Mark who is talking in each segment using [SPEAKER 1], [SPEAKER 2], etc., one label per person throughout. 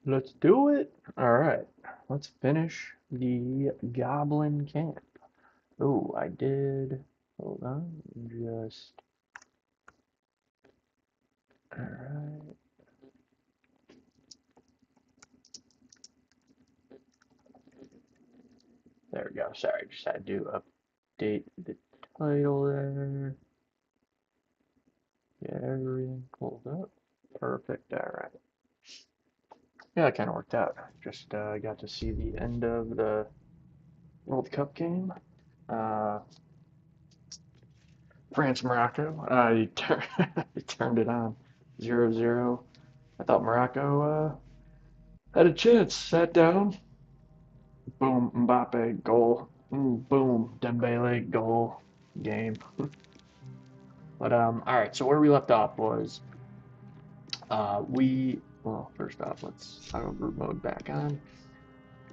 [SPEAKER 1] Let's do it. All right, let's finish the Goblin camp. Oh, I did. Hold on, just. All right, there we go. Sorry, just had to update the title there. Get everything pulled up. Perfect. All right. Yeah, it kind of worked out. Just got to see the end of the World Cup game. Uh, France Morocco. He turned it on 0-0. I thought Morocco had a chance. Sat down. Boom, Mbappe goal. Boom, Dembele goal. Game. But all right. So where we left off was well, first off, let's toggle group mode back on.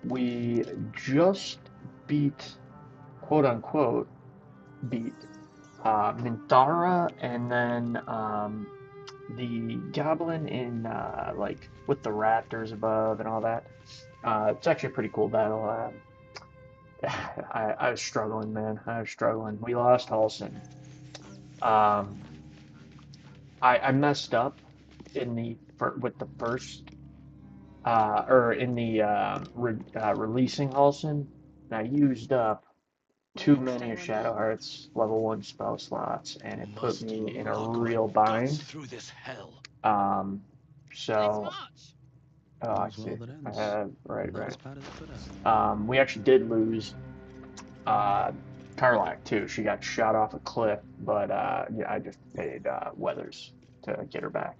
[SPEAKER 1] We just beat, quote unquote, beat Mintara, and then the Goblin in like with the raptors above and all that. It's actually a pretty cool battle. I was struggling, man. I was struggling. We lost Halson. Um, I messed up in with the first or in the releasing Halson. And I used up too many of Shadow Heart's level 1 spell slots, and it put
[SPEAKER 2] Must
[SPEAKER 1] me in a
[SPEAKER 2] log my
[SPEAKER 1] real
[SPEAKER 2] guts
[SPEAKER 1] bind.
[SPEAKER 2] through this hell.
[SPEAKER 1] Um, so, oh, I
[SPEAKER 3] All's
[SPEAKER 1] see.
[SPEAKER 3] well that
[SPEAKER 1] I
[SPEAKER 3] ends.
[SPEAKER 1] have, right,
[SPEAKER 3] Not
[SPEAKER 1] right.
[SPEAKER 3] as bad as it could have.
[SPEAKER 1] We actually did lose Karlak too. She got shot off a cliff, but yeah, I just paid Weathers to get her back.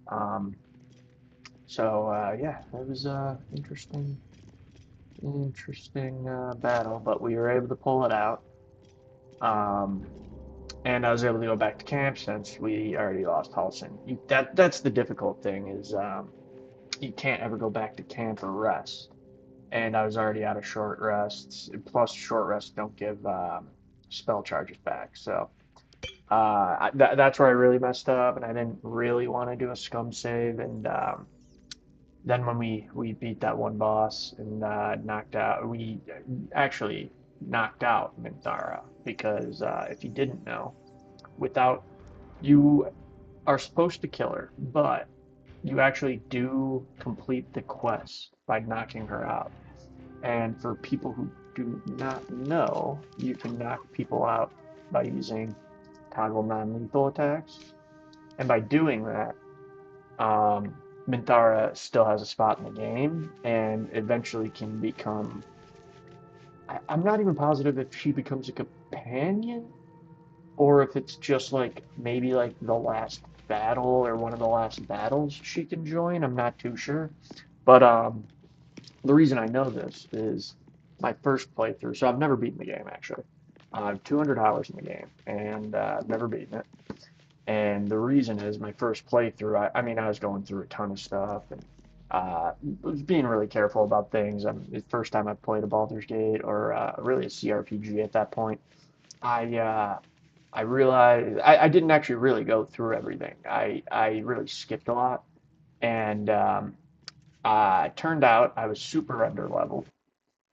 [SPEAKER 1] Um, so yeah, it was interesting battle, but we were able to pull it out. Um, and I was able to go back to camp since we already lost Halson. That's the difficult thing is you can't ever go back to camp or rest. And I was already out of short rests. Plus, short rests don't give spell charges back. So that's where I really messed up, and I didn't really want to do a scum save. And then when we beat that one boss and we actually knocked out Minthara because if you didn't know, without you are supposed to kill her, but you actually do complete the quest by knocking her out. And for people who do not know, you can knock people out by using toggle non-lethal attacks. And by doing that, Minthara still has a spot in the game and eventually can become. I'm not even positive if she becomes a companion or if it's just like maybe like the last battle or one of the last battles she can join. I'm not too sure. But the reason I know this is my first playthrough. So I've never beaten the game actually. I have 200 hours in the game and I've never beaten it. And the reason is my first playthrough. I mean, I was going through a ton of stuff and was being really careful about things. The first time I played a Baldur's Gate or really a CRPG at that point. I I realized I didn't actually really go through everything. I really skipped a lot, and turned out I was super under leveled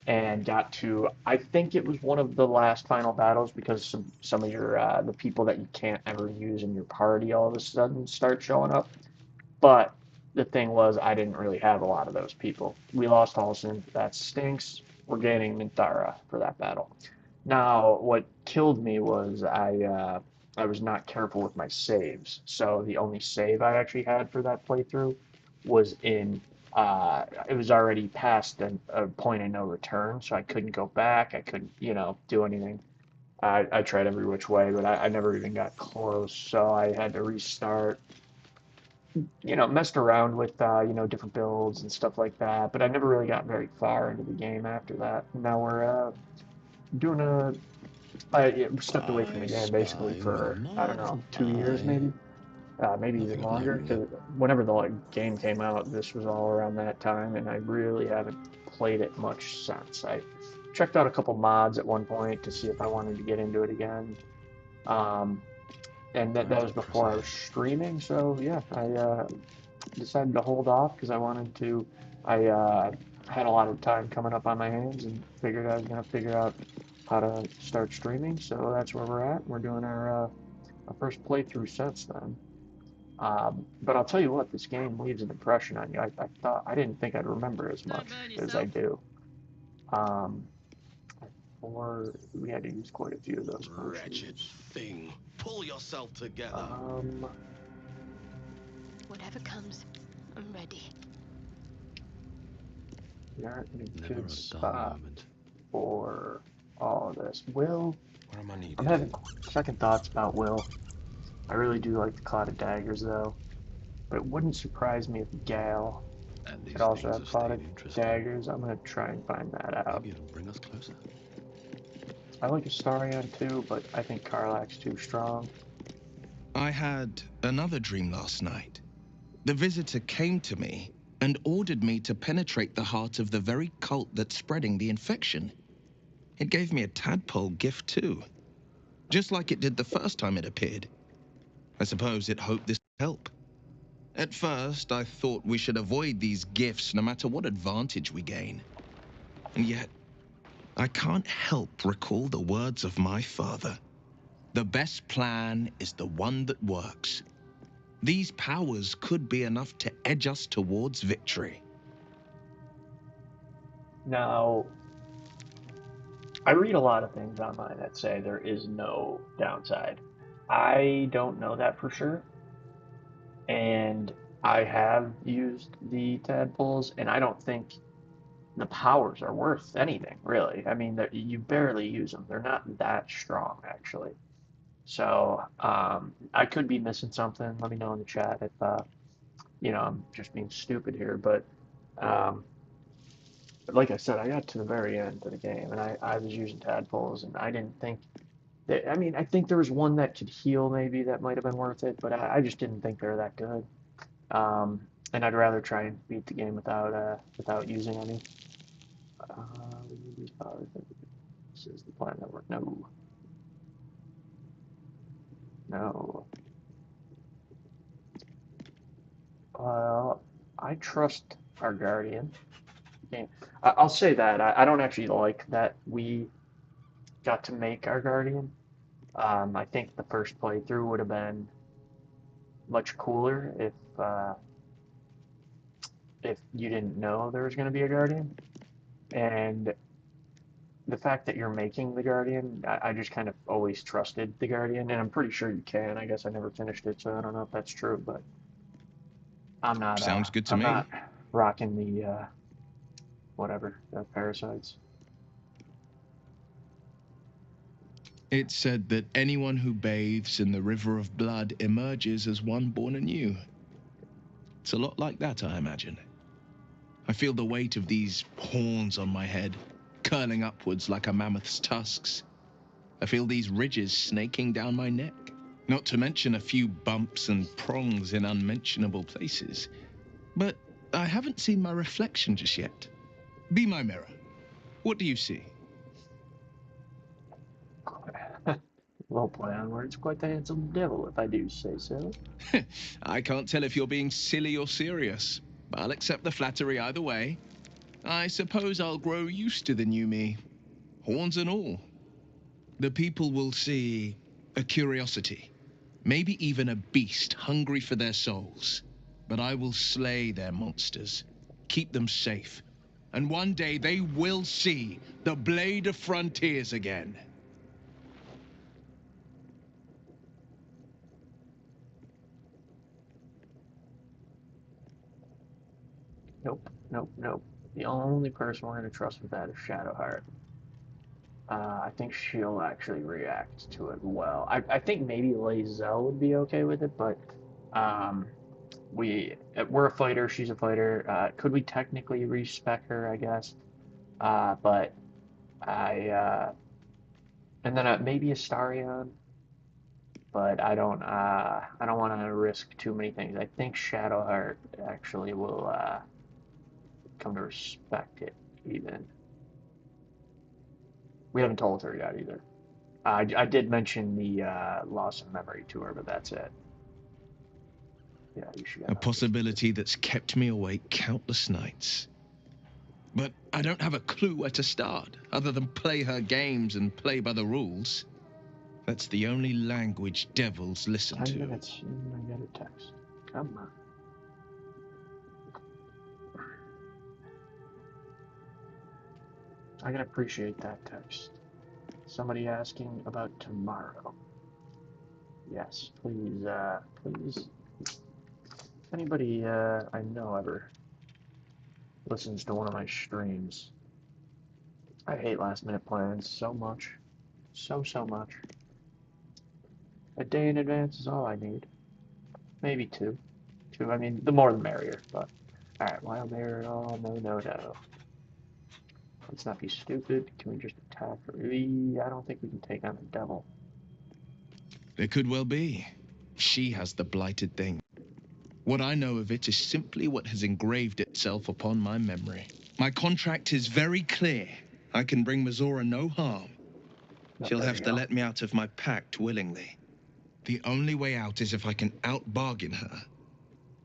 [SPEAKER 1] and got to I think it was one of the last final battles because some of your the people that you can't ever use in your party all of a sudden start showing up. But the thing was I didn't really have a lot of those people. We lost Halson, that stinks. We're gaining Minthara for that battle. Now, what killed me was I was not careful with my saves. So the only save I actually had for that playthrough was in it was already past a point of no return, so I couldn't go back. I couldn't, do anything. I tried every which way, but I never even got close. So I had to restart. Messed around with different builds and stuff like that, but I never really got very far into the game after that. Now we're doing a I stepped away from the
[SPEAKER 3] I
[SPEAKER 1] game basically
[SPEAKER 3] spy with
[SPEAKER 1] for, I don't
[SPEAKER 3] my
[SPEAKER 1] know, 2 years
[SPEAKER 3] eye.
[SPEAKER 1] maybe, maybe even
[SPEAKER 3] Nothing of note,
[SPEAKER 1] longer.
[SPEAKER 3] really.
[SPEAKER 1] Because whenever the game came out, this was all around that time, and I really haven't played it much since. I checked out a couple mods at one point to see if I wanted to get into it again, um, and that
[SPEAKER 3] Very
[SPEAKER 1] was before I was
[SPEAKER 3] impressive.
[SPEAKER 1] streaming. So yeah, decided to hold off because I wanted to. I had a lot of time coming up on my hands and figured I was gonna figure out how to start streaming. So that's where we're at. We're doing our first playthrough since then. But I'll tell you what, this game leaves an impression on you. I didn't think I'd remember as
[SPEAKER 2] Don't
[SPEAKER 1] much
[SPEAKER 2] burn
[SPEAKER 1] as I
[SPEAKER 2] yourself.
[SPEAKER 1] do. Um, or we had to use quite a few of those
[SPEAKER 3] Wretched
[SPEAKER 1] potions.
[SPEAKER 3] thing. Pull yourself together.
[SPEAKER 1] Um,
[SPEAKER 2] Whatever comes, I'm ready.
[SPEAKER 1] we aren't in a
[SPEAKER 3] Never
[SPEAKER 1] good
[SPEAKER 3] a dull
[SPEAKER 1] spot
[SPEAKER 3] moment.
[SPEAKER 1] for all of this. Will,
[SPEAKER 3] Where am I
[SPEAKER 1] I'm
[SPEAKER 3] needed?
[SPEAKER 1] having second thoughts about Will. I really do like the Cloud of Daggers though, but it wouldn't surprise me if Gale
[SPEAKER 3] And
[SPEAKER 1] could
[SPEAKER 3] these
[SPEAKER 1] also
[SPEAKER 3] things
[SPEAKER 1] have
[SPEAKER 3] have
[SPEAKER 1] Cloud
[SPEAKER 3] stayed
[SPEAKER 1] of
[SPEAKER 3] interesting.
[SPEAKER 1] Daggers. I'm gonna try and find that out.
[SPEAKER 3] Maybe it'll bring us closer.
[SPEAKER 1] I like Astarion too, but I think Karlach's too strong.
[SPEAKER 4] I had another dream last night. The visitor came to me and ordered me to penetrate the heart of the very cult that's spreading the infection. It gave me a tadpole gift too, just like it did the first time it appeared. I suppose it hoped this would help. At first, I thought we should avoid these gifts no matter what advantage we gain. And yet, I can't help recall the words of my father. The best plan is the one that works. These powers could be enough to edge us towards victory.
[SPEAKER 1] Now, I read a lot of things online that say there is no downside. I don't know that for sure, and I have used the tadpoles, and I don't think the powers are worth anything, really. I mean, you barely use them. They're not that strong, actually. So, I could be missing something. Let me know in the chat if, I'm just being stupid here. Um, but like I said, I got to the very end of the game, and I was using tadpoles, and I didn't think that, I mean, I think there was one that could heal, maybe that might have been worth it, but I just didn't think they were that good. Um, and I'd rather try and beat the game without using any. We need these powers. This is the plan network. No, no. Well, I trust our guardian. Okay. I'll say that I don't actually like that we got to make our guardian. I think the first playthrough would have been much cooler if you didn't know there was going to be a guardian. And the fact that you're making the guardian, I just kind of always trusted the guardian, and I'm pretty sure you can. I guess I never finished it, so I don't know if that's true, but
[SPEAKER 4] Sounds good to
[SPEAKER 1] I'm not
[SPEAKER 4] me.
[SPEAKER 1] rocking the whatever the parasites.
[SPEAKER 4] It's said that anyone who bathes in the river of blood emerges as one born anew. It's a lot like that, I imagine. I feel the weight of these horns on my head, curling upwards like a mammoth's tusks. I feel these ridges snaking down my neck, not to mention a few bumps and prongs in unmentionable places. But I haven't seen my reflection just yet. Be my mirror. What do you see?
[SPEAKER 1] Well, play on words, quite the handsome devil, if I do say so.
[SPEAKER 4] I can't tell if you're being silly or serious. I'll accept the flattery either way. I suppose I'll grow used to the new me, horns and all. The people will see a curiosity, maybe even a beast hungry for their souls. But I will slay their monsters, keep them safe, and one day they will see the Blade of Frontiers again.
[SPEAKER 1] Nope, nope, nope. The only person we're going to trust with that is Shadowheart. I think she'll actually react to it well. I think maybe Lae'zel would be okay with it, but um, we're a fighter. She's a fighter. Could we technically respec her? I guess. But I and then maybe Astarion, but I don't want to risk too many things. I think Shadowheart actually will come to respect it even. We haven't told her yet either. I did mention the loss of memory to her, but that's it. Yeah, you should
[SPEAKER 4] A
[SPEAKER 1] have
[SPEAKER 4] possibility that's kept me awake countless nights. But I don't have a clue where to start, other than play her games and play by the rules. That's the only language devils listen
[SPEAKER 1] 10
[SPEAKER 4] to.
[SPEAKER 1] minutes and I get a text. Come on. I can appreciate that text. Somebody asking about tomorrow. Yes, please, please. If anybody I know ever listens to one of my streams, I hate last minute plans so much. So much. A day in advance is all I need. Maybe two. Two, I mean, the more the merrier, but. Alright, wild bear, oh, no. Let's not be stupid. Can we just attack her? I don't think we can take on the devil.
[SPEAKER 4] It could well be. She has the blighted thing. What I know of it is simply what has engraved itself upon my memory. My contract is very clear. I can bring Mazora no harm. She'll have to let me out of my pact willingly. The only way out is if I can out-bargain her.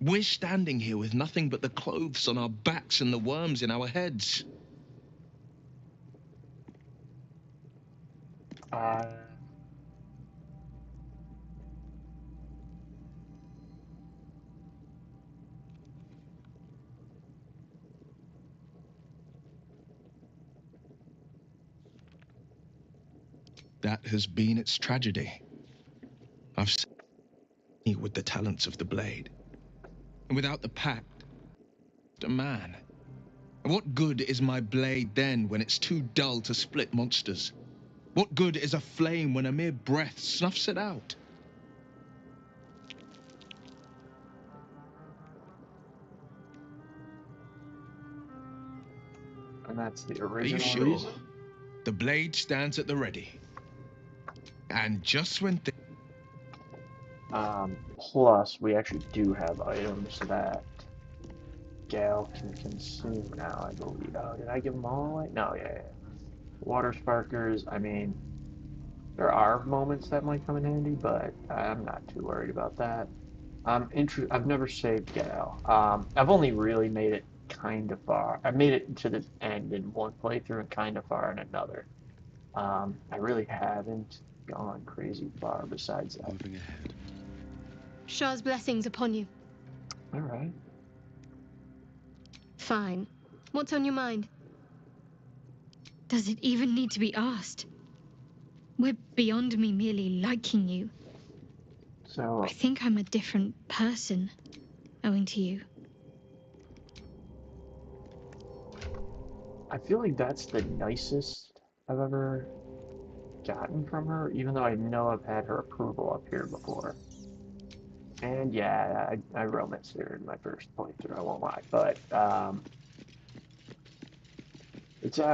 [SPEAKER 4] We're standing here with nothing but the clothes on our backs and the worms in our heads. That has been its tragedy. I've seen it with the talents of the blade. And without the pact, a man. What good is my blade then when it's too dull to split monsters? What good is a flame when a mere breath snuffs it out?
[SPEAKER 1] And that's the
[SPEAKER 4] Are you
[SPEAKER 1] original
[SPEAKER 4] sure?
[SPEAKER 1] reason?
[SPEAKER 4] The blade stands at the ready. And just when
[SPEAKER 1] Plus, we actually do have items that Gal can consume now, I believe. Oh, did I give them all away? No, yeah. Water sparkers, I mean, there are moments that might come in handy, but I'm not too worried about that. I've never saved Gal. I've only really made it kind of far. I made it to the end in one playthrough and kind of far in another. I really haven't gone crazy far besides that.
[SPEAKER 3] Moving ahead.
[SPEAKER 2] Shah's blessings upon you.
[SPEAKER 1] All right.
[SPEAKER 2] Fine. What's on your mind? Does it even need to be asked? We're beyond me merely liking you.
[SPEAKER 1] So,
[SPEAKER 2] I think I'm a different person, owing to you.
[SPEAKER 1] I feel like that's the nicest I've ever gotten from her, even though I know I've had her approval up here before. And yeah, I romanced her in my first playthrough, I won't lie. But, I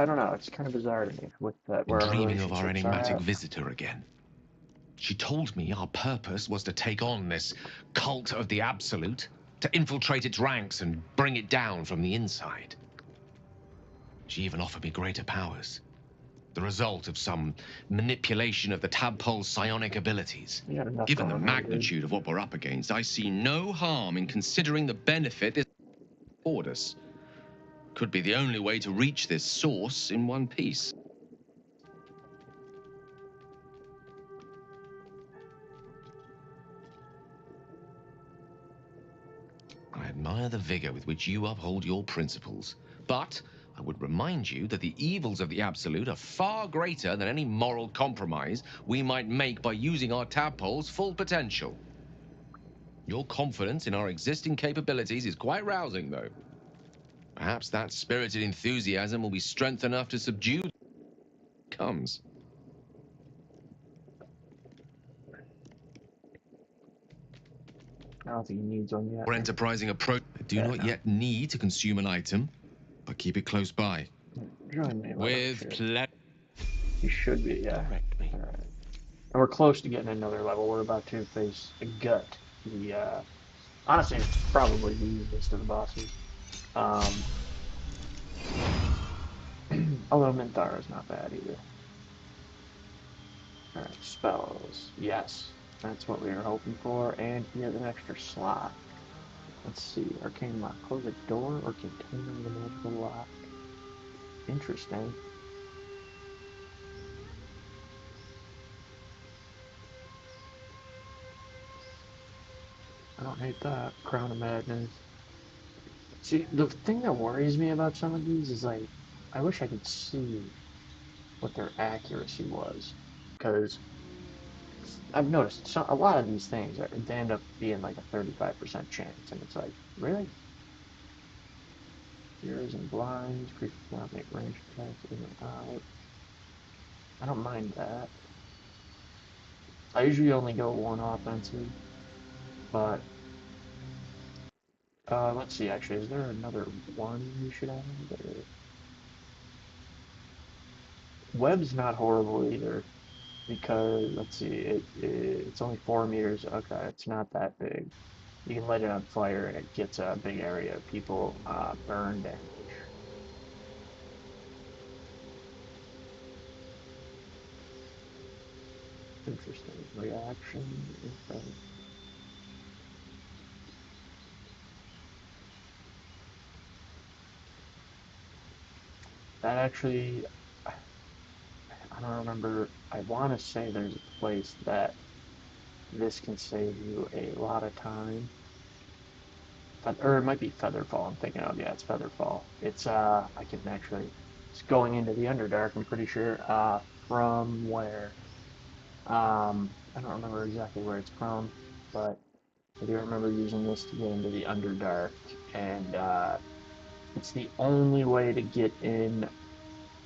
[SPEAKER 1] don't know, it's kind of bizarre to me with that, where our
[SPEAKER 5] Dreaming of our
[SPEAKER 1] relationships are
[SPEAKER 5] enigmatic
[SPEAKER 1] at.
[SPEAKER 5] visitor again. She told me our purpose was to take on this cult of the Absolute, to infiltrate its ranks and bring it down from the inside. She even offered me greater powers, the result of some manipulation of the tadpole's psionic abilities.
[SPEAKER 1] You got enough
[SPEAKER 5] Given the
[SPEAKER 1] going on, dude.
[SPEAKER 5] magnitude of what we're up against, I see no harm in considering the benefit this afford us. Could be the only way to reach this source in one piece. I admire the vigor with which you uphold your principles, but I would remind you that the evils of the Absolute are far greater than any moral compromise we might make by using our tadpole's full potential. Your confidence in our existing capabilities is quite rousing, though. Perhaps that spirited enthusiasm will be strength enough to subdue comes.
[SPEAKER 1] I don't think he needs one yet.
[SPEAKER 5] Our enterprising approach. I do not yet need to consume an item, but keep it close by.
[SPEAKER 1] Join me.
[SPEAKER 5] With pleasure.
[SPEAKER 1] He should be, yeah.
[SPEAKER 5] Direct me.
[SPEAKER 1] Alright. And we're close to getting another level. We're about to face a gut. Honestly, it's probably the easiest of the bosses. Although Minthara is not bad either. Alright, spells. Yes. That's what we were hoping for. And he has an extra slot. Let's see. Arcane lock. Close a door or container with a magical lock. Interesting. I don't hate that. Crown of Madness. See, the thing that worries me about some of these is like, I wish I could see what their accuracy was. Because I've noticed a lot of these things they end up being like a 35% chance. And it's like, really? Fears and blinds, creatures cannot make range attacks in and out. I don't mind that. I usually only go one offensive, but let's see. Actually, is there another one we should add? Web's not horrible either because let's see. It's only 4 meters. Okay, it's not that big. You can light it on fire and it gets a big area of people burn damage. Interesting reaction. Okay. That actually, I don't remember. I want to say there's a place that this can save you a lot of time. Or it might be Featherfall I'm thinking of. Yeah, it's Featherfall. It's, I can actually, it's going into the Underdark, I'm pretty sure, from where, I don't remember exactly where it's from, but I do remember using this to get into the Underdark, and, it's the only way to get in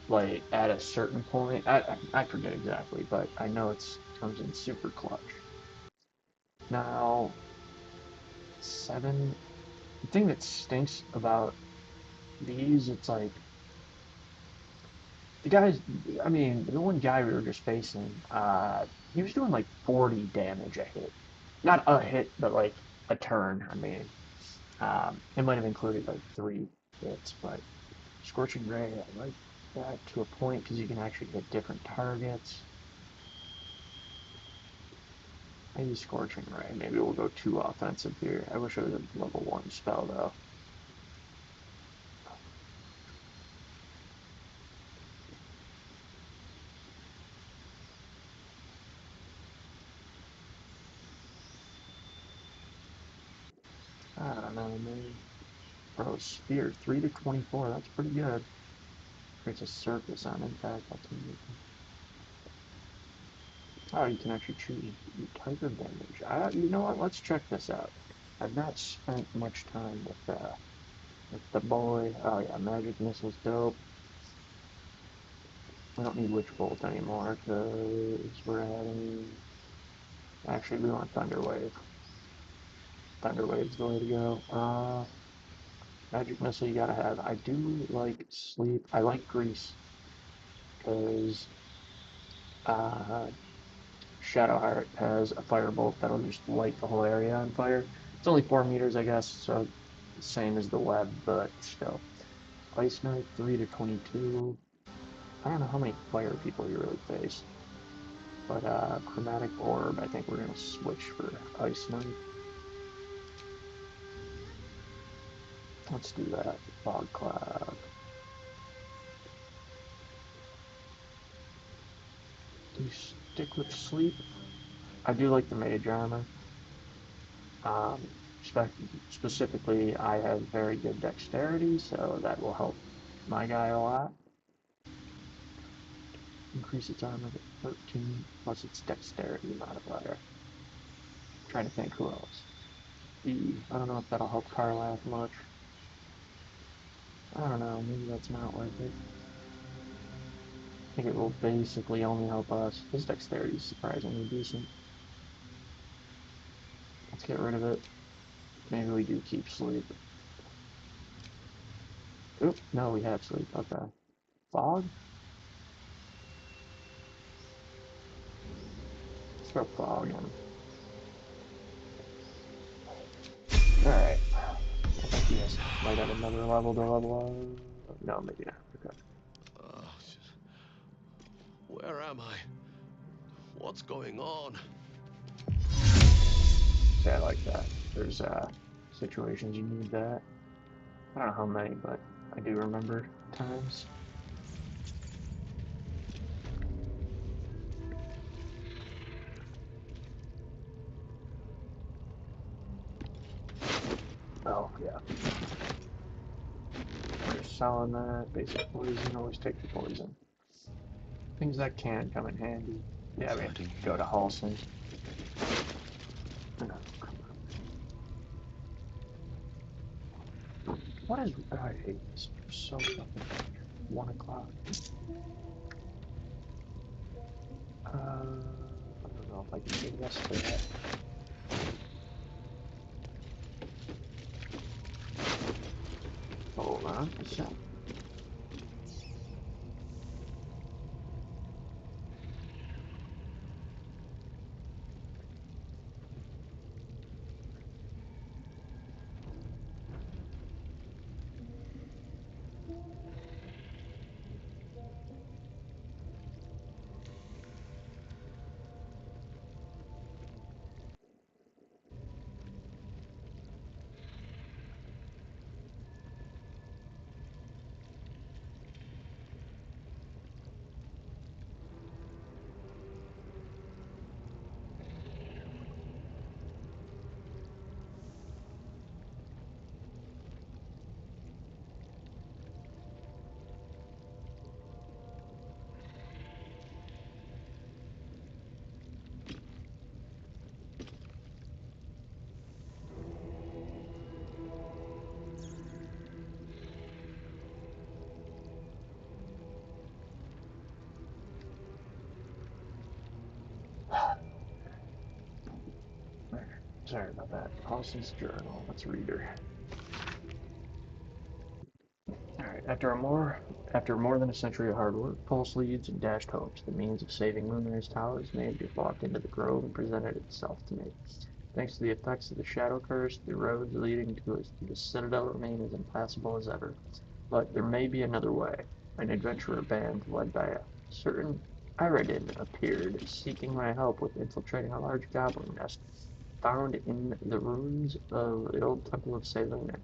[SPEAKER 1] like at a certain point. I forget exactly, but I know it's comes in super clutch. Now, 7. The thing that stinks about these, it's like the guys. I mean, the one guy we were just facing, he was doing like 40 damage a hit, not a hit, but like a turn. I mean, it might have included like 3 hits, but Scorching Ray, I like that to a point because you can actually hit different targets. Maybe Scorching Ray. Maybe we'll go 2 offensive here. I wish it was a level 1 spell, though. I don't know, man. Bro, Spear, 3 to 24. That's pretty good. Creates a surface on impact. Oh, you can actually choose type of damage. You know what? Let's check this out. I've not spent much time with the boy. Oh, yeah, Magic Missile's dope. We don't need Witch Bolt anymore because we're adding. Actually, we want Thunder Wave. Thunder Wave's the way to go. Magic Missile you gotta have. I do like Sleep. I like Grease because uh, Shadowheart has a firebolt that'll just light the whole area on fire. It's only 4 meters, I guess, so same as the web, but still. Ice Knife, 3 to 22. I don't know how many fire people you really face, but Chromatic Orb, I think we're gonna switch for Ice Knife. Let's do that. Fog Cloud. Do you stick with Sleep? I do like the Mage Armor. Um, specifically, I have very good dexterity, so that will help my guy a lot. Increase its armor to 13 plus its dexterity modifier. I'm trying to think who else. I don't know if that'll help Karlach much. I don't know, maybe that's not worth it. I think it will basically only help us. His dexterity is surprisingly decent. Let's get rid of it. Maybe we do keep Sleep. Oop, no, we have Sleep. Okay. Fog? Let's throw Fog in. Alright. I think he has, might have another level to level up. No, maybe not. Okay.
[SPEAKER 3] Uh, where am I? What's going on?
[SPEAKER 1] Yeah, I like that. There's situations you need that. I don't know how many, but I do remember times. Oh, yeah. We're selling that. Basic poison. Always take the poison. Things that can come in handy. Yeah, we have to go to Halson. No, come on. What is... I hate this. So fucking... 1 o'clock. I don't know if I can say yes to that. Hold on a sec. Sorry about that. Halson's journal. Let's read her. Alright, after more than a century of hard work, pulse leads, and dashed hopes, the means of saving Moonrise Towers may have just walked into the grove and presented itself to me. Thanks to the effects of the Shadow Curse, the roads leading to the Citadel remain as impassable as ever. But there may be another way. An adventurer band led by a certain Iredin appeared, seeking my help with infiltrating a large goblin nest found in the ruins of the old Temple of Selûne.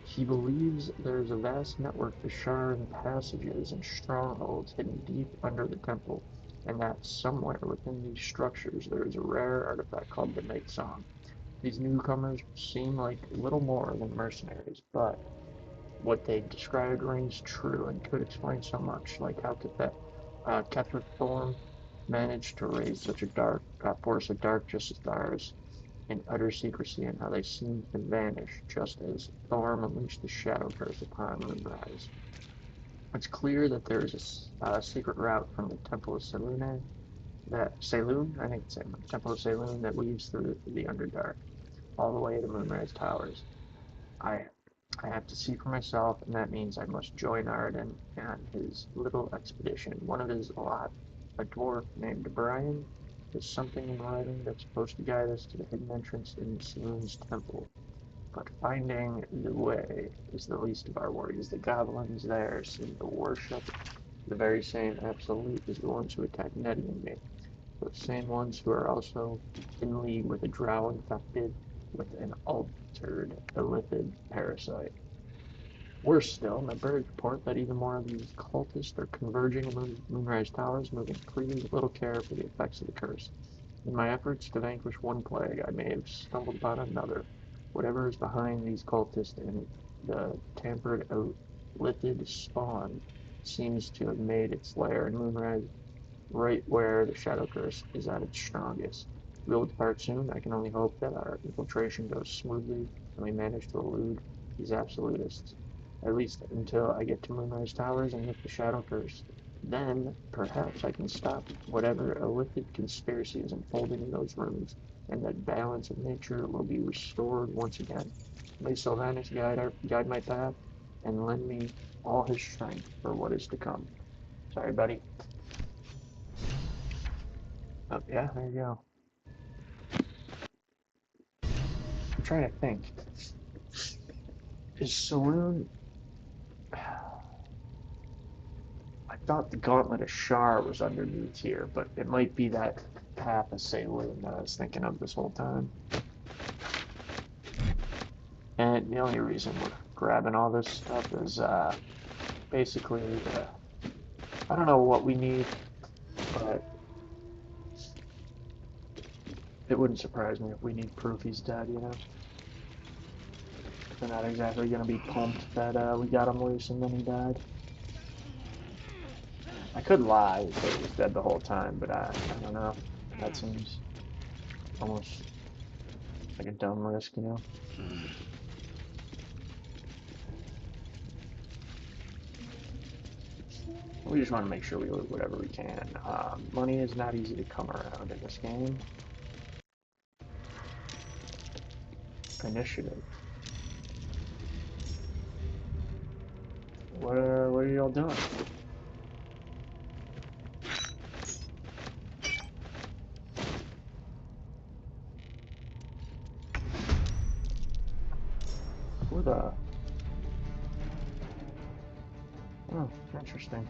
[SPEAKER 1] He believes there is a vast network of Sharn passages and strongholds hidden deep under the temple, and that somewhere within these structures there is a rare artifact called the Night Song. These newcomers seem like little more than mercenaries, but what they described rings true and could explain so much, like how Ketheric Thorm managed to raise such a force of dark justice stars in utter secrecy, and how they seemed to vanish just as Thorm unleashed the Shadow Curse upon Moonrise. It's clear that there is a secret route from the Temple of Selûne, I think it's Temple of Selûne, that weaves through the Underdark, all the way to Moonrise Towers. I I have to see for myself, and that means I must join Arden and his little expedition. One of his lot, a dwarf named Brian, there's something in writing that's supposed to guide us to the hidden entrance in Selûne's temple. But finding the way is the least of our worries. The goblins there seem to worship the very same absolute as the ones who attacked Nettie and me. The same ones who are also in league with a drow infected with an altered illithid parasite. Worse still, my birds report that even more of these cultists are converging among Moonrise Towers, moving freely with little care for the effects of the curse. In my efforts to vanquish one plague, I may have stumbled upon another. Whatever is behind these cultists and the tampered out lithid spawn seems to have made its lair in Moonrise, right where the Shadow Curse is at its strongest. We'll depart soon. I can only hope that our infiltration goes smoothly and we manage to elude these absolutists. At least until I get to Moonrise Towers and lift the Shadow Curse. Then, perhaps I can stop whatever illicit conspiracy is unfolding in those rooms, and that balance of nature will be restored once again. May Sylvanus guide my path, and lend me all his strength for what is to come. Sorry, buddy. Oh, yeah, there you go. I'm trying to think. Is Selûne... I thought the Gauntlet of Shar was underneath here, but it might be that path of Selûne that I was thinking of this whole time. And the only reason we're grabbing all this stuff is basically, I don't know what we need, but it wouldn't surprise me if we need proof he's dead, you know? We're not exactly going to be pumped that we got him loose and then he died. I could lie and say he was dead the whole time, but I don't know. That seems almost like a dumb risk, you know? We just want to make sure we loot whatever we can. Money is not easy to come around in this game. Initiative. What are y'all doing? Who the... Oh, interesting.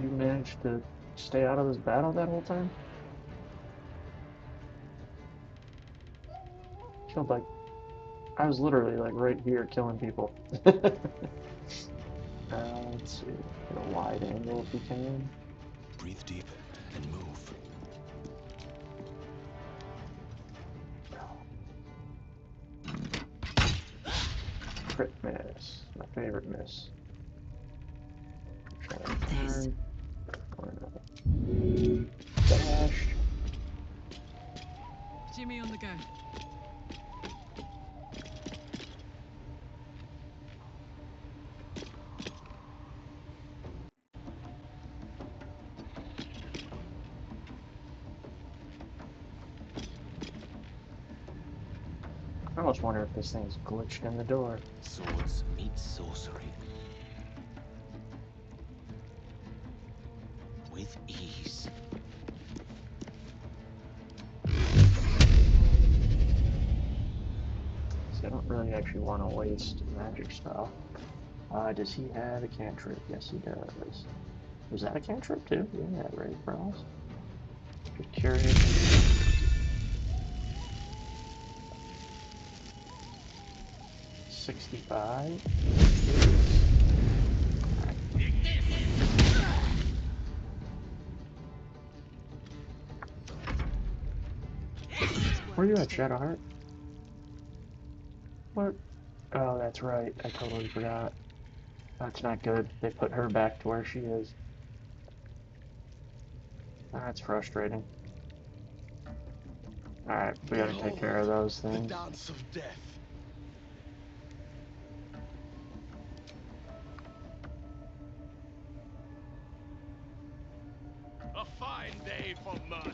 [SPEAKER 1] You managed to stay out of this battle that whole time? Killed like... I was literally like right here killing people. Let's see. Get a wide angle if we can.
[SPEAKER 4] Breathe deep and move.
[SPEAKER 1] Crit miss. My favorite miss. Try and
[SPEAKER 2] This.
[SPEAKER 1] turn. Dash.
[SPEAKER 2] Jimmy on the go.
[SPEAKER 1] I almost wonder if this thing's glitched in the door.
[SPEAKER 5] Swords meet sorcery. With ease.
[SPEAKER 1] See, I don't really actually want to waste magic stuff. Does he have a cantrip? Yes, he does. Was that a cantrip too? Yeah, Ray Frost. Just curious. 65. Where are you at, Shadowheart? What? Oh, that's right. I totally forgot. That's not good. They put her back to where she is. That's frustrating. Alright, we gotta take care of those
[SPEAKER 3] The
[SPEAKER 1] things.
[SPEAKER 3] dance of death. A fine day for murder.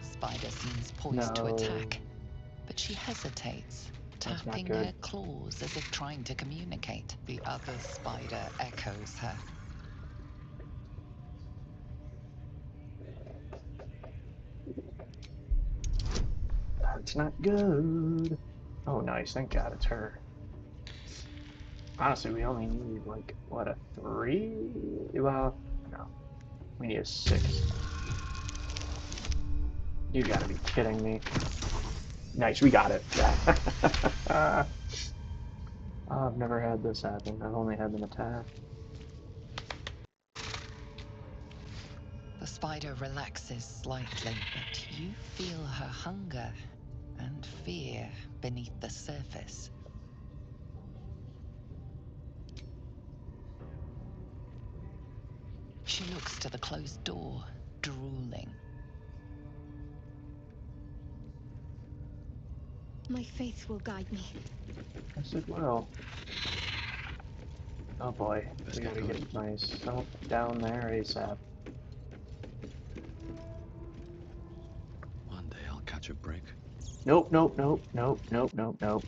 [SPEAKER 6] Spider seems poised to
[SPEAKER 1] No.
[SPEAKER 6] attack, but she hesitates,
[SPEAKER 1] That's not
[SPEAKER 6] tapping
[SPEAKER 1] good.
[SPEAKER 6] her claws as if trying to communicate. The other spider echoes her.
[SPEAKER 1] That's not good. Oh, nice. Thank God it's her. Honestly, we only need, like, what, a 3? Well, no. We need a 6. You gotta be kidding me. Nice, we got it. Oh, I've never had this happen. I've only had them attack.
[SPEAKER 6] The spider relaxes slightly, but you feel her hunger and fear beneath the surface. She looks to the closed door, drooling.
[SPEAKER 2] My faith will guide me.
[SPEAKER 1] Yes, it will. Oh boy,
[SPEAKER 3] Let's
[SPEAKER 1] we
[SPEAKER 3] get
[SPEAKER 1] gotta
[SPEAKER 3] going.
[SPEAKER 1] get myself down there ASAP.
[SPEAKER 3] One day I'll catch a break.
[SPEAKER 1] Nope, nope, nope, nope, nope, nope, nope.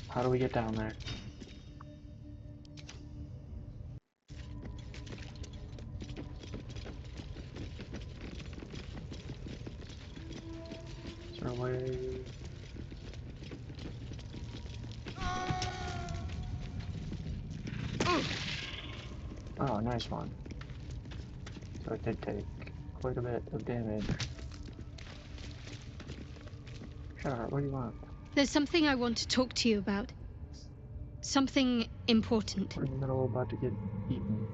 [SPEAKER 1] How do we get down there? Is there a way? Oh, nice one. So it did take quite a bit of damage. Sure, what do you want?
[SPEAKER 2] There's something I want to talk to you about. Something important.
[SPEAKER 1] We're in the middle about to get eaten.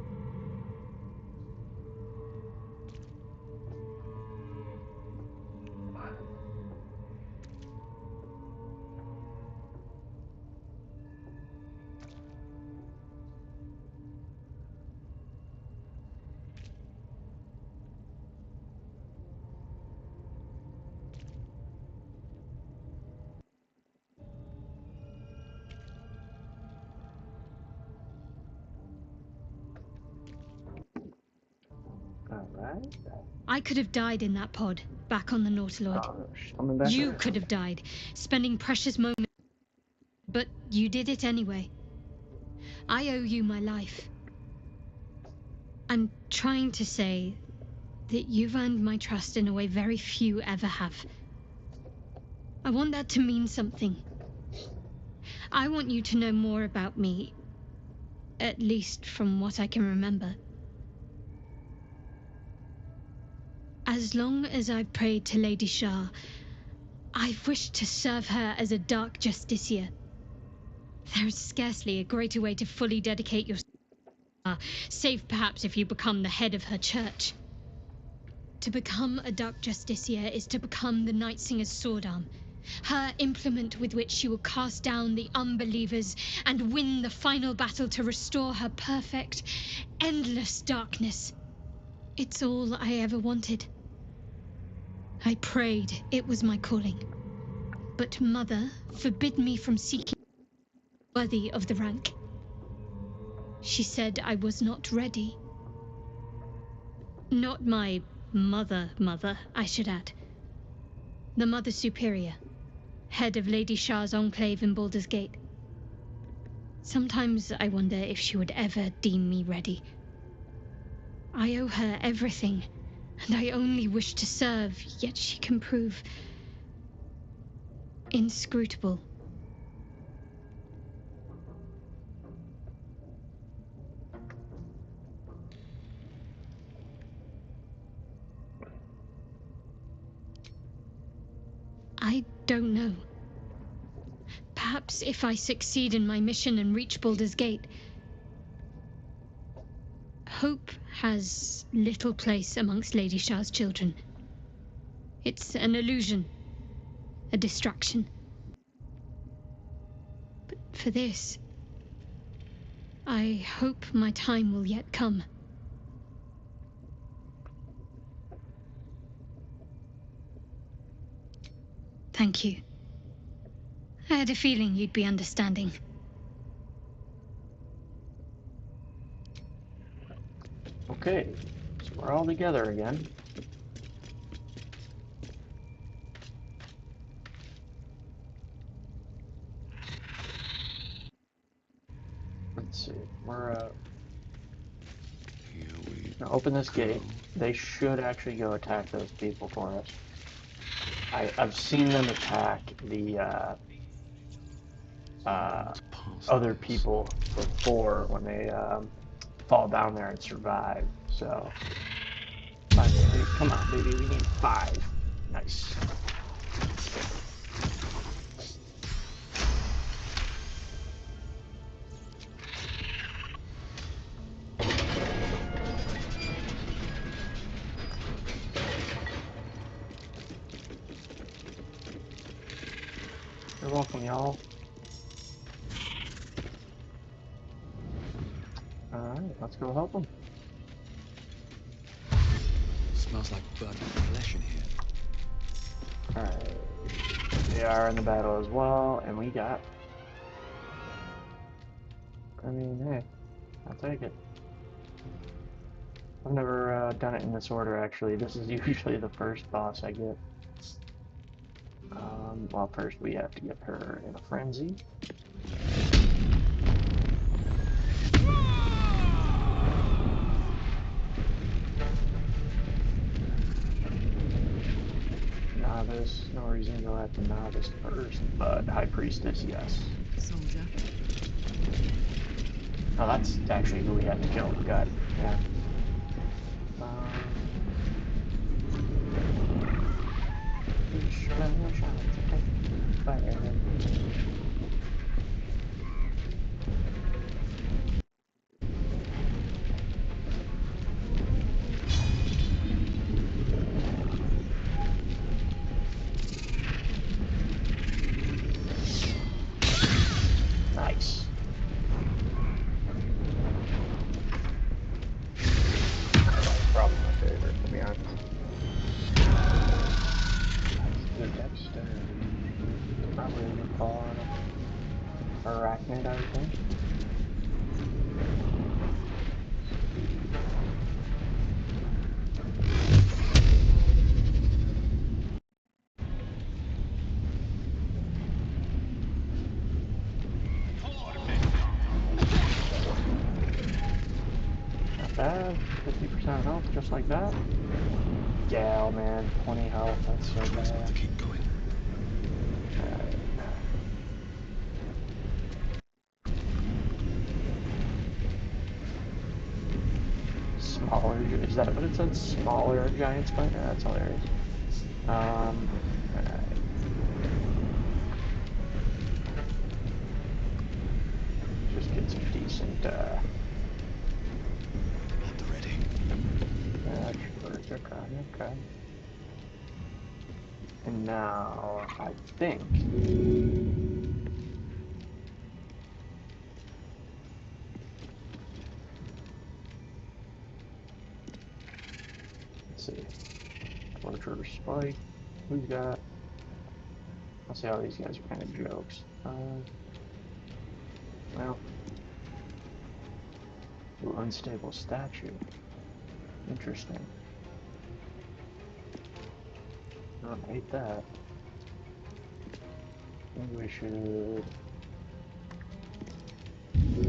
[SPEAKER 1] Alright.
[SPEAKER 2] I could have died in that pod, back on the Nautiloid.
[SPEAKER 1] Oh, she's coming back.
[SPEAKER 2] You could have died, spending precious moments. But you did it anyway. I owe you my life. I'm trying to say that you've earned my trust in a way very few ever have. I want that to mean something. I want you to know more about me, at least from what I can remember. As long as I've prayed to Lady Shah, I've wished to serve her as a dark justiciar. There is scarcely a greater way to fully dedicate yourself, save perhaps if you become the head of her church. To become a dark justiciar is to become the Night Singer's sword arm, her implement with which she will cast down the unbelievers and win the final battle to restore her perfect, endless darkness. It's all I ever wanted. I prayed it was my calling. But Mother forbid me from seeking worthy of the rank. She said I was not ready. Not my mother, I should add. The Mother Superior, head of Lady Shah's enclave in Baldur's Gate. Sometimes I wonder if she would ever deem me ready. I owe her everything, and I only wish to serve, yet she can prove inscrutable. I don't know. Perhaps if I succeed in my mission and reach Baldur's Gate, hope has little place amongst Lady Shah's children. It's an illusion, a distraction. But for this, I hope my time will yet come. Thank you. I had a feeling you'd be understanding.
[SPEAKER 1] Okay, so we're all together again. Let's see, we're gonna open this gate. They should actually go attack those people for us. I've seen them attack the other people before when they fall down there and survive. So, come on, baby, we need 5. Nice. You're welcome, y'all. Alright, let's go help them.
[SPEAKER 3] Smells like burning flesh in here.
[SPEAKER 1] Alright. They are in the battle as well, and we got... I mean, hey, I'll take it. I've never done it in this order, actually. This is usually the first boss I get. Well, first we have to get her in a frenzy. Novice, no reason to go after Novice first, but High Priestess, yes.
[SPEAKER 6] Soldier.
[SPEAKER 1] Oh, that's actually who we have to kill. Got it. Yeah. and everything. Not bad. 50% health, just like that. Gal, man, 20 health. That's so
[SPEAKER 3] Choice not
[SPEAKER 1] bad.
[SPEAKER 3] to keep going.
[SPEAKER 1] Alright. Smaller, is that what it said? Smaller giant spider? That's hilarious. Alright. Just get some decent,
[SPEAKER 3] At the ready.
[SPEAKER 1] sure, okay. And now, I think... Let's see. Torture, Spike. Who's got... I'll see how these guys are kind of jokes. Well... Ooh, unstable statue. Interesting. I hate that. Maybe we should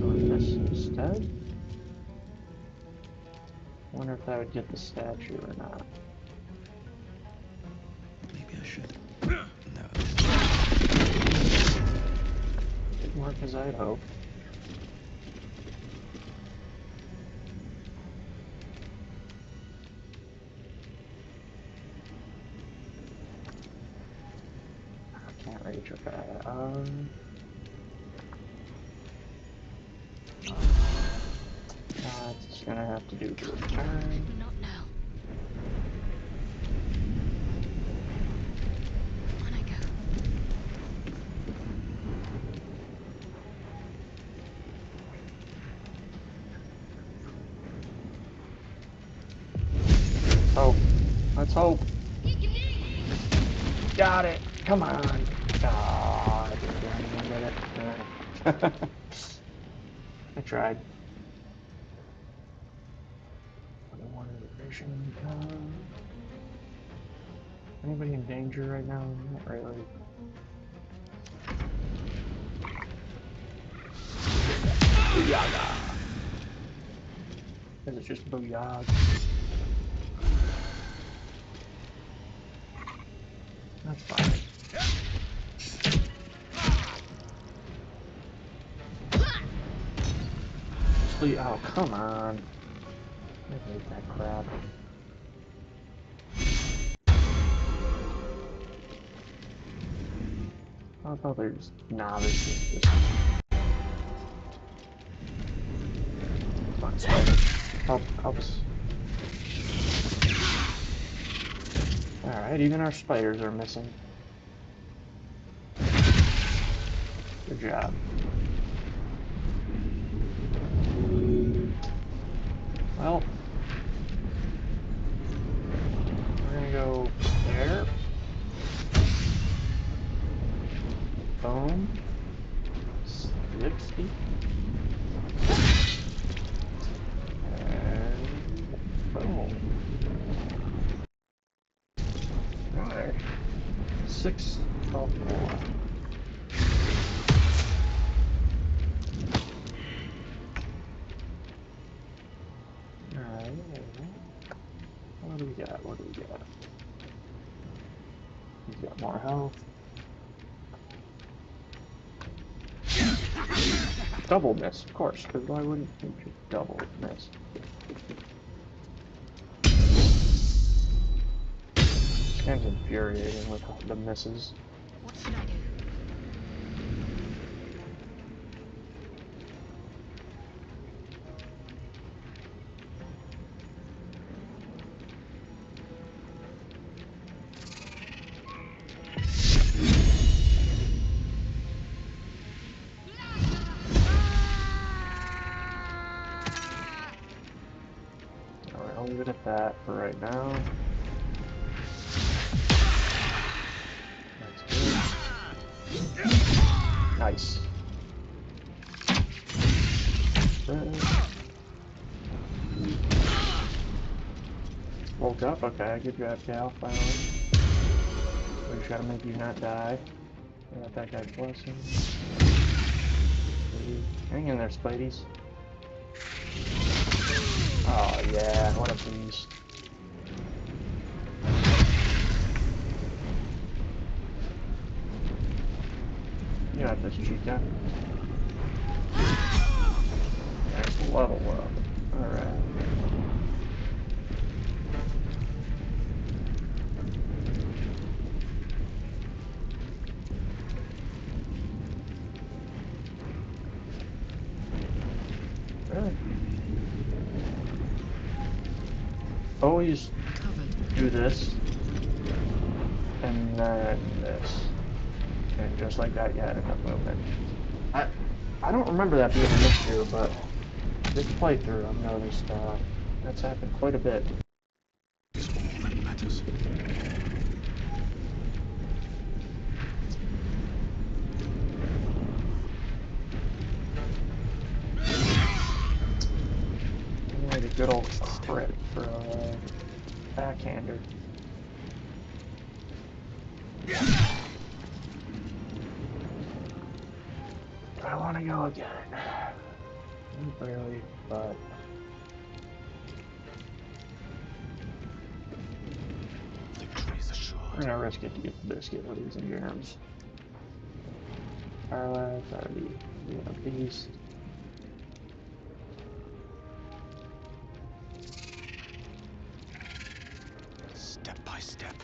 [SPEAKER 1] go with this instead. Wonder if that would get the statue or not.
[SPEAKER 3] Maybe I should. No.
[SPEAKER 1] Didn't work as I'd hoped. I can't reach, okay. It's gonna have to do for a turn.
[SPEAKER 2] Not now. On I go.
[SPEAKER 1] Hope. Let's hope. Got it. Come on. Ah, I didn't get it. Alright. I tried. One vision. Anybody in danger right now? Not really. Booyaga. Is it just booyah? That's fine. Sleep. Oh, come on. I hate that crap. I thought there's... Nah, there's just this. Come on, spider. Help us. Alright, even our spiders are missing. Good job. Well, we're gonna go there. Boom. Slipsy. And boom. Alright. 6 health more. Alright. What do we got? What do we got? He's got more health. Double miss, of course, because why wouldn't you just double miss? This game's infuriating with the misses.
[SPEAKER 2] What should I do?
[SPEAKER 1] Alright, I'll leave it at that for right now. That's good. Nice. woke up? Okay, good job, Cal, finally. We just gotta make you not die. Got that guy's blessing. Hang in there, Spideys. Oh yeah, what a beast. You got this, Chica. Next level up. Alright. Really? Always do this, and then this. And just like that, you had enough movement. I don't remember that being an issue, but this playthrough, I've noticed that's happened quite a bit.
[SPEAKER 3] Is all that matters.
[SPEAKER 1] Like a good old crit for a backhander. Do I want to go again? Not really, but
[SPEAKER 3] Victory is assured.
[SPEAKER 1] we're gonna risk it to get the biscuit with these germs. Starlight, already being a beast.
[SPEAKER 3] Step by step.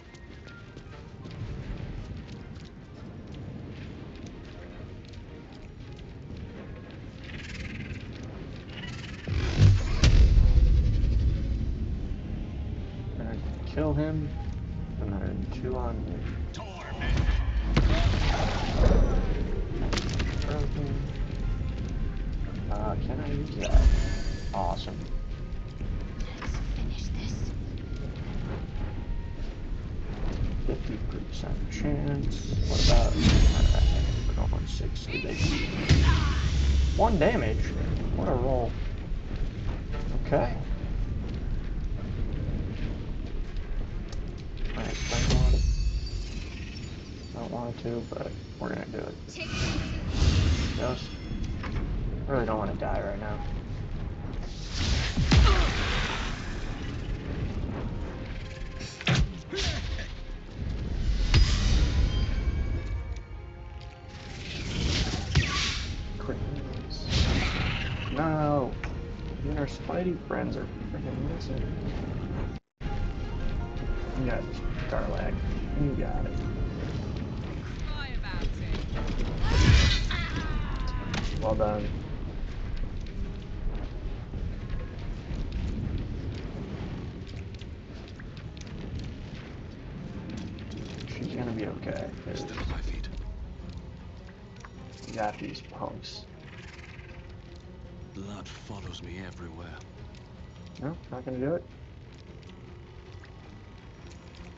[SPEAKER 1] Gonna kill him, and then 2 on me. Broken. Can I use that? Awesome.
[SPEAKER 2] Let's finish this.
[SPEAKER 1] 50% chance. What about we're on 60? They do 1 damage. What a roll. Okay. Alright, spend one. Don't want to, but we're gonna do it. Just really don't want to die right now. Criminals. No! Even our Spidey friends are freaking missing. You got it, Starlag. You got it.
[SPEAKER 7] Cry about it.
[SPEAKER 1] Well done. She's gonna be okay.
[SPEAKER 3] Step on my feet.
[SPEAKER 1] You got these punks.
[SPEAKER 3] Blood follows me everywhere.
[SPEAKER 1] No, not gonna do it.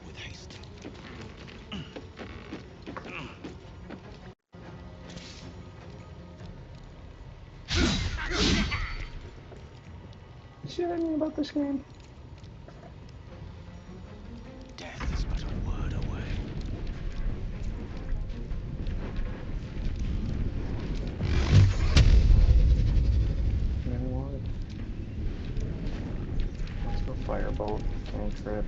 [SPEAKER 3] With haste.
[SPEAKER 1] You see what I mean about this game?
[SPEAKER 3] Death is but a word away.
[SPEAKER 1] Anyone? Let's go firebolt. Cantrip.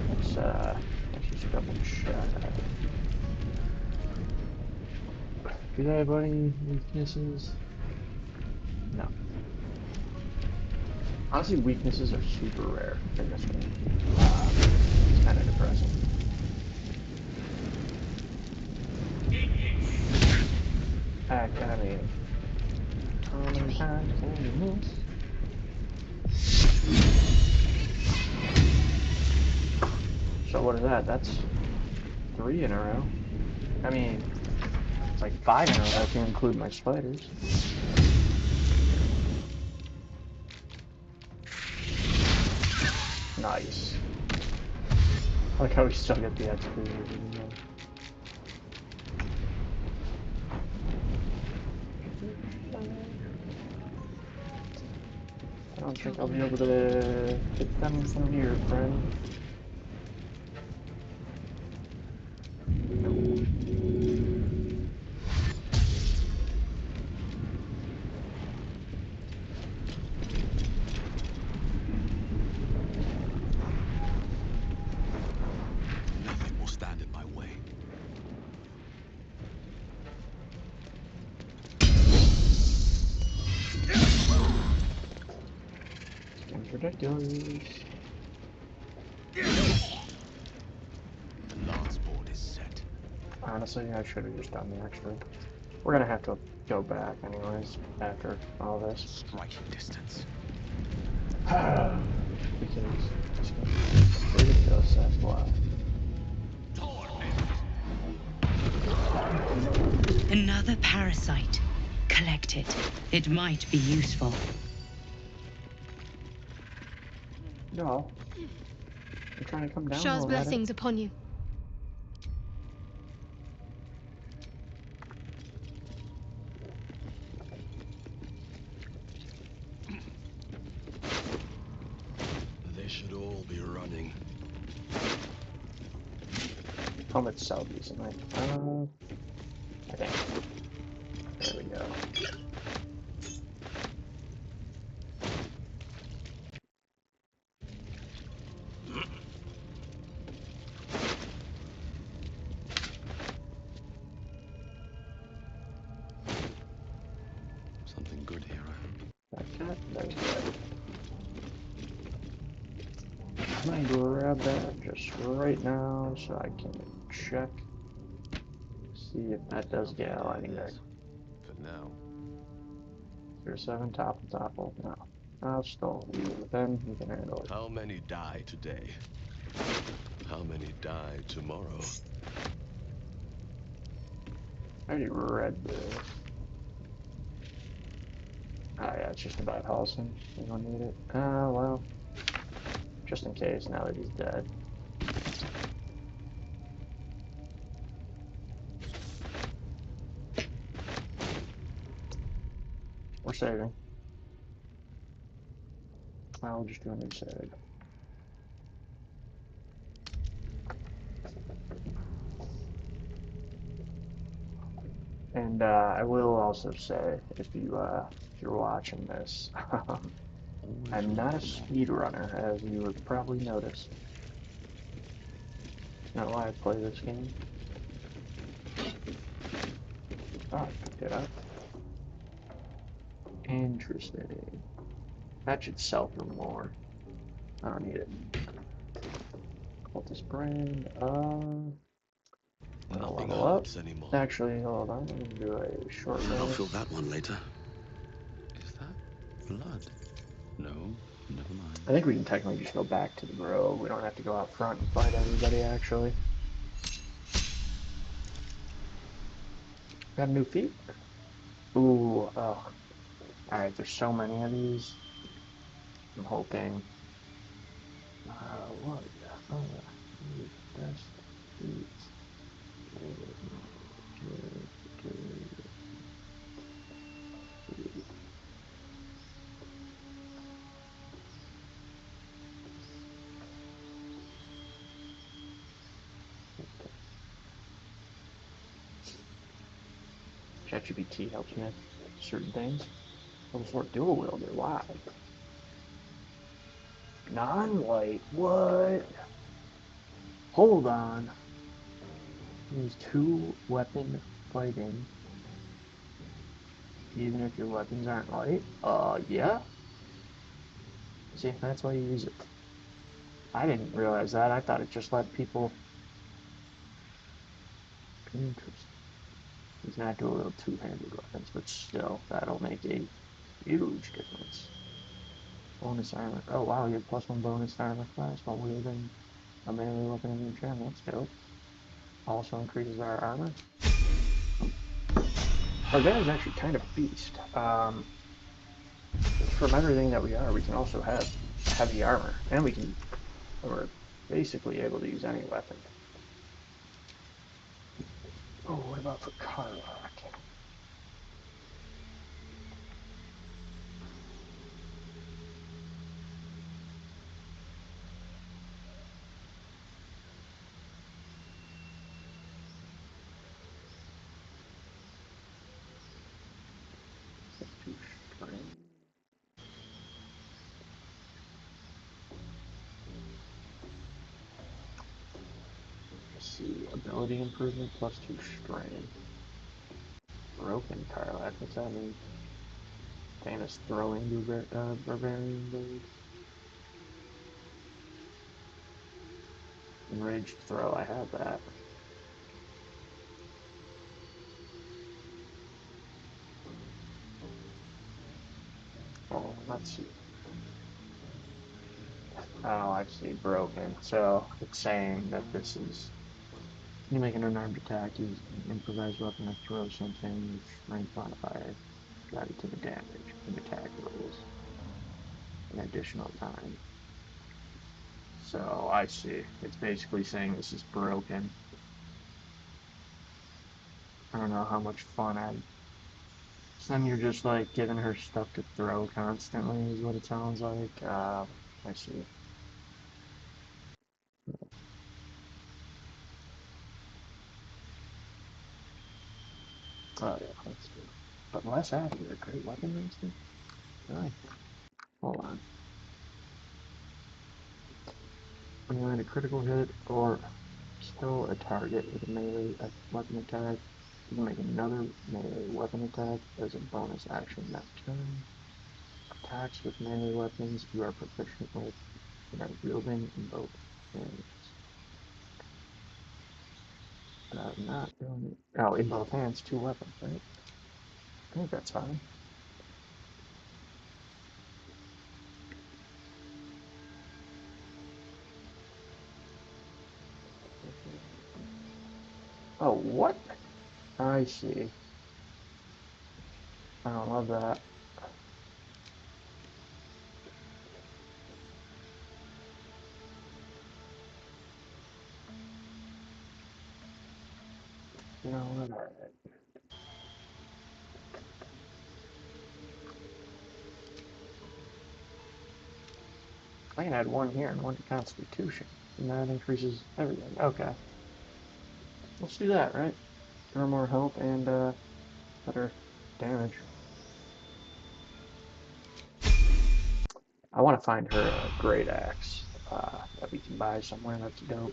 [SPEAKER 1] Let's just double check. Do they have any weaknesses? No. Honestly, weaknesses are super rare in this game. It's kind of depressing. Academy. How many times can you miss? So what is that? That's 3 in a row. I mean, it's like 5 in a row if you include my spiders. Nice. I like how we still get the XP. Even though. don't think I'll be able to hit them from here, friend. Nope.
[SPEAKER 3] Nothing will stand in my way.
[SPEAKER 1] Seems ridiculous.
[SPEAKER 3] The lance board is set.
[SPEAKER 1] Honestly, I should have just done the extra. We're gonna have to go back anyways after all this.
[SPEAKER 3] Striking distance.
[SPEAKER 1] Because it's gonna be ridiculous, that's why.
[SPEAKER 8] Another parasite. Collect it. It might be useful.
[SPEAKER 1] No. I'm trying to come down.
[SPEAKER 2] Shah's
[SPEAKER 1] already.
[SPEAKER 2] blessings upon you.
[SPEAKER 3] They should all be running.
[SPEAKER 1] Home itself, isn't it? I think. There we go.
[SPEAKER 3] Something good here, I hope.
[SPEAKER 1] Okay, there we go. I'm gonna grab that just right now so I can check. See if that does gal anything.
[SPEAKER 3] For now.
[SPEAKER 1] 07 topple. No. I'll still leave it with them. You can handle it.
[SPEAKER 3] How many die today? How many die tomorrow?
[SPEAKER 1] I already read this. Oh yeah, it's just about Halson. You don't need it. Well. Just in case, now that he's dead. We're saving. I'll just do a new save. And I will also say, if you're watching this, I'm not a speedrunner, as you would probably notice. It's not why I play this game. Oh, I picked it up. Interesting. That should sell for more. I don't need it. Cultist brand.
[SPEAKER 3] Nothing
[SPEAKER 1] Level up.
[SPEAKER 3] hurts anymore.
[SPEAKER 1] Actually, hold on. I'm gonna do a short
[SPEAKER 3] I'll
[SPEAKER 1] rest.
[SPEAKER 3] fill that one later. Is that blood? No, never mind.
[SPEAKER 1] I think we can technically just go back to the grove. We don't have to go out front and fight everybody, actually. Got a new feat? Ooh, ugh. Alright, there's so many of these. I'm hoping. What the best feats? ChatGPT helps me with certain things. Level 4 dual wielder, wow. Non-light, what? Hold on. Use 2-weapon fighting. Even if your weapons aren't light? Yeah? See, that's why you use it. I didn't realize that. I thought it just let people... Interesting. You can dual wield 2-handed weapons, but still, that'll make a huge difference. Bonus armor. Oh wow, you have +1 bonus armor class while wielding a melee weapon in your gem. That's dope. Also increases our armor. Our guy is actually kind of a beast. From everything that we are, we can also have heavy armor, and we're basically able to use any weapon. Oh, what about for Karlach? Let's see, ability improvement +2 strain. Broken Karlach, what's that mean? Famous throwing barbarian blade. Enraged throw, I have that. Oh, let's see. Oh, I see, broken. So it's saying that this is, you make an unarmed attack, use an improvised weapon to throw something, strength modifier, added to the damage, and attack rolls an additional time. So I see. It's basically saying this is broken. I don't know how much fun I'd. So then you're just like giving her stuff to throw constantly, is what it sounds like. I see. Oh yeah, that's good. But less accurate, great weapon master? Really? Hold on. When you land a critical hit or kill a target with a melee weapon attack, you can make another melee weapon attack as a bonus action that turn. Attacks with melee weapons you are proficient with and are wielding in both hands. Not really. Oh, in both hands, 2 weapons, right? I think that's fine. Oh, what? I see. I don't love that. You know what? Alright. I can add 1 here and 1 to Constitution. And that increases everything. Okay. Let's do that, right? For more health and better damage. I want to find her a great axe that we can buy somewhere. That's dope.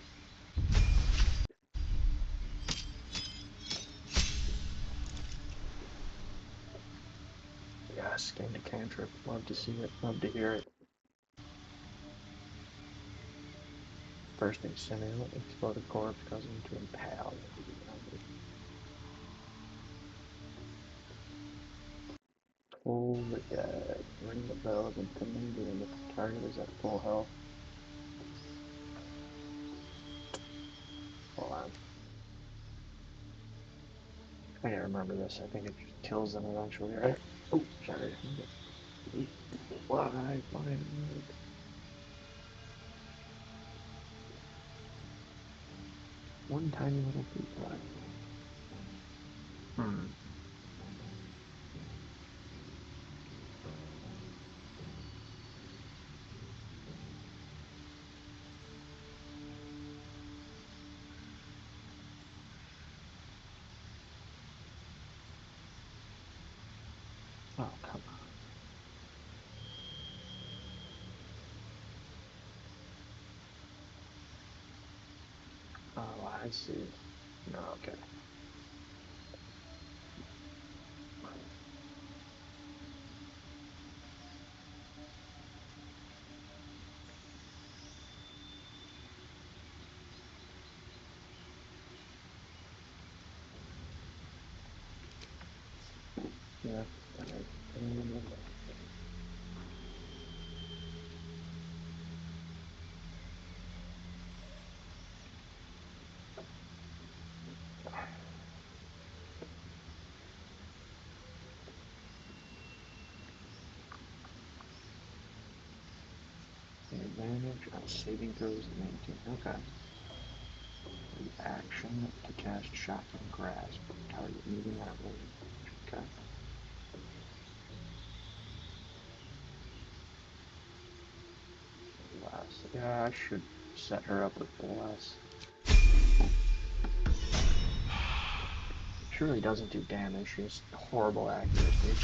[SPEAKER 1] Yes, gained a cantrip. Love to see it. Love to hear it. Bursting sinew, exploded corpse, causing him to impale. Pull the dead. Ring the bell, continue doing if the target is at full health. Hold on. I gotta remember this. I think it just kills them eventually, right? Oh, sorry. Why? One tiny little feet left. Oh, come on. Oh, I see. No, okay. Yeah. Alright. Advantage on saving throws and maintain. Okay. Reaction to cast Shocking Grasp. Target moving at range. Okay. Less. Yeah, I should set her up with less. She really doesn't do damage. She has horrible accuracy.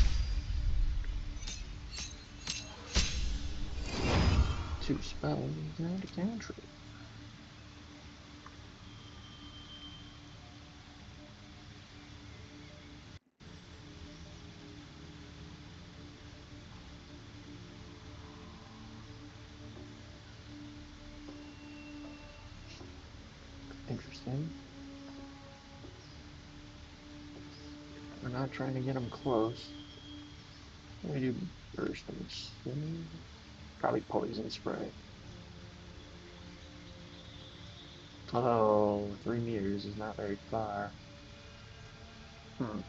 [SPEAKER 1] 2 spells and a cantrip. Interesting. We're not trying to get them close. We do bursting. Probably poison spray. Although 3 meters is not very far. Hmm.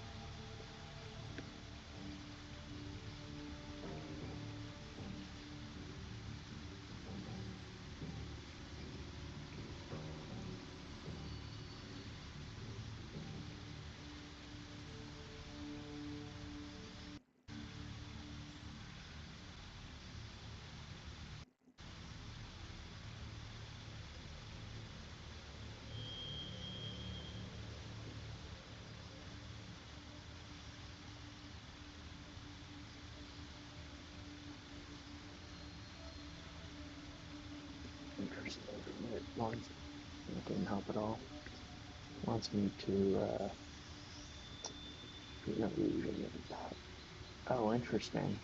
[SPEAKER 1] Interesting. It wants, that didn't help at all. Wants me to, oh, interesting.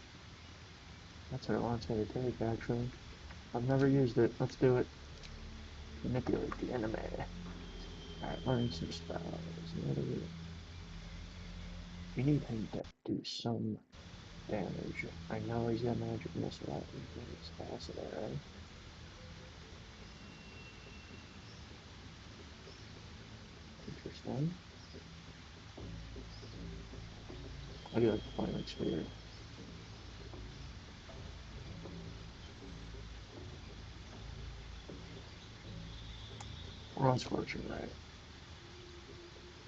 [SPEAKER 1] That's what it wants me to take, actually. I've never used it. Let's do it. Manipulate the enemy. Alright, learn some spells. You need him to do some damage. I know he's got magic missile. It's acid, right? Interesting. I do like the flaming spear. We're on Scorching, right?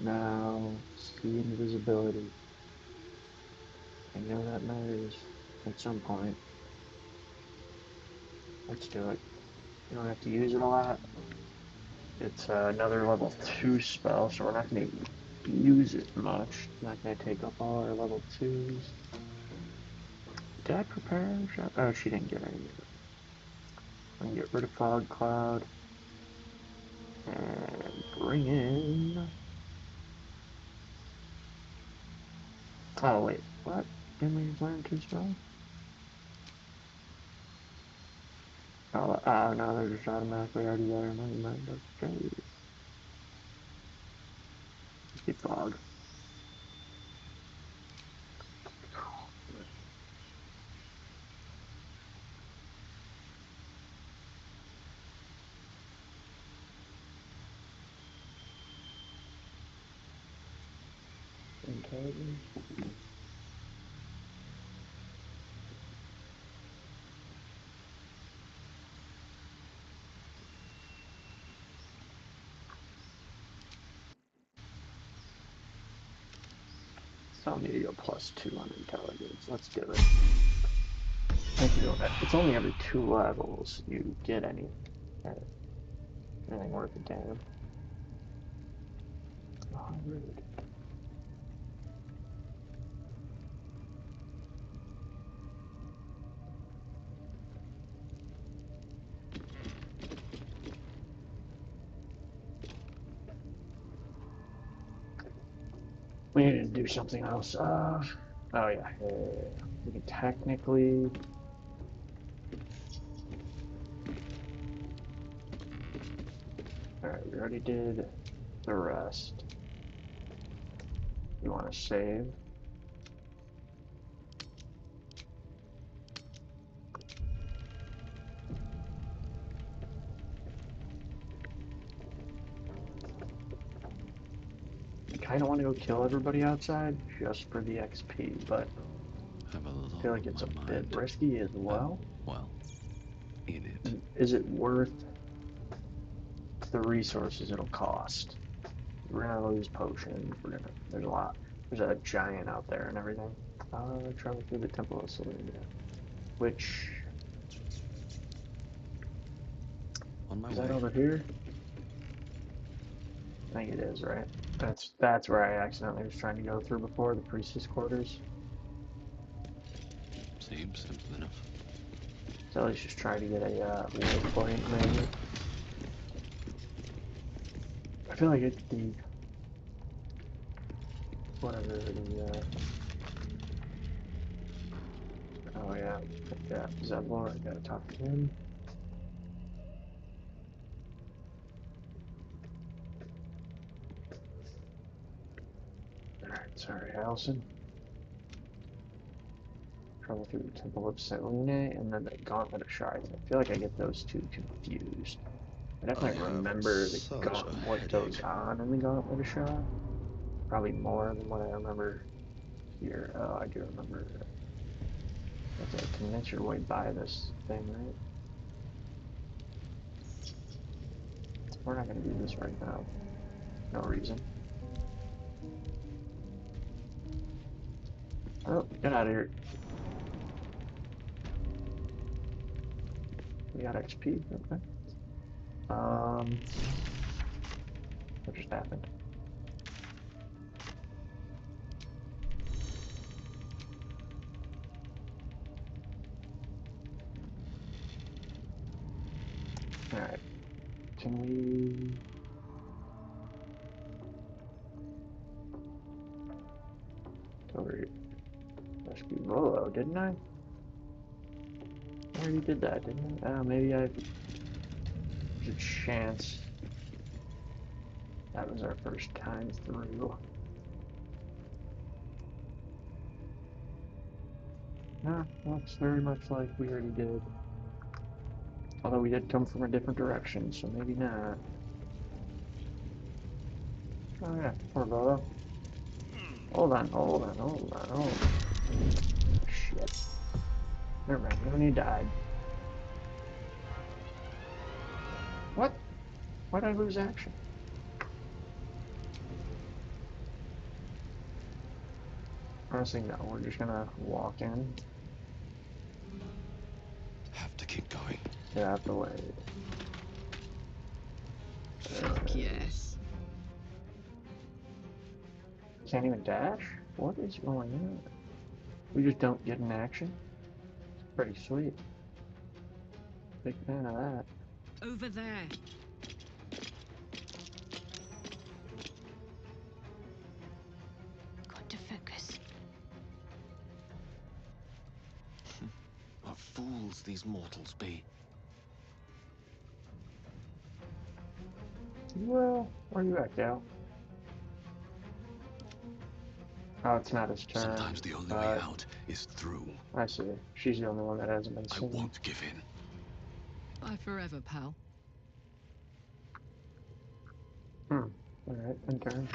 [SPEAKER 1] Now, see invisibility. I know that matters at some point. Let's do it. You don't have to use it a lot. It's another level 2 spell, so we're not going to use it much. Not going to take up all our level 2s. Did I prepare? Oh, she didn't get any. I'm going to get rid of Fog Cloud. And bring in... Oh, wait. What? Didn't we learn 2 spells? Oh, no, they're just automatically already there. Never mind. Okay. Let's get Fog. Intelligence. So I'll need to go +2 on intelligence. Let's do it. It's only every 2 levels you get anything worth a damn. Oh, rude. We need to do something else. Oh yeah. We can technically... Alright, we already did the rest. You want to save? I kind of want to go kill everybody outside just for the XP, but
[SPEAKER 3] Have a
[SPEAKER 1] I
[SPEAKER 3] lot
[SPEAKER 1] feel like
[SPEAKER 3] on
[SPEAKER 1] it's a
[SPEAKER 3] my
[SPEAKER 1] bit
[SPEAKER 3] mind.
[SPEAKER 1] risky as well.
[SPEAKER 3] Well, in it.
[SPEAKER 1] Is it worth the resources it'll cost? We're gonna lose potions. There's a lot. There's a giant out there and everything. Travel through the Temple of Selenia. Which,
[SPEAKER 3] On my
[SPEAKER 1] is that
[SPEAKER 3] way.
[SPEAKER 1] over here? I think it is, right? That's where I accidentally was trying to go through before, the priestess quarters.
[SPEAKER 3] Seems simple enough.
[SPEAKER 1] So let's just try to get a waypoint, maybe. I feel like it's the... Whatever, the... Oh yeah, Zevlor, I gotta talk to him. Sorry, Allison. Travel through the Temple of Selene and then the Gauntlet of Shards. I feel like I get those two confused. I definitely remember the what goes on in the Gauntlet of Shards. Probably more than what I remember here. Oh, I do remember. You have to convince your way by this thing, right? We're not going to do this right now. No reason. Oh, get out of here. We got XP, okay. What just happened? Alright. Can we... Over here. Rescue Rolo, didn't I? I already did that, didn't I? Maybe I... There's a chance that was our first time through. No, looks very much like we already did. Although we did come from a different direction, so maybe not. Oh yeah, poor Rolo. Hold on. Shit. Never mind, when he died. What? Why did I lose action? Honestly, no, we're just gonna walk in.
[SPEAKER 3] Have to keep going.
[SPEAKER 1] Get out the way.
[SPEAKER 7] Fuck yes.
[SPEAKER 1] Can't even dash? What is going on? We just don't get in action? Pretty sweet. Big fan of that.
[SPEAKER 7] Over there.
[SPEAKER 2] Got to focus.
[SPEAKER 5] What fools these mortals be.
[SPEAKER 1] Well, where you at, gal? Oh, it's not his turn.
[SPEAKER 3] Sometimes the only way out is through.
[SPEAKER 1] I see. She's the only one that hasn't been
[SPEAKER 3] I
[SPEAKER 1] seen.
[SPEAKER 3] won't give in.
[SPEAKER 7] Bye forever, pal.
[SPEAKER 1] Alright, in turn.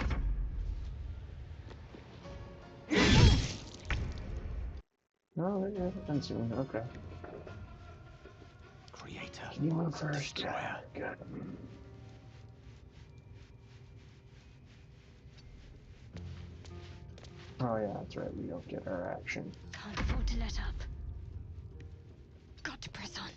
[SPEAKER 1] No, they haven't been seen. Okay.
[SPEAKER 3] Creator.
[SPEAKER 1] Can you move first?
[SPEAKER 3] Destroyer.
[SPEAKER 1] Yeah, good. Oh yeah, that's right. We don't get our action.
[SPEAKER 2] Can't afford to let up. Got to press on.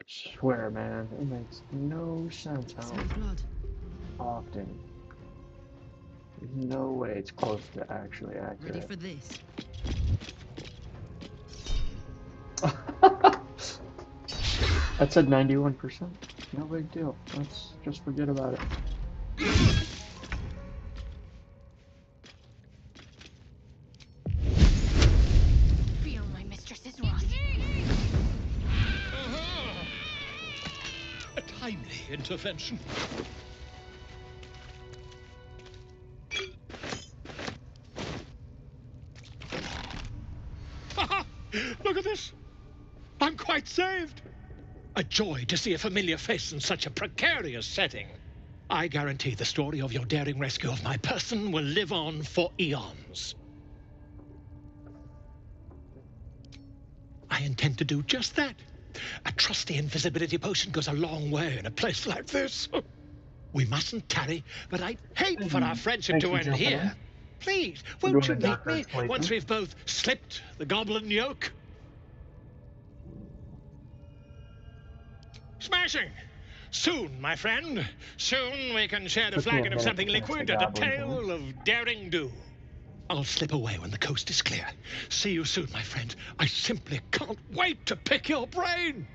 [SPEAKER 1] Swear, man, it makes no sense how
[SPEAKER 7] Some blood.
[SPEAKER 1] often. There's no way it's close to actually
[SPEAKER 7] Ready
[SPEAKER 1] accurate.
[SPEAKER 7] for this.
[SPEAKER 1] That said 91%. No big deal. Let's just forget about it.
[SPEAKER 2] Feel my mistress's wrath.
[SPEAKER 9] A timely intervention. Look at this! I'm quite saved! A joy to see a familiar face in such a precarious setting. I guarantee the story of your daring rescue of my person will live on for eons. I intend to do just that. A trusty invisibility potion goes a long way in a place like this. We mustn't tarry, but I'd hate for our friendship to end here. Please, won't you meet me once we've both slipped the goblin yoke? Smashing! Soon, my friend. Soon we can share a flagon of something liquid and a tale of daring do. I'll slip away when the coast is clear. See you soon, my friend. I simply can't wait to pick your brain!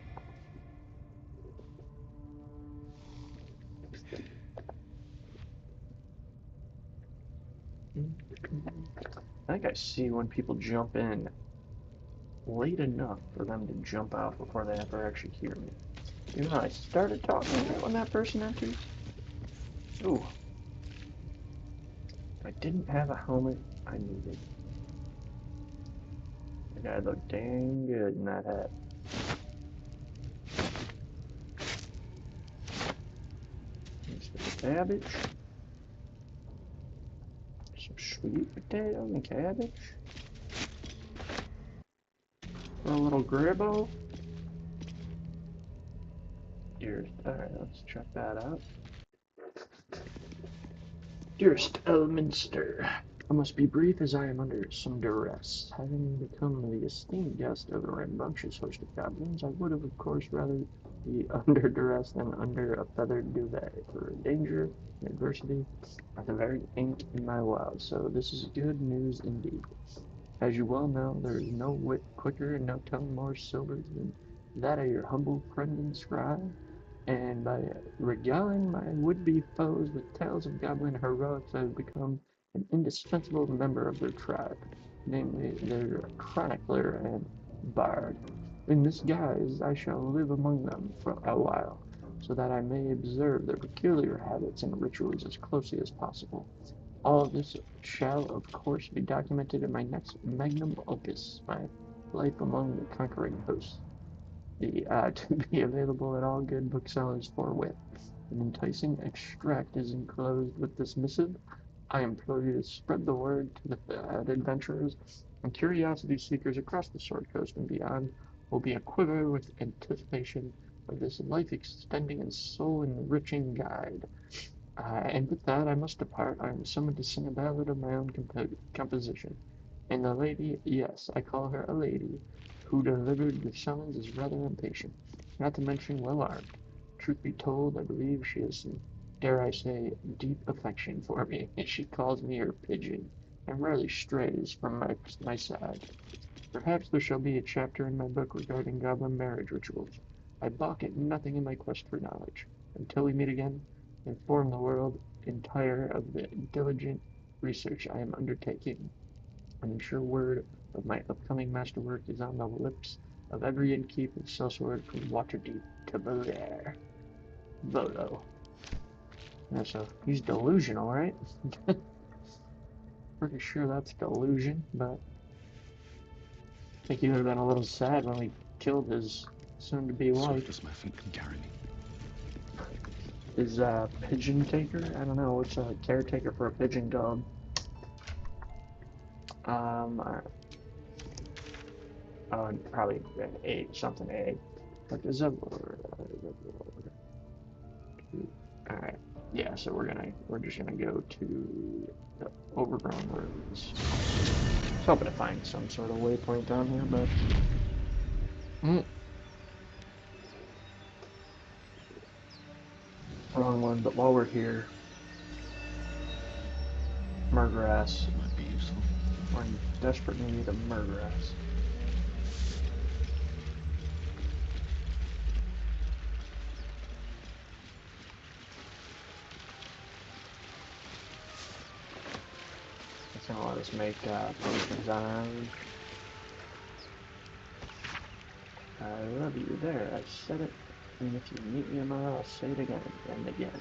[SPEAKER 1] I think I see when people jump in. late enough for them to jump out before they ever actually hear me. Even though I started talking right when that person entered. Ooh. If I didn't have a helmet, I needed. The guy looked dang good in that hat. There's the cabbage. Some sweet potatoes and cabbage. For a little gribbo. Alright, let's check that out. Dearest Elminster, I must be brief as I am under some duress. Having become the esteemed guest of a rambunctious host of goblins, I would have, of course, rather be under duress than under a feathered duvet, for danger and adversity are the very ink in my blood, so this is good news indeed. As you well know, there is no wit quicker and no tongue more sober than that of your humble friend and scribe, and by regaling my would-be foes with tales of goblin heroics, I have become an indispensable member of their tribe, namely their chronicler and bard. In this guise, I shall live among them for a while, so that I may observe their peculiar habits and rituals as closely as possible. All of this shall, of course, be documented in my next magnum opus, my Life Among the Conquering Hosts, to be available at all good booksellers forthwith. An enticing extract is enclosed with this missive. I implore you to spread the word to the adventurers and curiosity seekers across the Sword Coast and beyond will be aquiver with anticipation of this life-extending and soul-enriching guide. And with that, I must depart. I am summoned to sing a ballad of my own composition. And the lady, yes, I call her a lady, who delivered the summons is rather impatient, not to mention well armed. Truth be told, I believe she has some, dare I say, deep affection for me. She calls me her pigeon, and rarely strays from my side. Perhaps there shall be a chapter in my book regarding goblin marriage rituals. I balk at nothing in my quest for knowledge. Until we meet again, inform the world entire of the diligent research I am undertaking. An sure word of my upcoming masterwork is on the lips of every innkeep of Sellsword from Waterdeep to Baldur. Volo. Yeah, so he's delusional, right? Pretty sure that's delusion, but I think he would have been a little sad when we killed his soon-to-be wife.
[SPEAKER 3] Swift as my feet can carry me.
[SPEAKER 1] Is pigeon taker? I don't know. What's a caretaker for a pigeon dog? Probably an egg, something egg. Like a zebra. All right. Yeah. So we're just gonna go to the overgrown ruins. I was hoping to find some sort of waypoint down here, but. Wrong one, but while we're here, Murgrass.
[SPEAKER 3] Might be useful.
[SPEAKER 1] We're in desperate need of Murgrass. It's gonna let us make potions on our own. I love you there, I said it. And if you meet me tomorrow, I'll say it again and again.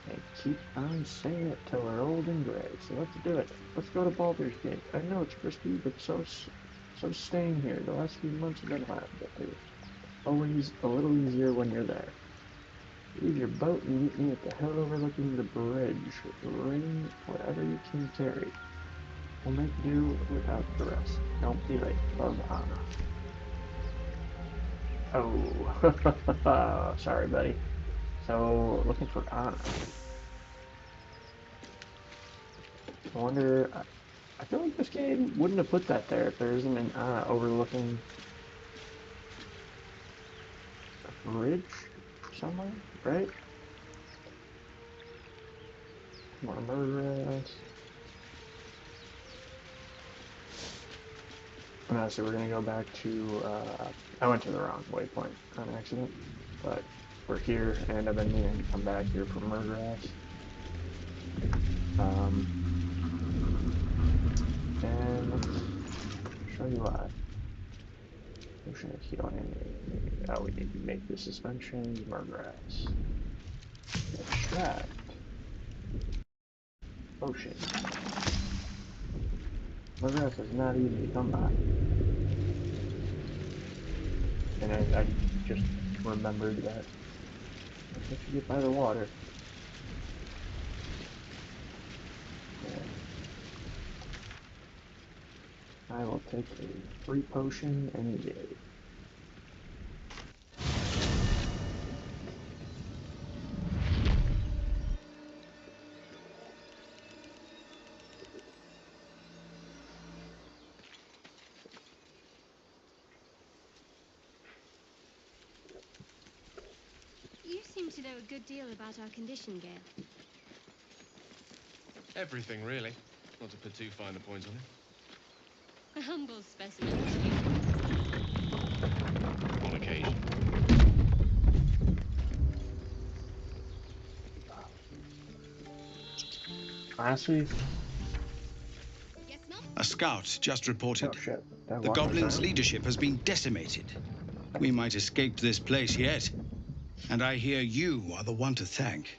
[SPEAKER 1] And keep on saying it till we're old and gray. So let's do it. Let's go to Baldur's Gate. I know it's risky, but so staying here. The last few months have been hard, but they're always a little easier when you're there. Leave your boat and meet me at the hill overlooking the bridge. Bring whatever you can carry. We'll make do without the rest. Don't be late. Love, Anna. Oh, sorry, buddy. So, looking for Anna. I wonder, I feel like this game wouldn't have put that there if there isn't an Anna overlooking a bridge somewhere, right? More murderers. No, so we're gonna go back to, I went to the wrong waypoint on accident, but we're here, and I've been meaning to come back here for Murgrass. And let's show you why. Potion of healing. Oh, we need to make the suspensions. Murgrass. Extract. Potion. Murgrass is not easy to come by. And I just remembered that once you get by the water. Yeah. I will take a free potion any day.
[SPEAKER 2] You seem to know a good deal about our condition, Gale.
[SPEAKER 5] Everything, really. Not to put too fine a point on it.
[SPEAKER 2] A humble specimen.
[SPEAKER 5] On occasion.
[SPEAKER 1] Honestly,
[SPEAKER 10] A scout just reported.
[SPEAKER 1] oh shit. That
[SPEAKER 10] The
[SPEAKER 1] water
[SPEAKER 10] Goblin's
[SPEAKER 1] sound.
[SPEAKER 10] leadership has been decimated. We might escape this place yet. And I hear you are the one to thank.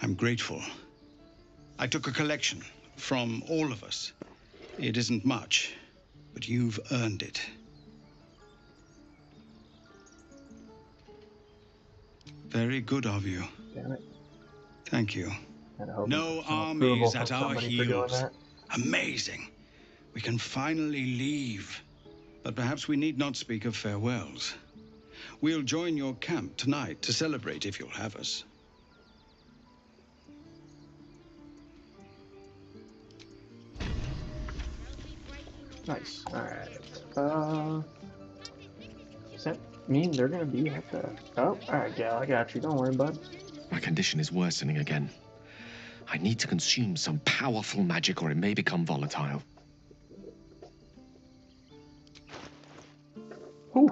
[SPEAKER 10] I'm grateful. I took a collection from all of us. It isn't much, but you've earned it.
[SPEAKER 1] Very good of you.
[SPEAKER 10] Damn it. Thank you.
[SPEAKER 1] No
[SPEAKER 10] armies at our
[SPEAKER 1] somebody for doing
[SPEAKER 10] heels.
[SPEAKER 1] that.
[SPEAKER 10] Amazing. We can finally leave. But perhaps we need not speak of farewells. We'll join your camp tonight to celebrate if you'll have us.
[SPEAKER 1] Nice. Alright. Does that mean they're gonna be at the... Oh, alright, Gal, I got you. Don't worry, bud.
[SPEAKER 5] My condition is worsening again. I need to consume some powerful magic or it may become volatile.
[SPEAKER 1] Whew.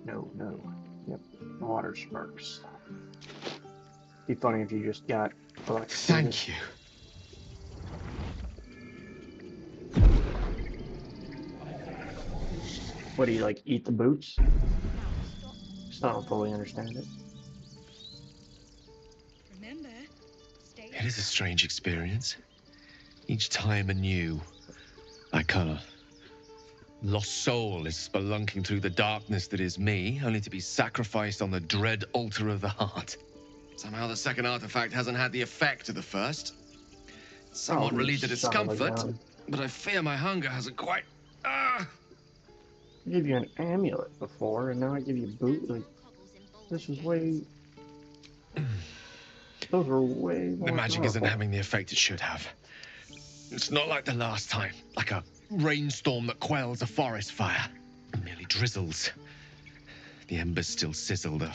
[SPEAKER 1] No, no. Yep. Water sparks. Be funny if you just got electrocuted.
[SPEAKER 5] Thank you.
[SPEAKER 1] What do you like? Eat the boots? Still don't fully understand it.
[SPEAKER 5] It is a strange experience. Each time anew, I kind of lost soul is spelunking through the darkness that is me, only to be sacrificed on the dread altar of the heart. Somehow the second artifact hasn't had the effect of the first. It's somewhat relieved the discomfort, but I fear my hunger hasn't quite...
[SPEAKER 1] I gave you an amulet before, and now I give you a boot. Like, this was way... Those were way more
[SPEAKER 5] The magic isn't
[SPEAKER 1] powerful.
[SPEAKER 5] having the effect it should have. It's not like the last time, like a rainstorm that quells a forest fire. It merely drizzles. The embers still sizzle, the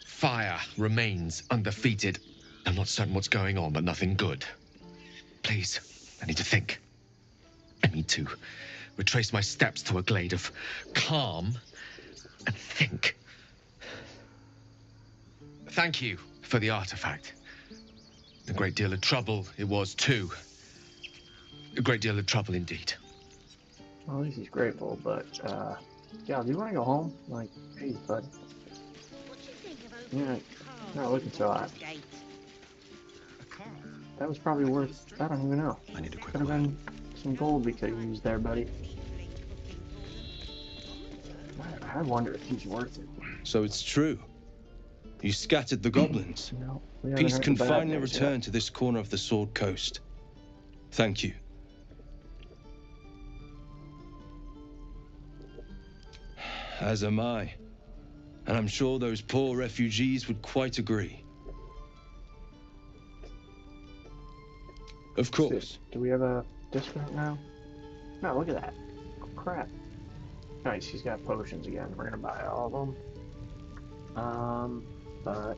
[SPEAKER 5] fire remains undefeated. I'm not certain what's going on, but nothing good. Please, I need to think. I need to retrace my steps to a glade of calm and think. Thank you for the artifact. A great deal of trouble it was, too. A great deal of trouble indeed.
[SPEAKER 1] Well, at least he's grateful, but, yeah, do you want to go home? Like, geez, bud. Yeah, not looking so hot. That was probably worth, I don't even know.
[SPEAKER 10] I need a quick
[SPEAKER 1] Could have been some gold we could have used there, buddy. I wonder if he's worth it.
[SPEAKER 11] So it's true. You scattered the goblins.
[SPEAKER 1] No, we haven't
[SPEAKER 11] Peace
[SPEAKER 1] heard
[SPEAKER 11] can
[SPEAKER 1] the bad
[SPEAKER 11] finally
[SPEAKER 1] news
[SPEAKER 11] return
[SPEAKER 1] yet.
[SPEAKER 11] to this corner of the Sword Coast. Thank you. As am I. And I'm sure those poor refugees would quite agree. Of course.
[SPEAKER 1] Do we have a discount now? No, look at that. Oh, crap. Nice, he's got potions again. We're gonna buy all of them. But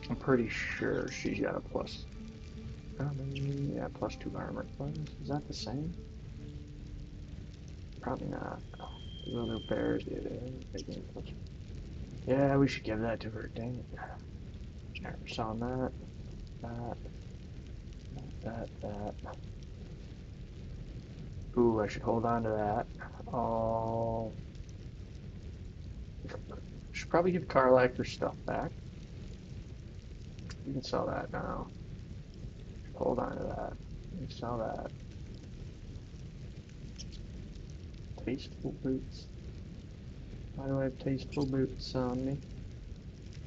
[SPEAKER 1] I'm pretty sure she's got a plus. Yeah, +2 armor. Is that the same? Probably not. Oh, the other bears did it. Yeah, we should give that to her. Dang it. Never saw that. That. Ooh, I should hold on to that. Oh, should probably give Karlak her stuff back. You can sell that now. Hold on to that. You can sell that. Tasteful boots. Why do I have tasteful boots on me?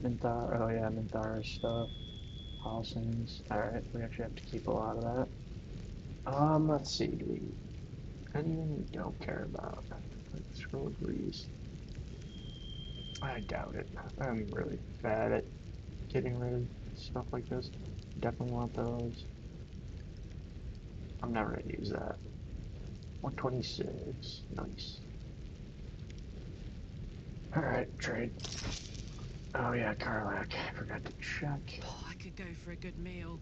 [SPEAKER 1] Minthara, oh yeah, Minthara stuff. Housings. Alright, we actually have to keep a lot of that. Let's see. Anything we don't care about? Like scroll grease. I doubt it. I'm really bad at getting rid of stuff like this. Definitely want those. I'm never gonna use that. 126. Nice. Alright, trade. Oh yeah, Karlak. I forgot to check.
[SPEAKER 7] Oh, I could go for a good meal.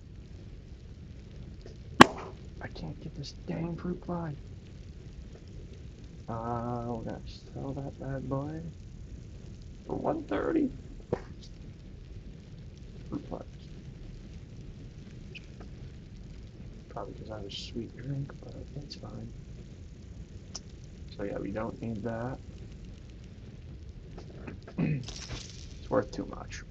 [SPEAKER 1] I can't get this dang fruit fly. We're gonna sell that bad boy for 130. Fruit flies. Probably because I was sweet drink, but that's fine. So yeah, we don't need that. It's worth too much.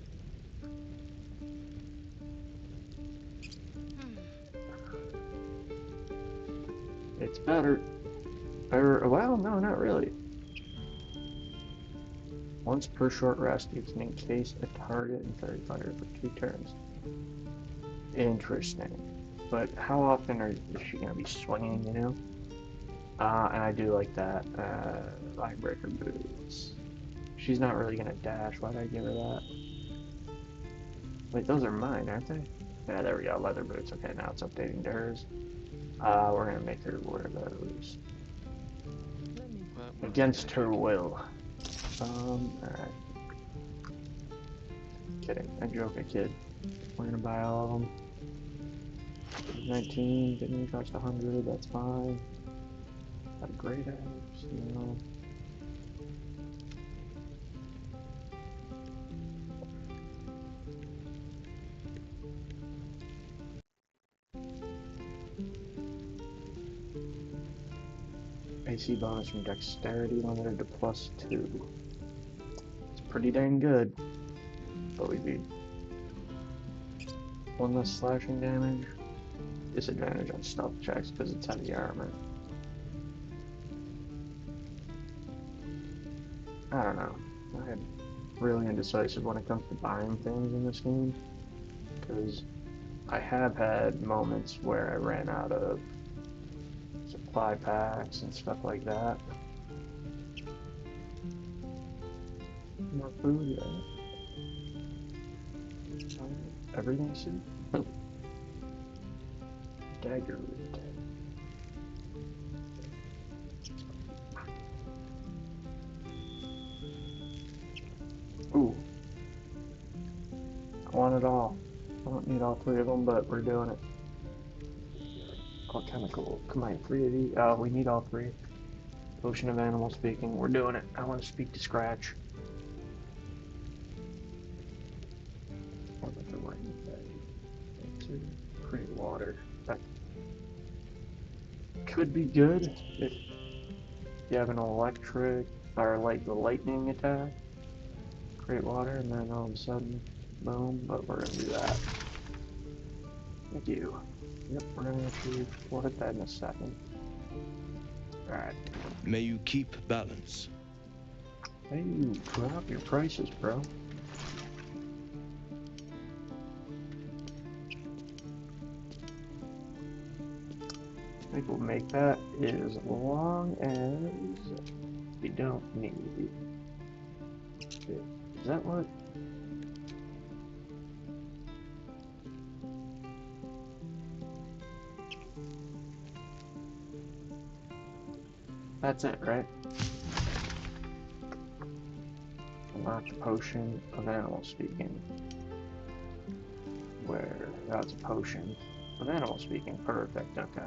[SPEAKER 1] It's better. Well, no, not really. Once per short rest, you can encase a target in fairy fire for 2 turns. Interesting. But how often is she going to be swinging, you know? And I do like that. Linebreaker boots. She's not really going to dash. Why did I give her that? Wait, those are mine, aren't they? Yeah, there we go. Leather boots. Okay, now it's updating to hers. We're going to make her wear those. Against her will. Alright. Kidding. I joke, I kid. We're gonna buy all of them. 19, didn't cost 100, that's fine. Got a great axe, you know. AC bonus from dexterity limited to +2. It's pretty dang good. But we beat 1 less slashing damage. Disadvantage on stealth checks because it's heavy armor. I don't know. I'm really indecisive when it comes to buying things in this game. Because I have had moments where I ran out of supply packs and stuff like that. More food, right? Everything soup? Dagger root. Ooh. I want it all. I don't need all 3 of them, but we're doing it. Alchemical. Come on, 3 of these. We need all 3. Potion of animal speaking. We're doing it. I want to speak to Scratch. What about the rain bag? To create water. That could be good if you have an electric or like the lightning attack. Create water, and then all of a sudden, boom. But we're gonna do that. Thank you. Yep, we're gonna actually. We'll hit that in a second. Alright.
[SPEAKER 11] May you keep balance.
[SPEAKER 1] Hey, you drop your prices, bro. I think we'll make that as long as we don't need it. Okay. Is that what? That's it, right? Unlock the potion of animal speaking. Where? That's a potion of animal speaking. Perfect, okay.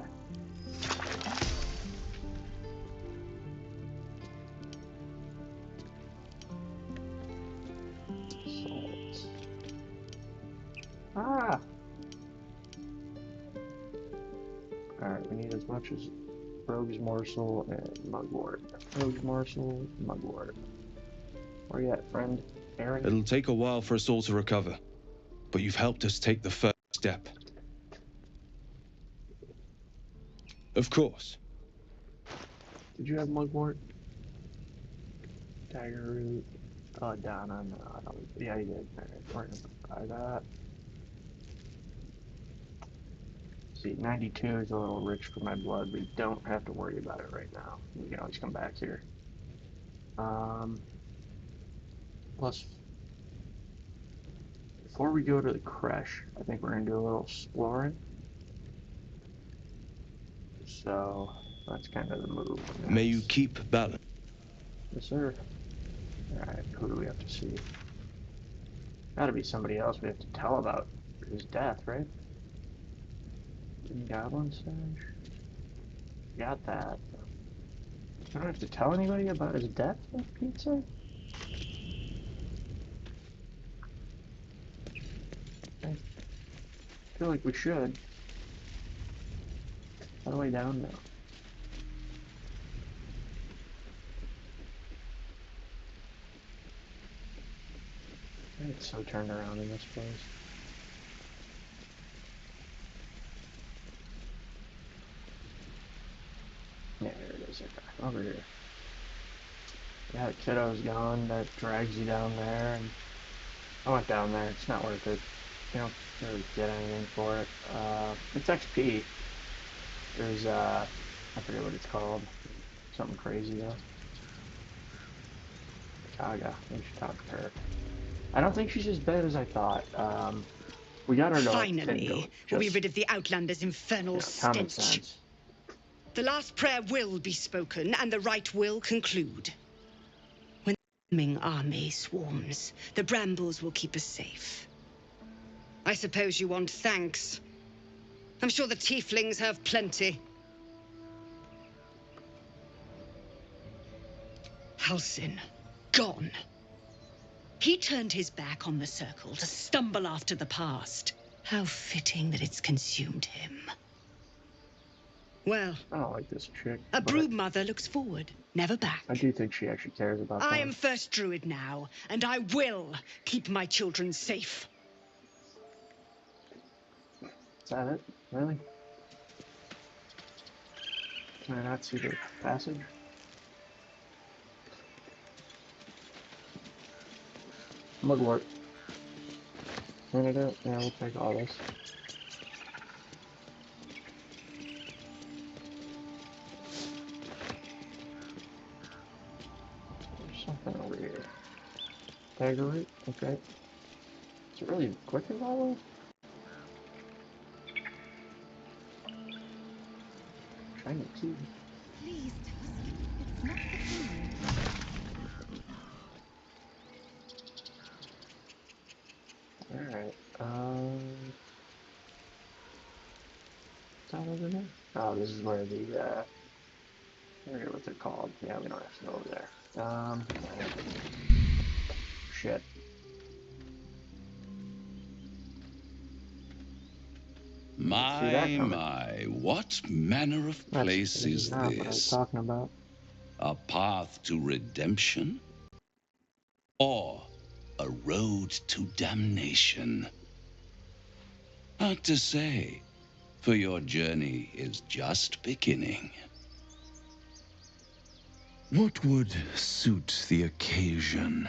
[SPEAKER 1] Salt. Ah! Alright, we need as much as Rogue's Morsel, and Mugwort. Rogue's Morsel, Mugwort. Where you at, friend? Aaron?
[SPEAKER 11] It'll take a while for us all to recover, but you've helped us take the first step. Of course.
[SPEAKER 1] Did you have Mugwort? Dagger Root. Oh, Donna, no, I don't. Yeah, you did. Alright, we're gonna buy that. See, 92 is a little rich for my blood. We don't have to worry about it right now. We can always come back here. Plus, before we go to the creche, I think we're gonna do a little exploring. So, that's kind of the move.
[SPEAKER 11] May you keep balance.
[SPEAKER 1] Yes, sir. Alright, who do we have to see? Gotta be somebody else we have to tell about his death, right? Goblin stash? Got that. I don't have to tell anybody about his death, for Pete's sake? I feel like we should. All the way down now. It's so turned around in this place. Yeah, there it is. Okay, over here. Yeah, the kiddo's gone. That drags you down there, and I went down there. It's not worth it. You don't really get anything for it. It's XP. There's I forget what it's called. Something crazy though. Kaga. We should talk to her. I don't think she's as bad as I thought. We got her to
[SPEAKER 8] Finally, we'll be rid of the Outlander's infernal
[SPEAKER 1] common
[SPEAKER 8] stench.
[SPEAKER 1] sense.
[SPEAKER 8] The last prayer will be spoken, and the rite will conclude. When the coming army swarms, the brambles will keep us safe. I suppose you want thanks. I'm sure the tieflings have plenty. Halsin, gone. He turned his back on the circle to stumble after the past. How fitting that it's consumed him. Well,
[SPEAKER 1] I don't like this chick.
[SPEAKER 8] A brood mother looks forward, never back.
[SPEAKER 1] I do think she actually cares about that.
[SPEAKER 8] I am first druid now, and I will keep my children safe.
[SPEAKER 1] Is that it? Really? Can I not see the passage? Mugwort. Canada? Yeah, we'll take all this. There's something over here. Dagger root? Okay. Is it really quick as always? Shiny key.
[SPEAKER 2] Please, Tusk. It's not the time.
[SPEAKER 1] Alright, is that over there? Oh, this is where the, I forget what they're called. Yeah, we don't have to go over there. Shit.
[SPEAKER 12] My, what manner of place is
[SPEAKER 1] not what I was
[SPEAKER 12] this?
[SPEAKER 1] talking about.
[SPEAKER 12] A path to redemption? Or a road to damnation? Hard to say, for your journey is just beginning.
[SPEAKER 11] What would suit the occasion?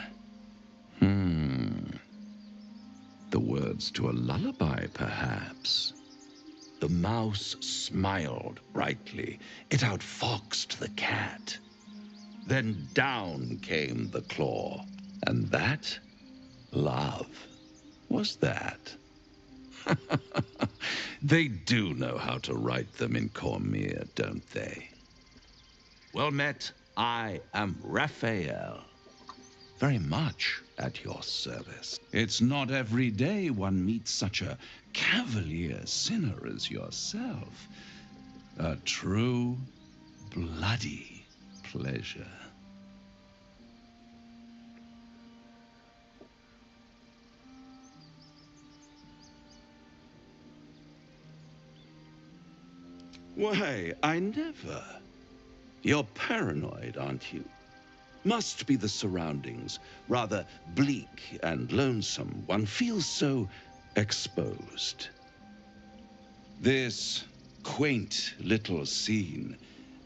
[SPEAKER 12] The words to a lullaby, perhaps. The mouse smiled brightly. It outfoxed the cat. Then down came the claw. And that, love, was that. They do know how to write them in Cormier, don't they? Well met, I am Raphael. Very much at your service. It's not every day one meets such a cavalier sinner as yourself. A true, bloody pleasure. Why, I never. You're paranoid, aren't you? Must be the surroundings. Rather bleak and lonesome. One feels so exposed. This quaint little scene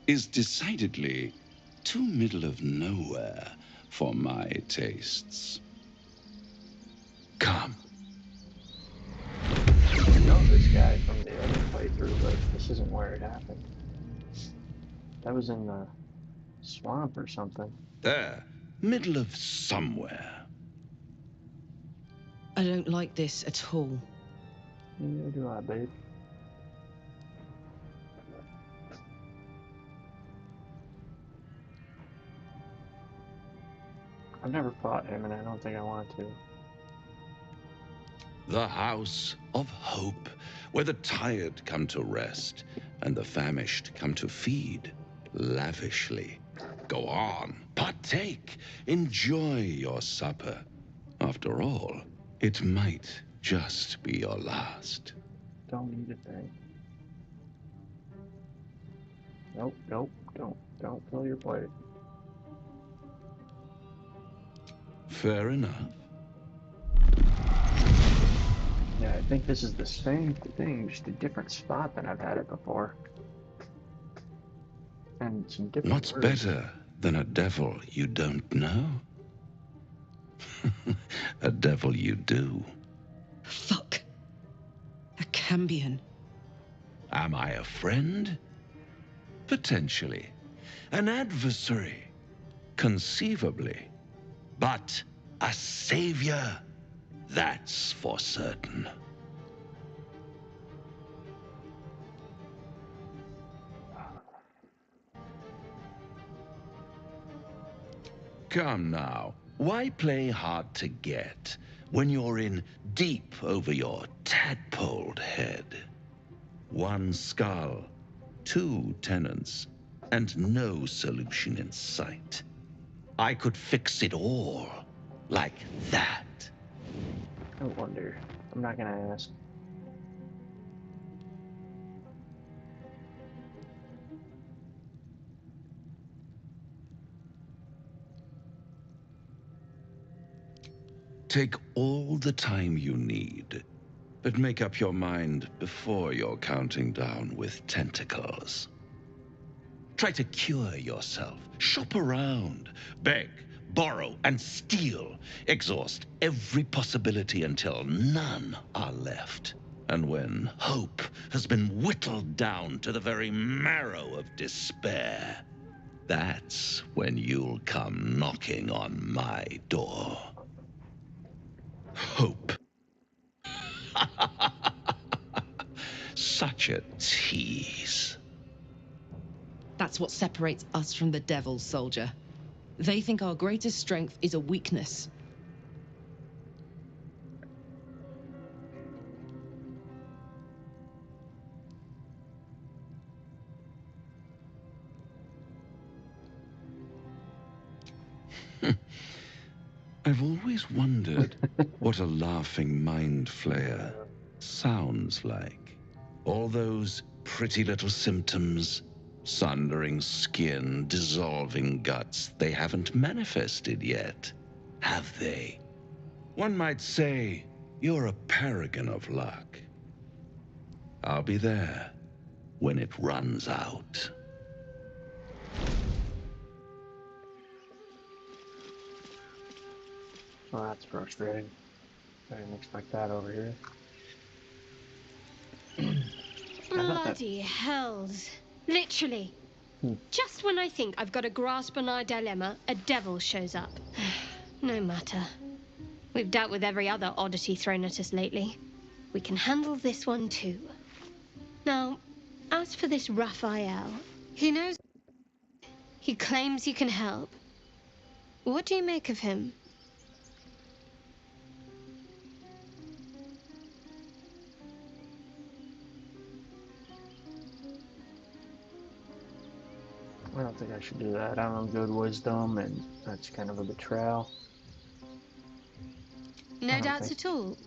[SPEAKER 12] is decidedly too middle of nowhere for my tastes. Come.
[SPEAKER 1] I know this guy from the other playthrough, but this isn't where it happened. That was in the swamp or something.
[SPEAKER 12] There, middle of somewhere.
[SPEAKER 13] I don't like this at all.
[SPEAKER 1] Neither do I, babe. I've never fought him, and I don't think I want to.
[SPEAKER 12] The house of hope, where the tired come to rest and the famished come to feed lavishly. Go on, partake, enjoy your supper. After all, it might just be your last.
[SPEAKER 1] Don't eat a thing. Nope, nope, don't fill your plate.
[SPEAKER 12] Fair enough.
[SPEAKER 1] Yeah, I think this is the same thing, just a different spot than I've had it before. And some different
[SPEAKER 12] What's
[SPEAKER 1] words.
[SPEAKER 12] better than a devil you don't know? A devil you do.
[SPEAKER 13] Fuck. A Cambion.
[SPEAKER 12] Am I a friend? Potentially. An adversary? Conceivably. But a savior? That's for certain. Come now, why play hard to get when you're in deep over your tadpoled head? One skull, 2 tenants, and no solution in sight. I could fix it all like that.
[SPEAKER 1] I wonder. I'm not gonna ask.
[SPEAKER 12] Take all the time you need, but make up your mind before you're counting down with tentacles. Try to cure yourself. Shop around. Beg, borrow, and steal. Exhaust every possibility until none are left. And when hope has been whittled down to the very marrow of despair, that's when you'll come knocking on my door. Hope. Such a tease.
[SPEAKER 13] That's what separates us from the devil, soldier. They think our greatest strength is a weakness.
[SPEAKER 12] I've always wondered what a laughing mind flayer sounds like. All those pretty little symptoms, sundering skin, dissolving guts, they haven't manifested yet, have they? One might say you're a paragon of luck. I'll be there when it runs out.
[SPEAKER 1] Well, that's frustrating. I didn't expect that over here.
[SPEAKER 2] Bloody hells. Literally. Just when I think I've got a grasp on our dilemma, a devil shows up. No matter. We've dealt with every other oddity thrown at us lately. We can handle this one too. Now, as for this Raphael, he knows... He claims he can help. What do you make of him?
[SPEAKER 1] I don't think I should do that. I don't have good wisdom, and that's kind of a betrayal.
[SPEAKER 2] No doubts at all.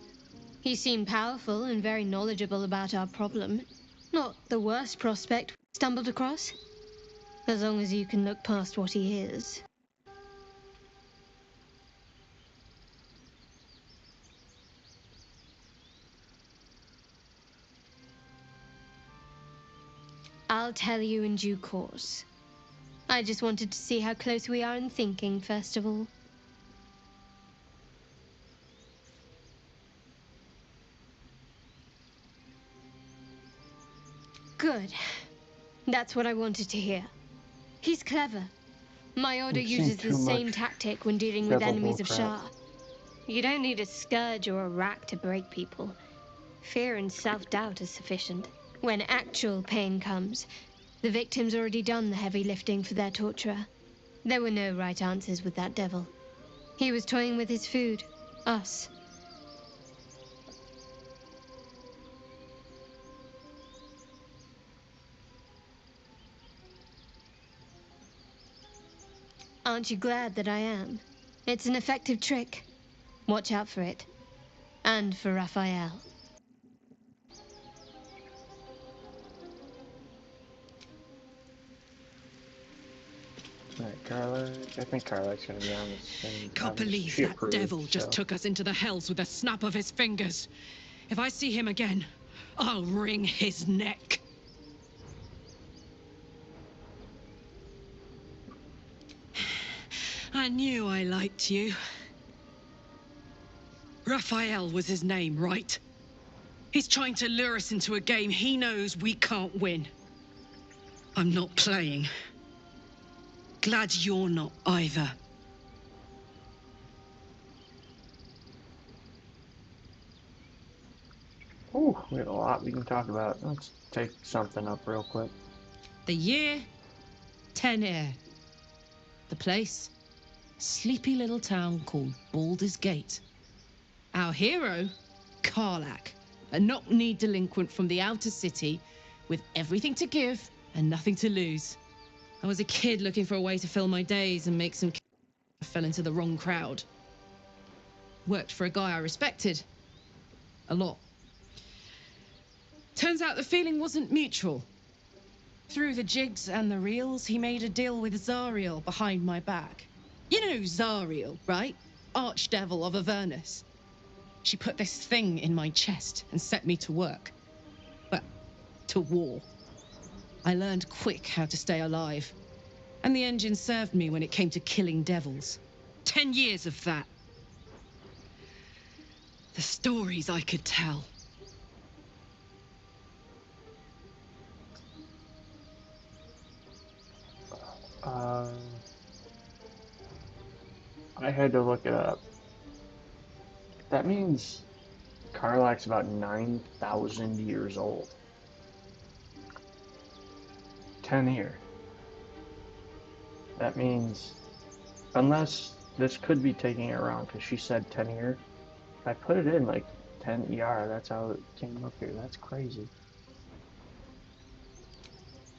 [SPEAKER 2] He seemed powerful and very knowledgeable about our problem. Not the worst prospect we stumbled across. As long as you can look past what he is. I'll tell you in due course. I just wanted to see how close we are in thinking, first of all. Good. That's what I wanted to hear. He's clever. My order uses the same tactic when dealing with enemies of Shah. You don't need a scourge or a rack to break people. Fear and self-doubt is sufficient. When actual pain comes, the victim's already done the heavy lifting for their torturer. There were no right answers with that devil. He was toying with his food, us. Aren't you glad that I am? It's an effective trick. Watch out for it. And for Raphael.
[SPEAKER 1] Alright, Carla. I think Carla's gonna be on the same.
[SPEAKER 7] Can't believe that devil just took us into the hells with a snap of his fingers. If I see him again, I'll wring his neck. I knew I liked you. Raphael was his name, right? He's trying to lure us into a game he knows we can't win. I'm not playing. Glad you're not either.
[SPEAKER 1] Ooh, we have a lot we can talk about. Let's take something up real quick.
[SPEAKER 13] The year, 10 Air. The place, sleepy little town called Baldur's Gate. Our hero, Karlach, a knock-knee delinquent from the outer city with everything to give and nothing to lose. I was a kid looking for a way to fill my days and make some I fell into the wrong crowd. Worked for a guy I respected. A lot. Turns out the feeling wasn't mutual. Through the jigs and the reels, he made a deal with Zariel behind my back. You know Zariel, right? Archdevil of Avernus. She put this thing in my chest and set me to work. Well, to war. I learned quick how to stay alive. And the engine served me when it came to killing devils.
[SPEAKER 7] 10 years of that. The stories I could tell.
[SPEAKER 1] I had to look it up. That means Karlach's about 9,000 years old. 10 year. That means, unless this could be taking it wrong, because she said 10 year. If I put it in like 10 ER, that's how it came up here. That's crazy.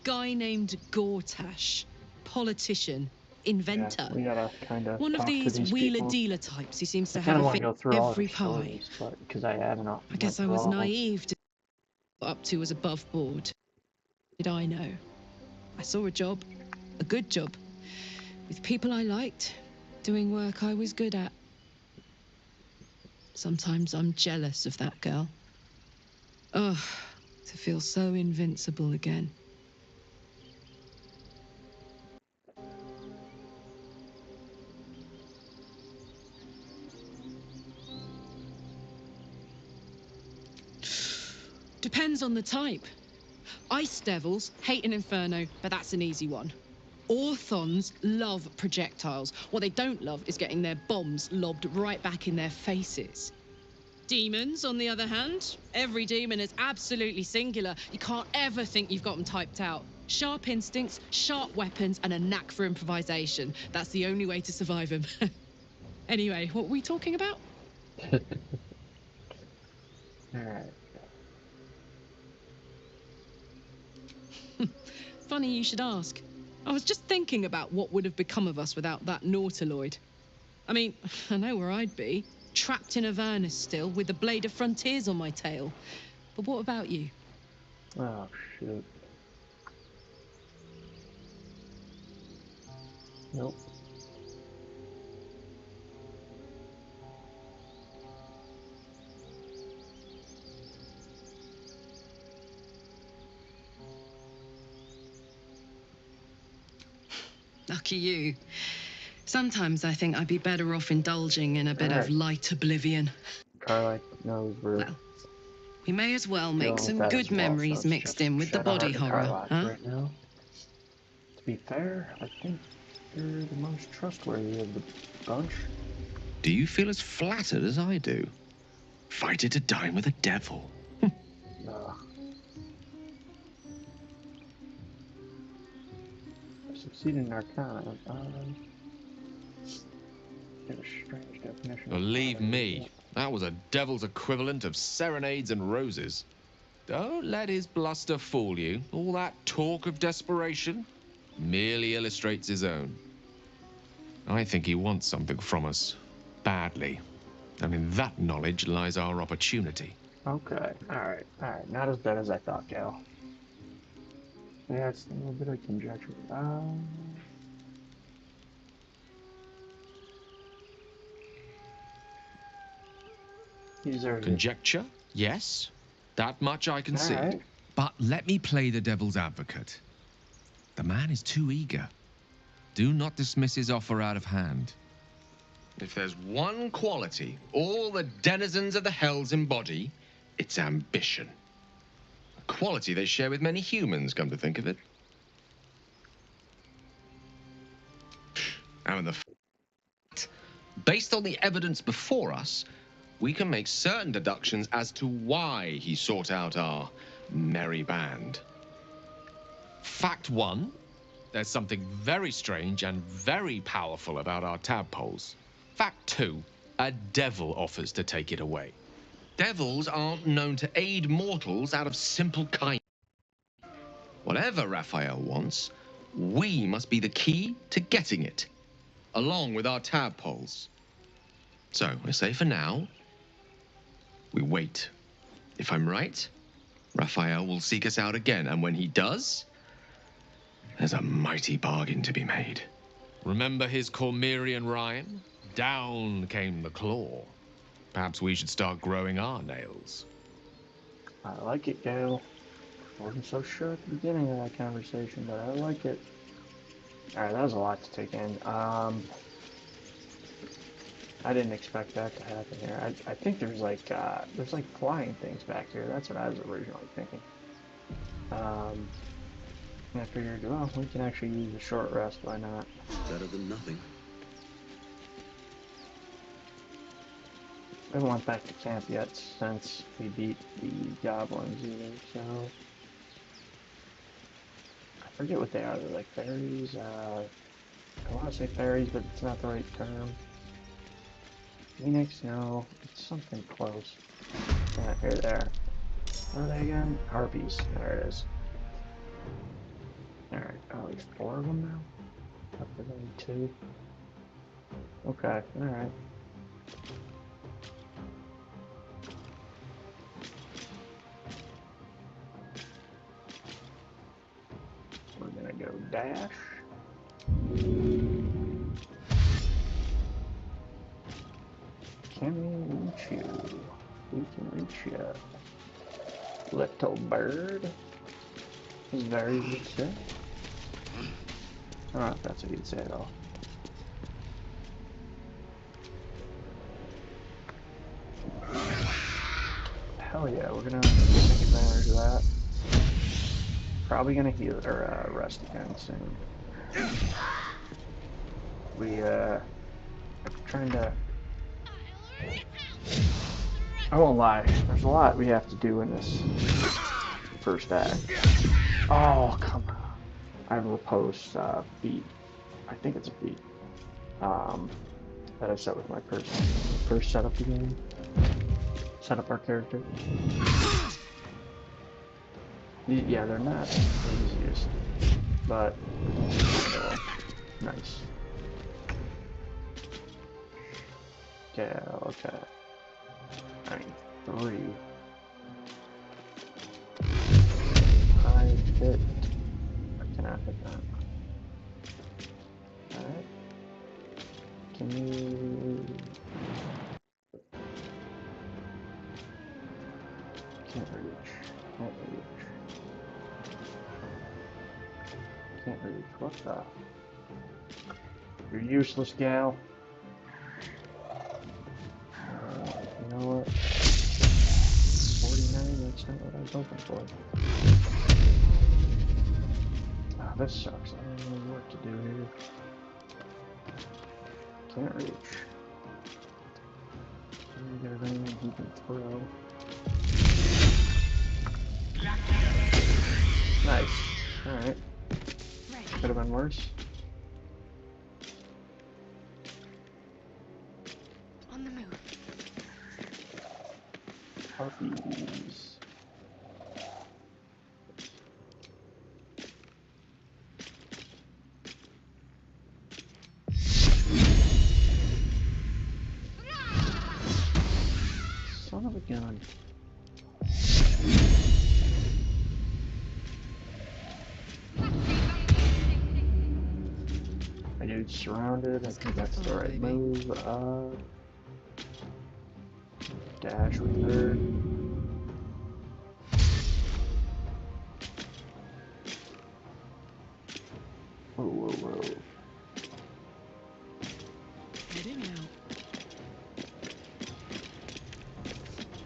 [SPEAKER 13] Guy named Gortash, politician, inventor.
[SPEAKER 1] Yeah, we gotta kind of
[SPEAKER 13] one of these wheeler-dealer types who seems to have a fit every pie.
[SPEAKER 1] Because I haven't.
[SPEAKER 13] I guess I was naive to what up to was above board. Did I know? I saw a job, a good job, with people I liked, doing work I was good at. Sometimes I'm jealous of that girl. Ugh, to feel so invincible again. Depends on the type. Ice devils hate an inferno, but that's an easy one. Orthons love projectiles. What they don't love is getting their bombs lobbed right back in their faces. Demons, on the other hand, every demon is absolutely singular. You can't ever think you've got them typed out. Sharp instincts, sharp weapons, and a knack for improvisation. That's the only way to survive them. Anyway, what were we talking about?
[SPEAKER 1] Alright.
[SPEAKER 13] Funny you should ask. I was just thinking about what would have become of us without that Nautiloid. I mean, I know where I'd be. Trapped in Avernus still, with the Blade of Frontiers on my tail. But what about you?
[SPEAKER 1] Oh, shoot. Nope.
[SPEAKER 7] Lucky you. Sometimes I think I'd be better off indulging in a bit of light oblivion.
[SPEAKER 1] Carly knows we're
[SPEAKER 7] Well, we may as well make
[SPEAKER 1] dealing
[SPEAKER 7] some
[SPEAKER 1] with that
[SPEAKER 7] good
[SPEAKER 1] as well, so
[SPEAKER 7] memories
[SPEAKER 1] it's
[SPEAKER 7] mixed
[SPEAKER 1] just
[SPEAKER 7] in with the
[SPEAKER 1] Shadowheart
[SPEAKER 7] body
[SPEAKER 1] and
[SPEAKER 7] horror,
[SPEAKER 1] Carlock
[SPEAKER 7] huh?
[SPEAKER 1] right now. To be fair, I think you're the most trustworthy of the bunch.
[SPEAKER 5] Do you feel as flattered as I do? Fighter to dine with a devil.
[SPEAKER 1] Succeeded in Arcana. Give a strange definition.
[SPEAKER 5] Believe me, that was a devil's equivalent of serenades and roses. Don't let his bluster fool you. All that talk of desperation merely illustrates his own. I think he wants something from us, badly. And in that knowledge lies our opportunity.
[SPEAKER 1] Okay, alright. Not as bad as I thought, Gal. Yeah, it's a little bit of conjecture.
[SPEAKER 5] Conjecture? Yes. That much I can see.
[SPEAKER 1] Right.
[SPEAKER 5] But let me play the devil's advocate. The man is too eager. Do not dismiss his offer out of hand. If there's one quality all the denizens of the hells embody, it's ambition. A quality they share with many humans, come to think of it. And based on the evidence before us, we can make certain deductions as to why he sought out our merry band. Fact one, there's something very strange and very powerful about our tadpoles. Fact two, a devil offers to take it away. Devils aren't known to aid mortals out of simple kindness. Whatever Raphael wants, we must be the key to getting it, along with our tadpoles. So, I say for now, we wait. If I'm right, Raphael will seek us out again, and when he does, there's a mighty bargain to be made. Remember his Cormyrean rhyme? Down came the claw. Perhaps we should start growing our nails.
[SPEAKER 1] I like it, Gale. Wasn't so sure at the beginning of that conversation, but I like it. Alright, that was a lot to take in. I didn't expect that to happen here. I think there's like flying things back here. That's what I was originally thinking. And I figured, well, we can actually use a short rest, why not?
[SPEAKER 11] Better than nothing.
[SPEAKER 1] I haven't went back to camp yet since we beat the goblins either, so... I forget what they are. They're like fairies, I want to say fairies, but it's not the right term. Phoenix? No, it's something close. Yeah, here they are. What are they again? Harpies. There it is. Alright, oh, there's 4 of them now? Up there's only 2. Okay, alright. We're gonna go dash. Can we reach you? We can reach you. Little bird. Is very good say. I don't know if that's what you'd say at all. Hell yeah, we're gonna take advantage of that. Probably gonna heal or rest again soon. We trying to. I won't lie. There's a lot we have to do in this first act. Oh come on! I have a riposte feat. I think it's a feat. That I set with my first setup of the game. Set up our character. Yeah, they're not the easiest, but nice. Okay, okay. I mean, 3. I hit. I cannot hit that. Alright. Can you... Can't reach. Can't reach. Can't reach. What the? You're useless, gal. You know what? 49, that's not what I was hoping for. Ah, this sucks. I don't know what to do here. Can't reach. You got anything he can throw. Nice. Alright. Could have been worse.
[SPEAKER 14] On the move.
[SPEAKER 1] Harpies. Son of a gun. My dude's surrounded. I think that's the right move. Dash with her. Whoa, whoa, whoa.
[SPEAKER 13] Heading out.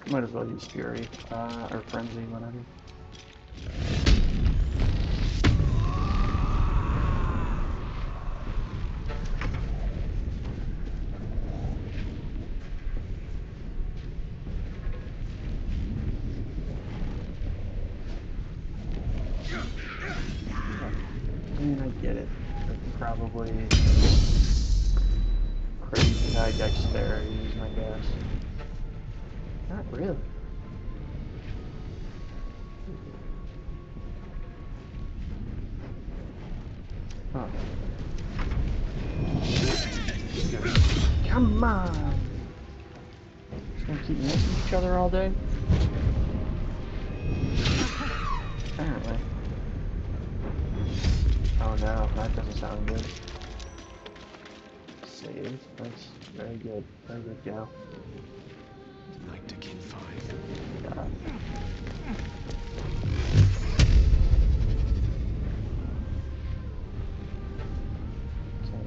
[SPEAKER 1] Might as well use Fury, or Frenzy, whatever. I mean, I get it. I can probably crazy high dexterity is my guess. Not really. Huh. Come on! Just gonna keep missing each other all day? Apparently. Oh no, that doesn't sound good. Save. That's very good. Very good, gal.
[SPEAKER 3] Knight to king 5.
[SPEAKER 1] Yeah.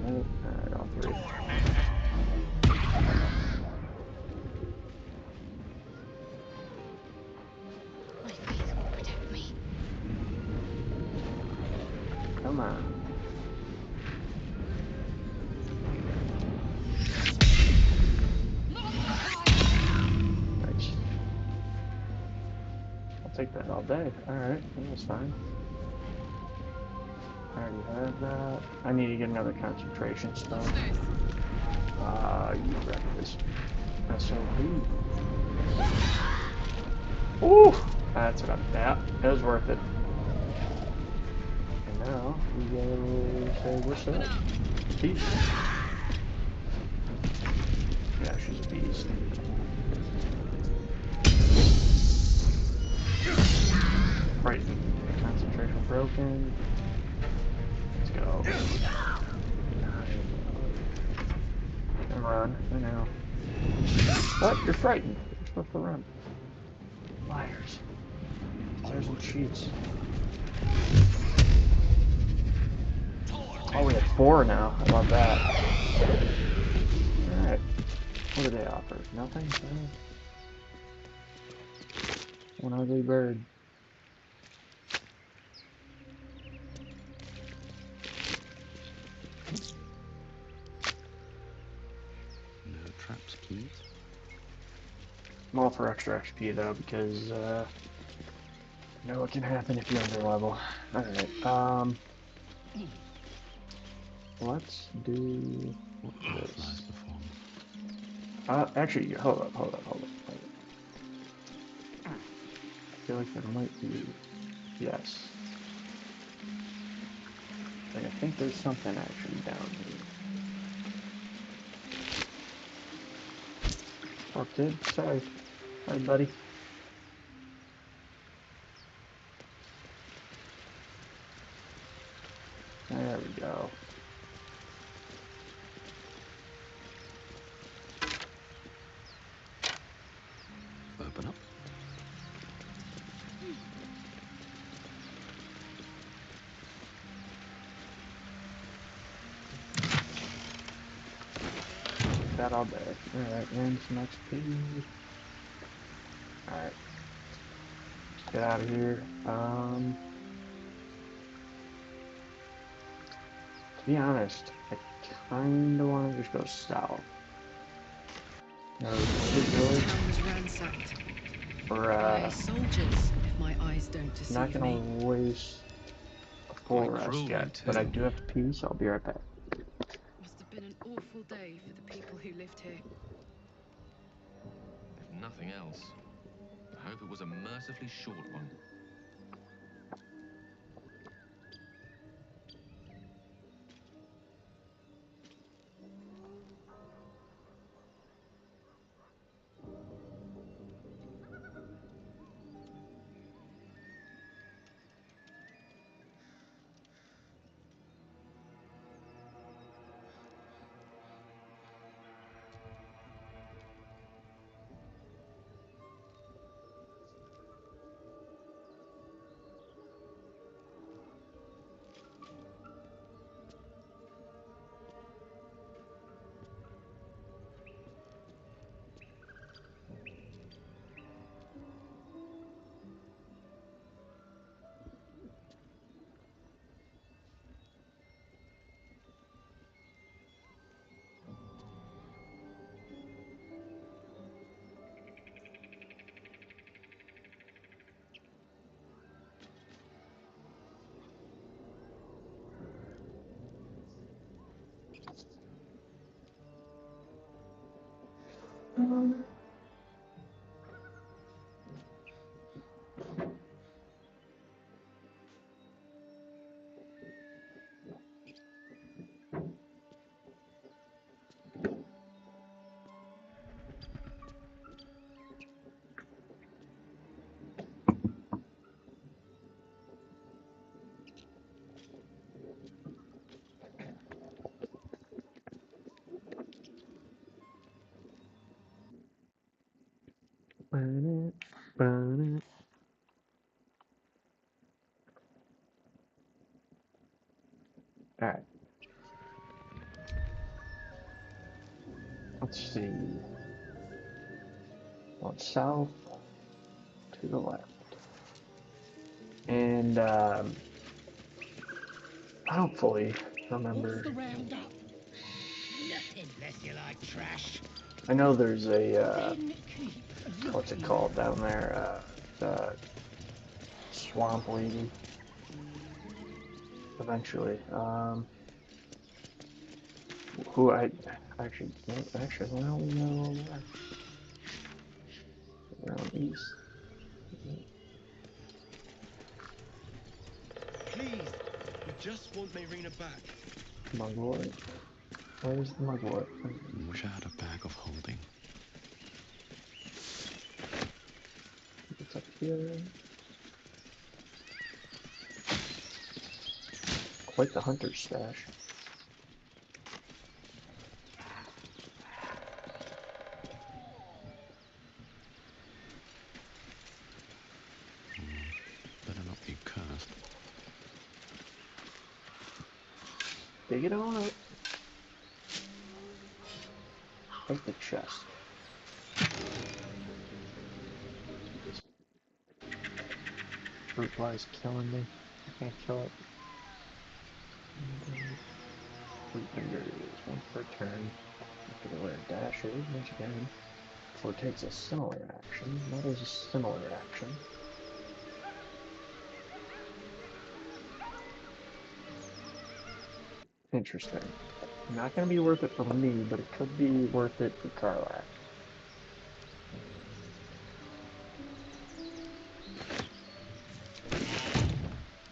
[SPEAKER 1] Alright, all three.
[SPEAKER 14] My faith will protect me.
[SPEAKER 1] Come on. Nice. I'll take that all day. Alright, that's fine. I already have that. I need to get another concentration spell. You breakfast. SOB. Ooh! That's about that. It was worth it. And now, we go say what's up. Peace. Yeah, she's a beast. Frightened. Concentration broken. Let's go. And run. I know. What? You're frightened. You're supposed to run. Liars. Liars and cheats. Oh, we have 4 now. I love that. Alright. What do they offer? Nothing? One ugly bird.
[SPEAKER 3] No traps, please.
[SPEAKER 1] I'm all for extra XP though, because you know what can happen if you're under level. Alright, let's do this. Actually, hold up. I feel like there might be, yes. Like, I think there's something actually down here. Oh, dude, sorry. Sorry, buddy. There we go. that all day. Alright, and some XP. Alright. Let's get out of here. To be honest, I kinda wanna just go south. No,
[SPEAKER 7] This
[SPEAKER 1] village.
[SPEAKER 7] town was ransacked
[SPEAKER 1] We're
[SPEAKER 7] by soldiers, if my eyes don't
[SPEAKER 1] not
[SPEAKER 7] deceive
[SPEAKER 1] gonna
[SPEAKER 7] me.
[SPEAKER 1] waste a full
[SPEAKER 12] My
[SPEAKER 1] rest
[SPEAKER 12] crew
[SPEAKER 1] yet,
[SPEAKER 12] went
[SPEAKER 1] but I
[SPEAKER 12] too.
[SPEAKER 1] do have to pee, so I'll be right back.
[SPEAKER 7] Must have been an awful day for the people who lived here.
[SPEAKER 5] If nothing else, I hope it was a mercifully short one.
[SPEAKER 1] Burn it, burn it. Alright. Let's see. One south to the left. And I don't fully remember.
[SPEAKER 9] What's the roundup? Nothing less you like trash.
[SPEAKER 1] I know there's a
[SPEAKER 9] Then keep
[SPEAKER 1] what's it
[SPEAKER 9] looking.
[SPEAKER 1] called down there? The swamp lady. Eventually. Who I actually no, around east.
[SPEAKER 11] Please, we just want Mayrina back.
[SPEAKER 1] Mugwort. Where's the mugwort?
[SPEAKER 3] Wish I had a bag of holding.
[SPEAKER 1] It's up here. Quite the hunter's stash.
[SPEAKER 3] Better not be cursed.
[SPEAKER 1] Dig it on up. Take the chest. This fruit fly's killing me. I can't kill it. Fruit fingers, once per turn. After the word dashes, once again. Before it takes a similar action. What is a similar action? Interesting. Not going to be worth it for me, but it could be worth it for Karlak.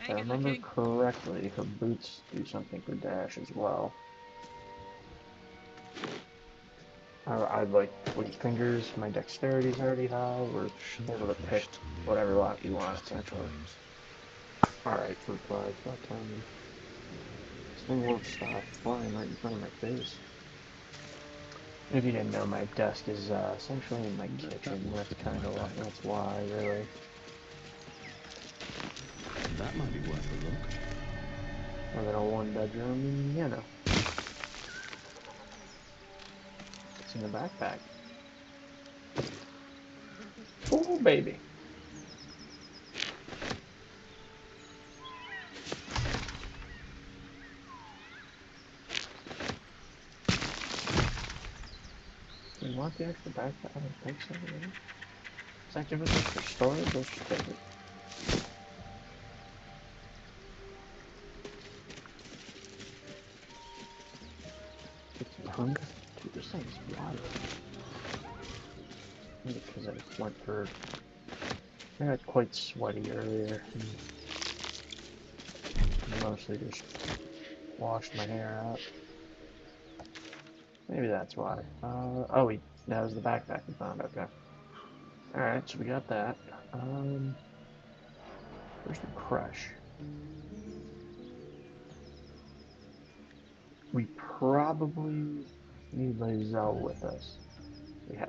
[SPEAKER 1] If I remember correctly, her boots do something for dash as well. I'd like fleet fingers, my dexterity's already high, we're able to pick whatever lock you want, essentially. Alright, fruit flies, about time. This thing won't stop flying right in front of my face. If you didn't know, my desk is essentially in my kitchen. That's kind of that's why, really.
[SPEAKER 3] That might be worth a look.
[SPEAKER 1] I live in a one-bedroom, you know. What's in the backpack? Oh, baby. Do we want the extra backpack? I don't think so. Really. Does that give us extra storage? Let's just take it. Get some hunger. Dude, this thing's wild. Maybe because I went for... I got quite sweaty earlier. And mostly just washed my hair out. Maybe that's why. Oh, that was the backpack we found. Okay. Alright, so we got that. Where's the crush? We probably need Lizelle with us.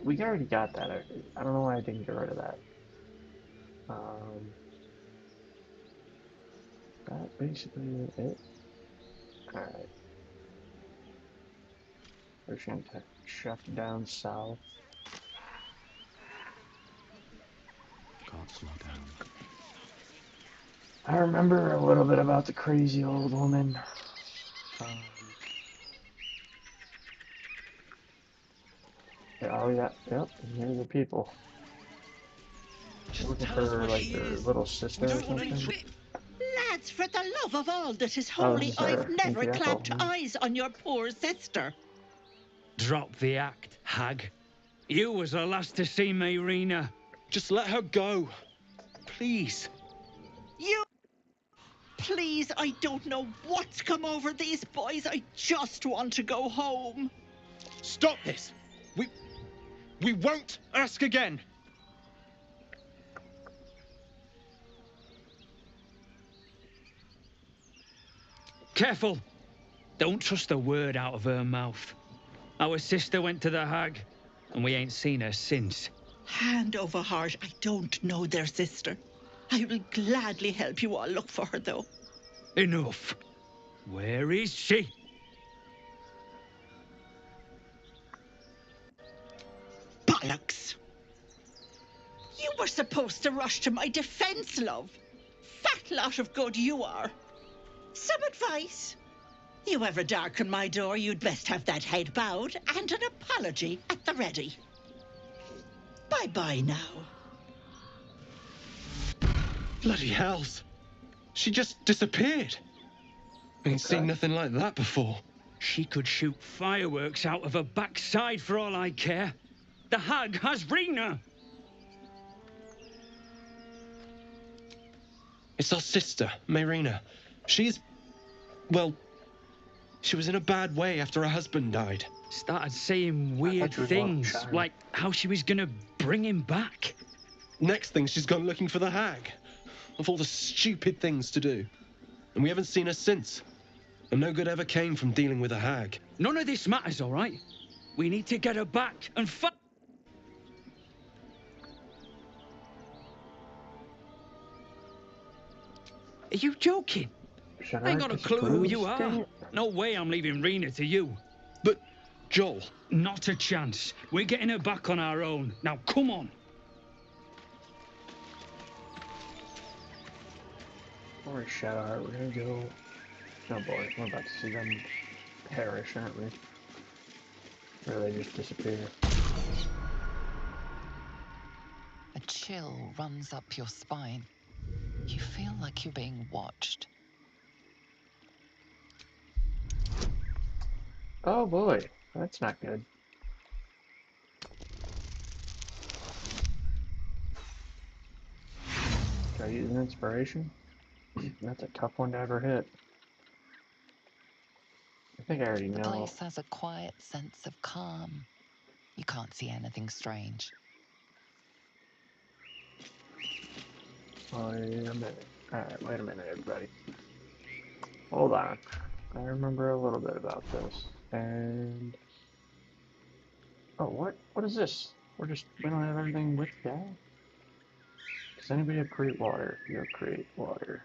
[SPEAKER 1] We already got that. I don't know why I didn't get rid of that. That basically it. Alright. We're just going to check down south.
[SPEAKER 3] Can't slow down.
[SPEAKER 1] I remember a little bit about the crazy old woman. Oh yeah, yep, and here are the people.
[SPEAKER 15] Just
[SPEAKER 1] looking
[SPEAKER 15] tell
[SPEAKER 1] for
[SPEAKER 15] us what
[SPEAKER 1] like
[SPEAKER 15] she
[SPEAKER 1] their
[SPEAKER 15] is.
[SPEAKER 1] little sister
[SPEAKER 15] We
[SPEAKER 1] or
[SPEAKER 15] don't want any
[SPEAKER 1] something.
[SPEAKER 16] Lads, for the love of all that is
[SPEAKER 1] Oh,
[SPEAKER 16] holy,
[SPEAKER 1] this is
[SPEAKER 16] I've
[SPEAKER 1] our
[SPEAKER 16] never
[SPEAKER 1] Auntie Ethel.
[SPEAKER 16] clapped eyes on your poor sister.
[SPEAKER 17] Drop the act, hag. You was the last to see Mayrina.
[SPEAKER 15] Just let her go. Please.
[SPEAKER 16] You... Please, I don't know what's come over these boys. I just want to go home.
[SPEAKER 15] Stop this. We won't ask again.
[SPEAKER 17] Careful! Don't trust a word out of her mouth. Our sister went to the hag, and we ain't seen her since.
[SPEAKER 16] Hand over heart, I don't know their sister. I will gladly help you all look for her, though.
[SPEAKER 17] Enough. Where is she?
[SPEAKER 16] Bollocks! You were supposed to rush to my defense, love. Fat lot of good you are. Some advice? You ever darken my door, you'd best have that head bowed and an apology at the ready. Bye-bye now.
[SPEAKER 15] Bloody hells. She just disappeared. Ain't seen nothing like that before.
[SPEAKER 17] She could shoot fireworks out of her backside for all I care. The hag has Rena.
[SPEAKER 15] It's our sister, Mayrina. She's... well... she was in a bad way after her husband died.
[SPEAKER 17] Started saying weird things, like how she was gonna bring him back.
[SPEAKER 15] Next thing, she's gone looking for the hag. Of all the stupid things to do. And we haven't seen her since. And no good ever came from dealing with a hag.
[SPEAKER 17] None of this matters, all right? We need to get her back and Are you joking? I ain't got a clue who you are. No way I'm leaving Rena to you.
[SPEAKER 15] But, Joel...
[SPEAKER 17] Not a chance. We're getting her back on our own. Now, come on.
[SPEAKER 1] Or Shadow, we're gonna go... Oh boy, we're about to see them perish, aren't we? Or they just disappear.
[SPEAKER 6] A chill runs up your spine. You feel like you're being watched.
[SPEAKER 1] Oh boy, that's not good. Should I use an inspiration? That's a tough one to ever hit. I think I already know.
[SPEAKER 6] The place has a quiet sense of calm. You can't see anything strange.
[SPEAKER 1] Wait a minute. Alright, wait a minute, everybody. Hold on. I remember a little bit about this. And... oh, what is this? We don't have everything with that? Does anybody have create water? You have create water.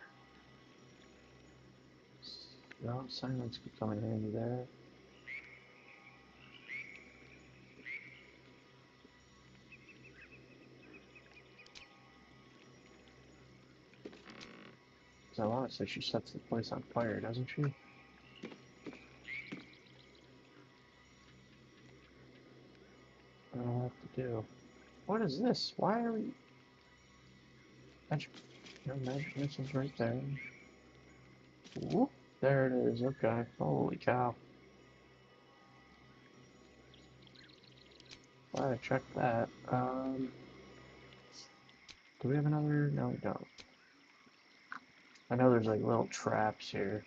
[SPEAKER 1] No, silence could come in handy there. want to say she sets the place on fire, doesn't she? I don't know what to do. What is this? Why are we... Magic... No, magic missiles right there. Whoop. There it is. Okay. Holy cow. Glad I checked that. Do we have another? No, we don't. I know there's like little traps here.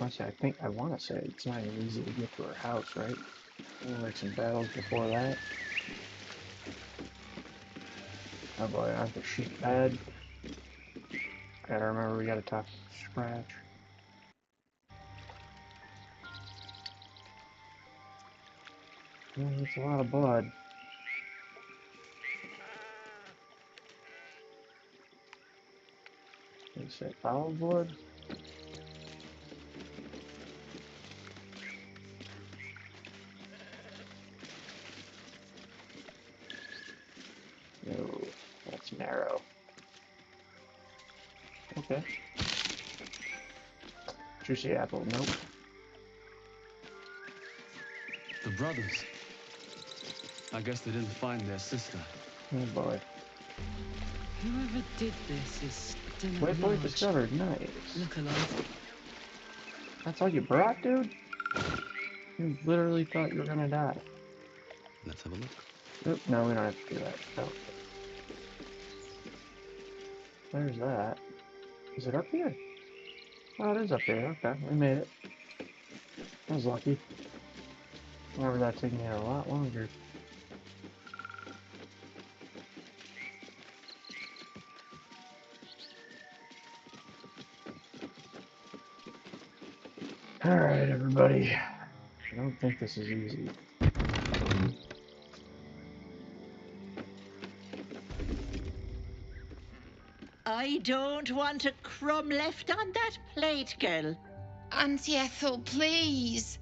[SPEAKER 1] Actually, I want to say it's not even easy to get to her house, right? We'll make some battles before that. Oh boy, aren't the sheep bad? Gotta remember we gotta talk to Scratch. Oh, that's a lot of blood. What do you say, foul blood? No, that's narrow. Okay. Juicy apple, nope.
[SPEAKER 18] The brothers. I guess they didn't find their sister.
[SPEAKER 1] Oh boy.
[SPEAKER 13] Whoever did this is still
[SPEAKER 1] Waypoint
[SPEAKER 13] alive.
[SPEAKER 1] discovered, nice.
[SPEAKER 13] Look alive.
[SPEAKER 1] That's all you brought, dude? You literally thought you were gonna die.
[SPEAKER 3] Let's have a look.
[SPEAKER 1] Oop, no, we don't have to do that. No. There's that. Is it up here? Oh, it is up here. Okay, we made it. I was lucky. Remember that taking me a lot longer. Alright, everybody. I don't think this is easy.
[SPEAKER 16] I don't want a crumb left on that plate, girl.
[SPEAKER 19] Auntie Ethel, please.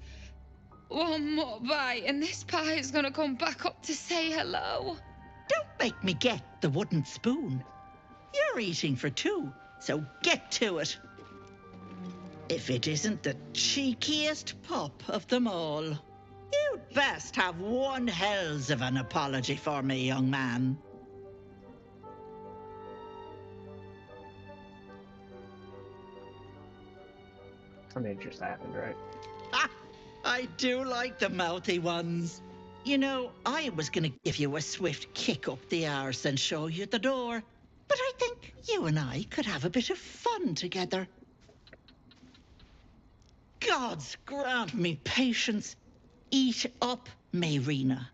[SPEAKER 19] One more bite and this pie is gonna come back up to say hello.
[SPEAKER 16] Don't make me get the wooden spoon. You're eating for two, so get to it. If it isn't the cheekiest pup of them all. You'd best have one hells of an apology for me, young man.
[SPEAKER 1] I mean, it just happened, right?
[SPEAKER 16] Ah, I do like the mouthy ones. You know, I was gonna give you a swift kick up the arse and show you the door. But I think you and I could have a bit of fun together. Gods grant me patience. Eat up, Mayrina.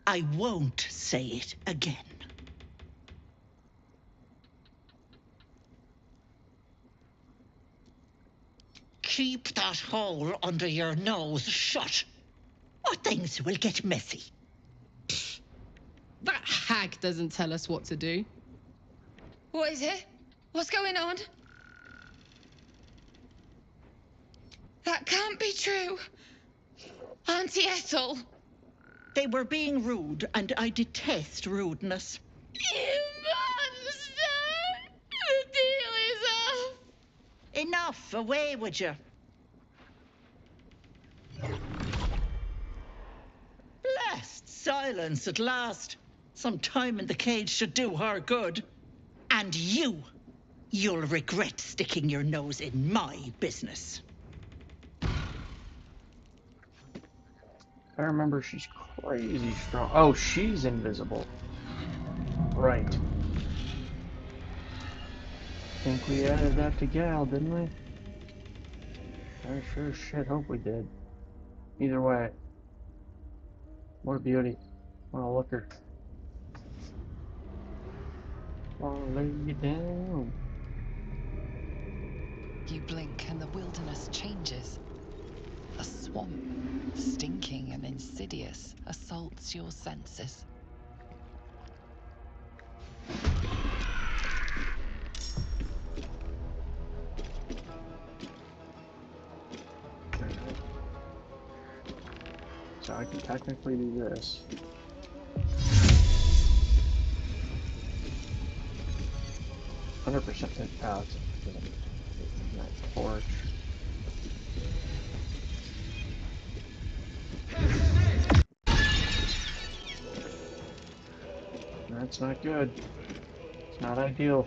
[SPEAKER 16] I won't say it again. Keep that hole under your nose shut, or things will get messy.
[SPEAKER 13] That hag doesn't tell us what to do.
[SPEAKER 19] What is it? What's going on? That can't be true. Auntie Ethel.
[SPEAKER 16] They were being rude, and I detest rudeness.
[SPEAKER 19] You monster! The deal is off.
[SPEAKER 16] Enough, away with you. Blessed silence at last. Some time in the cage should do her good. And you'll regret sticking your nose in my business.
[SPEAKER 1] I remember she's crazy strong. Oh, she's invisible. Right. Think we added that to Gal, didn't we? I sure as shit hope we did. Either way. What a beauty. What a looker. I'll lay you down.
[SPEAKER 6] You blink and the wilderness changes. A swamp, stinking and insidious, assaults your senses.
[SPEAKER 1] So I can technically do this. 100% out. That torch. That's not good. It's not ideal.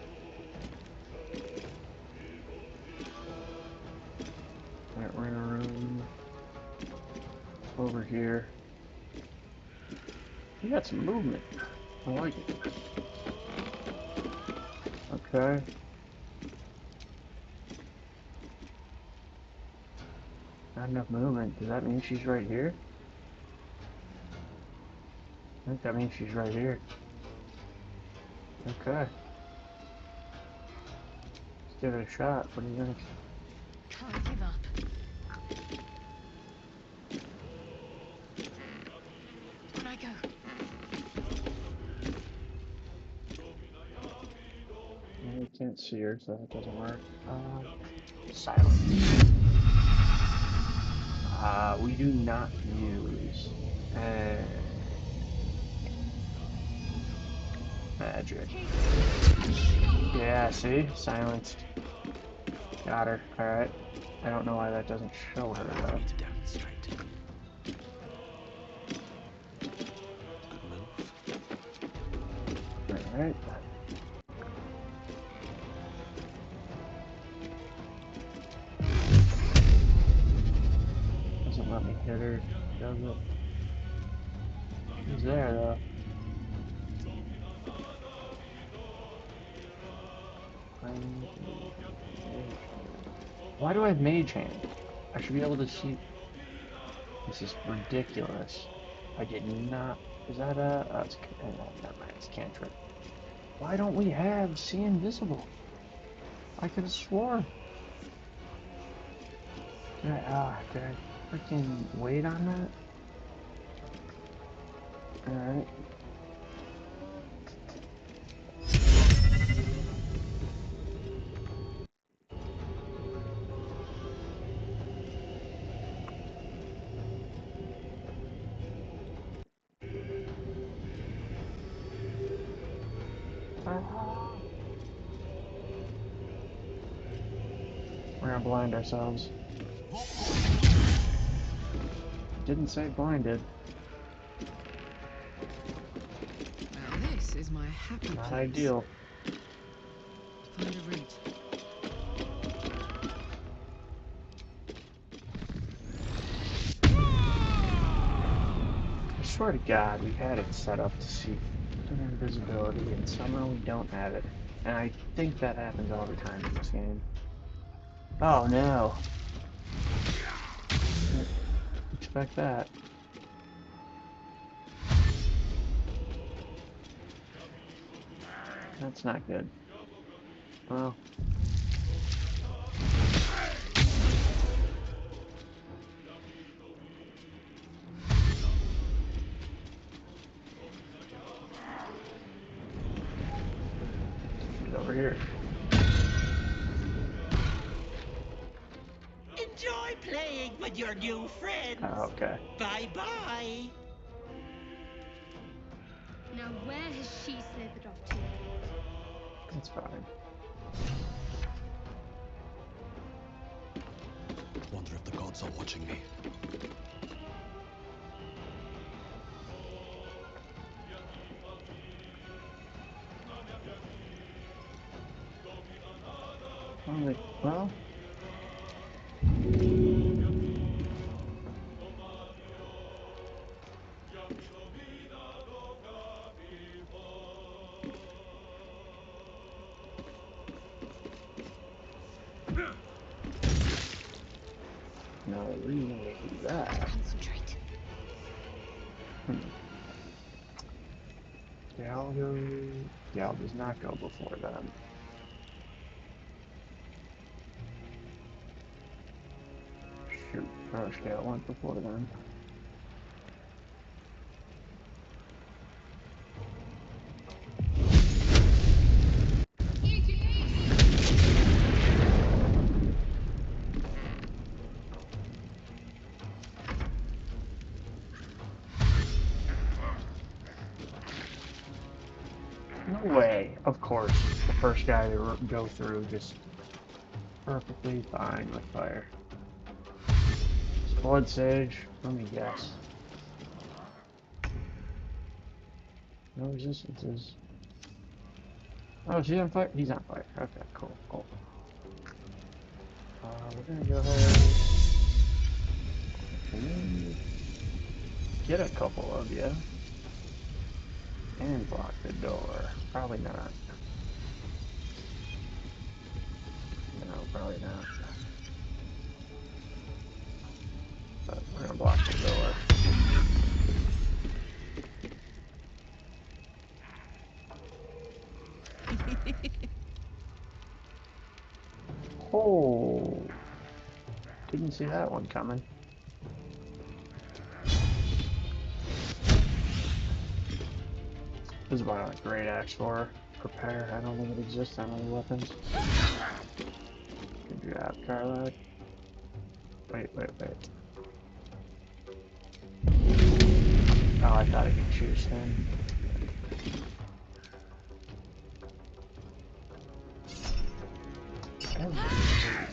[SPEAKER 1] Alright, we're in a room over here. We got some movement. I like it. Okay. Not enough movement. Does that mean she's right here? I think that means she's right here. Okay. Let's give it a shot. What do you think?
[SPEAKER 14] Can't give up. On I go.
[SPEAKER 1] Well, we can't see her, so that doesn't work. Silence. We do not use magic. Yeah, see? Silenced. Got her. Alright. I don't know why that doesn't show her, though. Alright. Doesn't let me hit her, does it? She's there, though. Why do I have mage hand? I should be able to see. This is ridiculous. I did not. Is that a? Oh, it's, never mind. It's cantrip. Why don't we have see invisible? I could have sworn. Did I freaking wait on that? Alright. We're gonna blind ourselves. Didn't say blinded.
[SPEAKER 13] Now this is my happy
[SPEAKER 1] Not
[SPEAKER 13] place.
[SPEAKER 1] ideal.
[SPEAKER 13] Find a route.
[SPEAKER 1] I swear to God, we had it set up to see invisibility, and somehow we don't have it. And I think that happens all the time in this game. Oh no! Didn't expect that. That's not good. Well. She's over here.
[SPEAKER 16] Enjoy playing with your new friends.
[SPEAKER 1] Oh, okay.
[SPEAKER 16] Bye-bye.
[SPEAKER 14] Now where has she slithered off to?
[SPEAKER 1] That's fine.
[SPEAKER 18] Wonder if the gods are watching me.
[SPEAKER 1] Well. No reason to do that.
[SPEAKER 14] Concentrate.
[SPEAKER 1] Gal does not go before them. Shoot, Gal went before them. No way. Of course. The first guy to go through just perfectly fine with fire. Blood Sage, let me guess. No resistances. Oh, is he on fire? He's on fire. Okay, cool, cool. We're gonna go ahead and get a couple of you and block the door. Probably not. No, probably not. But we're gonna block the door. Oh, didn't see that one coming. This is what I like great axe for. Prepare. I don't think it exists on other weapons. Good job, Carla. Wait. Oh, I thought I could choose him.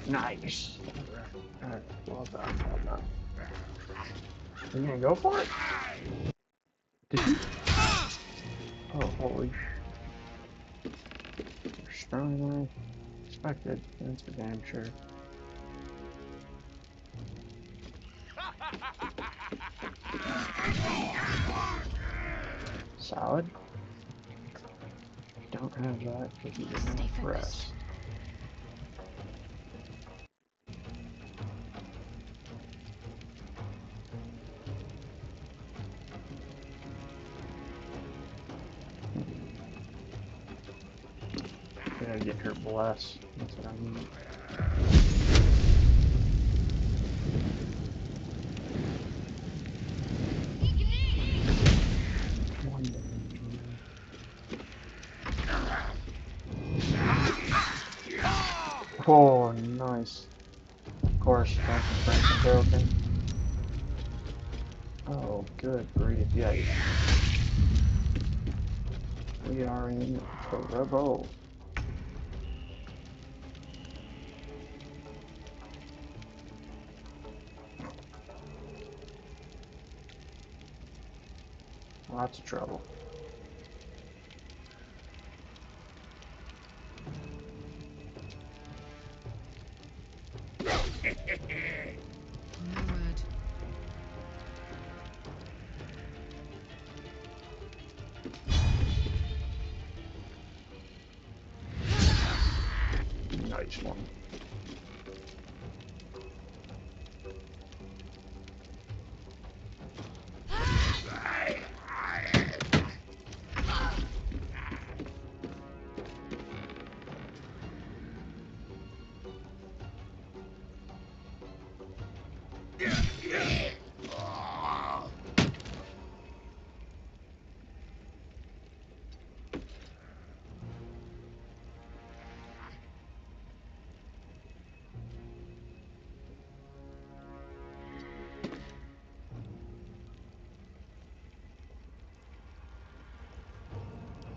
[SPEAKER 1] Nice. Alright, well done, well done. Are you gonna go for it? Did you? Oh, holy sh... You're stronger than I expected. That's for damn sure. Solid. You don't have that because you didn't have rest. Gotta get her bless. That's what I need. Oh, nice. Of course, Frank's broken. Oh, good grief, yikes. We are in trouble. Lots of trouble. Nice one.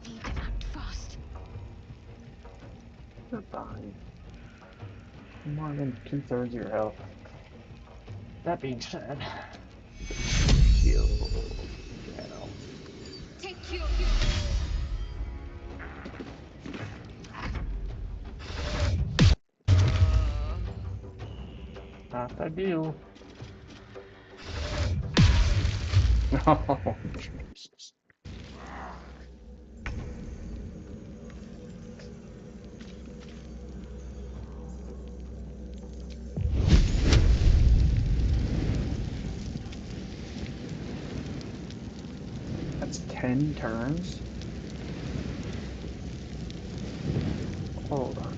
[SPEAKER 14] Need to act fast.
[SPEAKER 1] You're fine. More than 2/3 of your health. That being said, heal.
[SPEAKER 14] Take you.
[SPEAKER 1] Not ideal. Oh, Jesus. That's 10 turns? Hold on.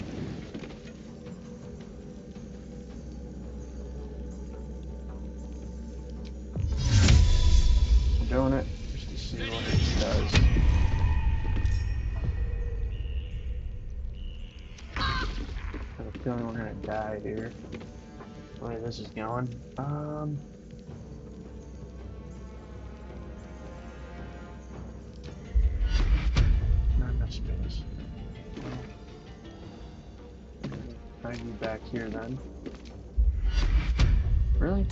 [SPEAKER 1] I'm doing it just to see what it does. I have a feeling we're gonna die here. The way this is going. Not enough find you back here then. Really?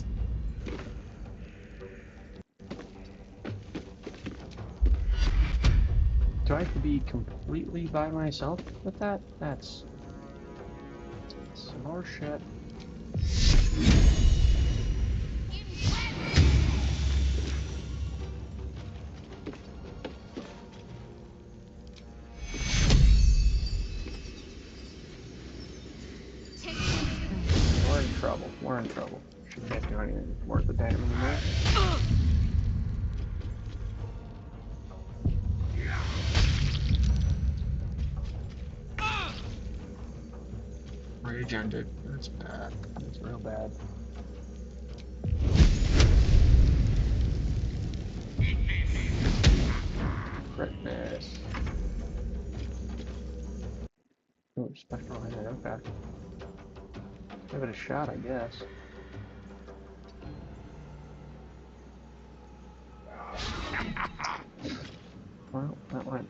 [SPEAKER 1] Do I have to be completely by myself with that? That's some more shit. We're in trouble. We're in trouble. She can't do anything worth a damn anymore. Rage ended. That's bad. That's real bad. Crit miss. Ooh, spectral head. Okay. Give it a shot, I guess. Well, that went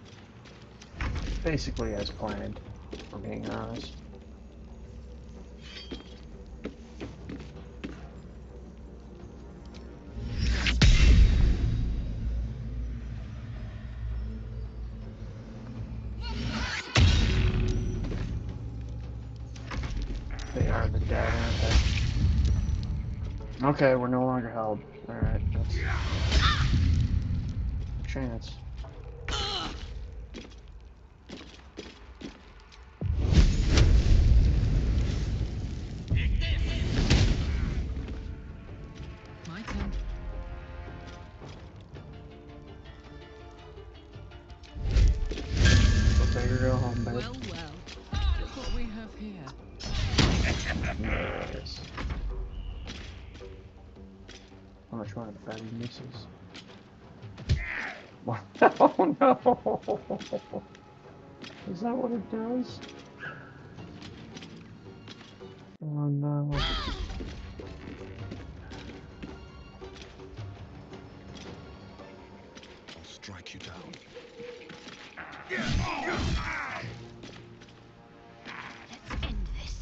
[SPEAKER 1] basically as planned, if we're being honest. They are the dead, aren't they? Okay, we're no longer held. Alright, that's a chance.
[SPEAKER 13] My turn.
[SPEAKER 1] So take her go home, babe.
[SPEAKER 13] Well, well. Look what we have here.
[SPEAKER 1] Nice. How much one of the bad misses? Oh no! Is that what it does? Oh no.
[SPEAKER 4] I'll strike you down.
[SPEAKER 14] Let's end this.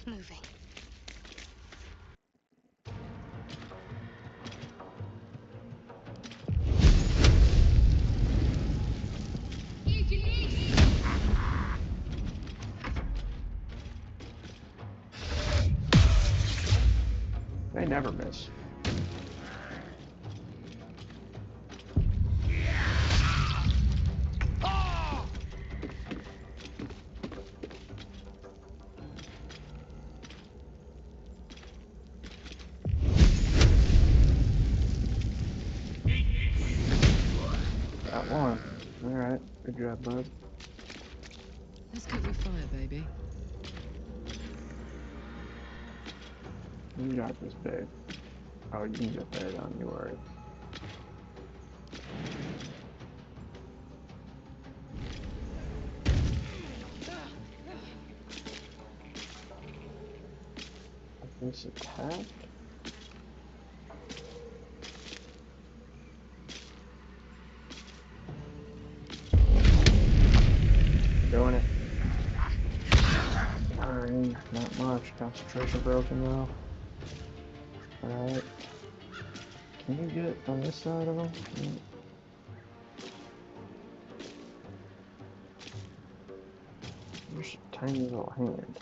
[SPEAKER 14] Moving.
[SPEAKER 1] They never miss. Got one. Alright, good job, bud.
[SPEAKER 13] Let's cook with fire, baby.
[SPEAKER 1] You got this, babe. Oh, you can get that on you, alright. This attack? Doing it. Alright, not much. Concentration broken though. Alright. Can you get on this side of him? There's a tiny little hand.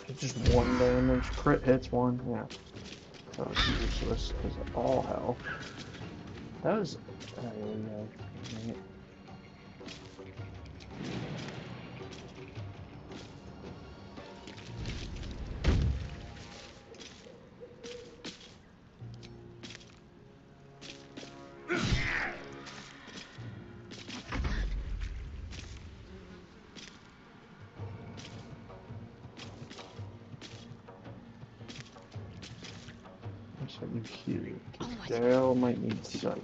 [SPEAKER 1] It's just one damage. Crit hits one, yeah. That was useless as all hell. That was... Oh, yeah. So you hear Dale might need sight.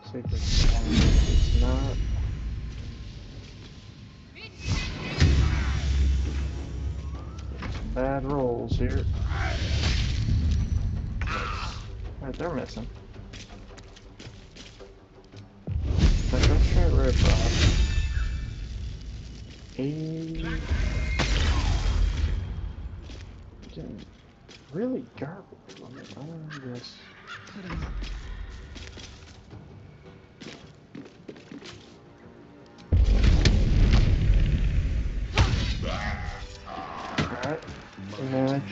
[SPEAKER 1] Sacred Path is not. Some bad rolls here. Alright, they're missing. Let's try Red Rock. Getting really garbage on it. I guess.
[SPEAKER 13] Put him up.
[SPEAKER 1] Alright.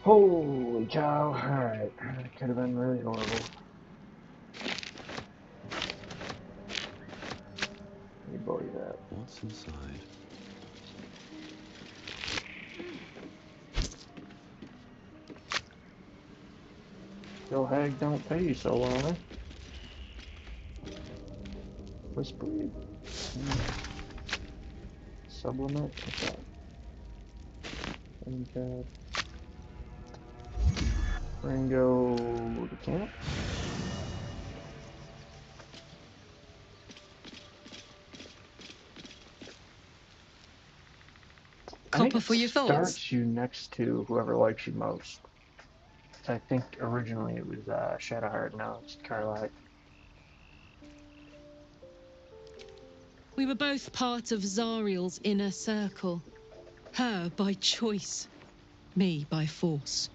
[SPEAKER 1] Holy cow. Alright. That could have been really horrible. Let me borrow that.
[SPEAKER 3] What's inside?
[SPEAKER 1] Yo, hag, don't pay you so long, eh? Whispery. Sublimate? What's that? Okay. Ringo to camp.
[SPEAKER 13] Copper for your thoughts.
[SPEAKER 1] Starts you next to whoever likes you most. I think originally it was Shadowheart, now it's Carlisle.
[SPEAKER 13] We were both part of Zariel's inner circle. Her by choice, me by force.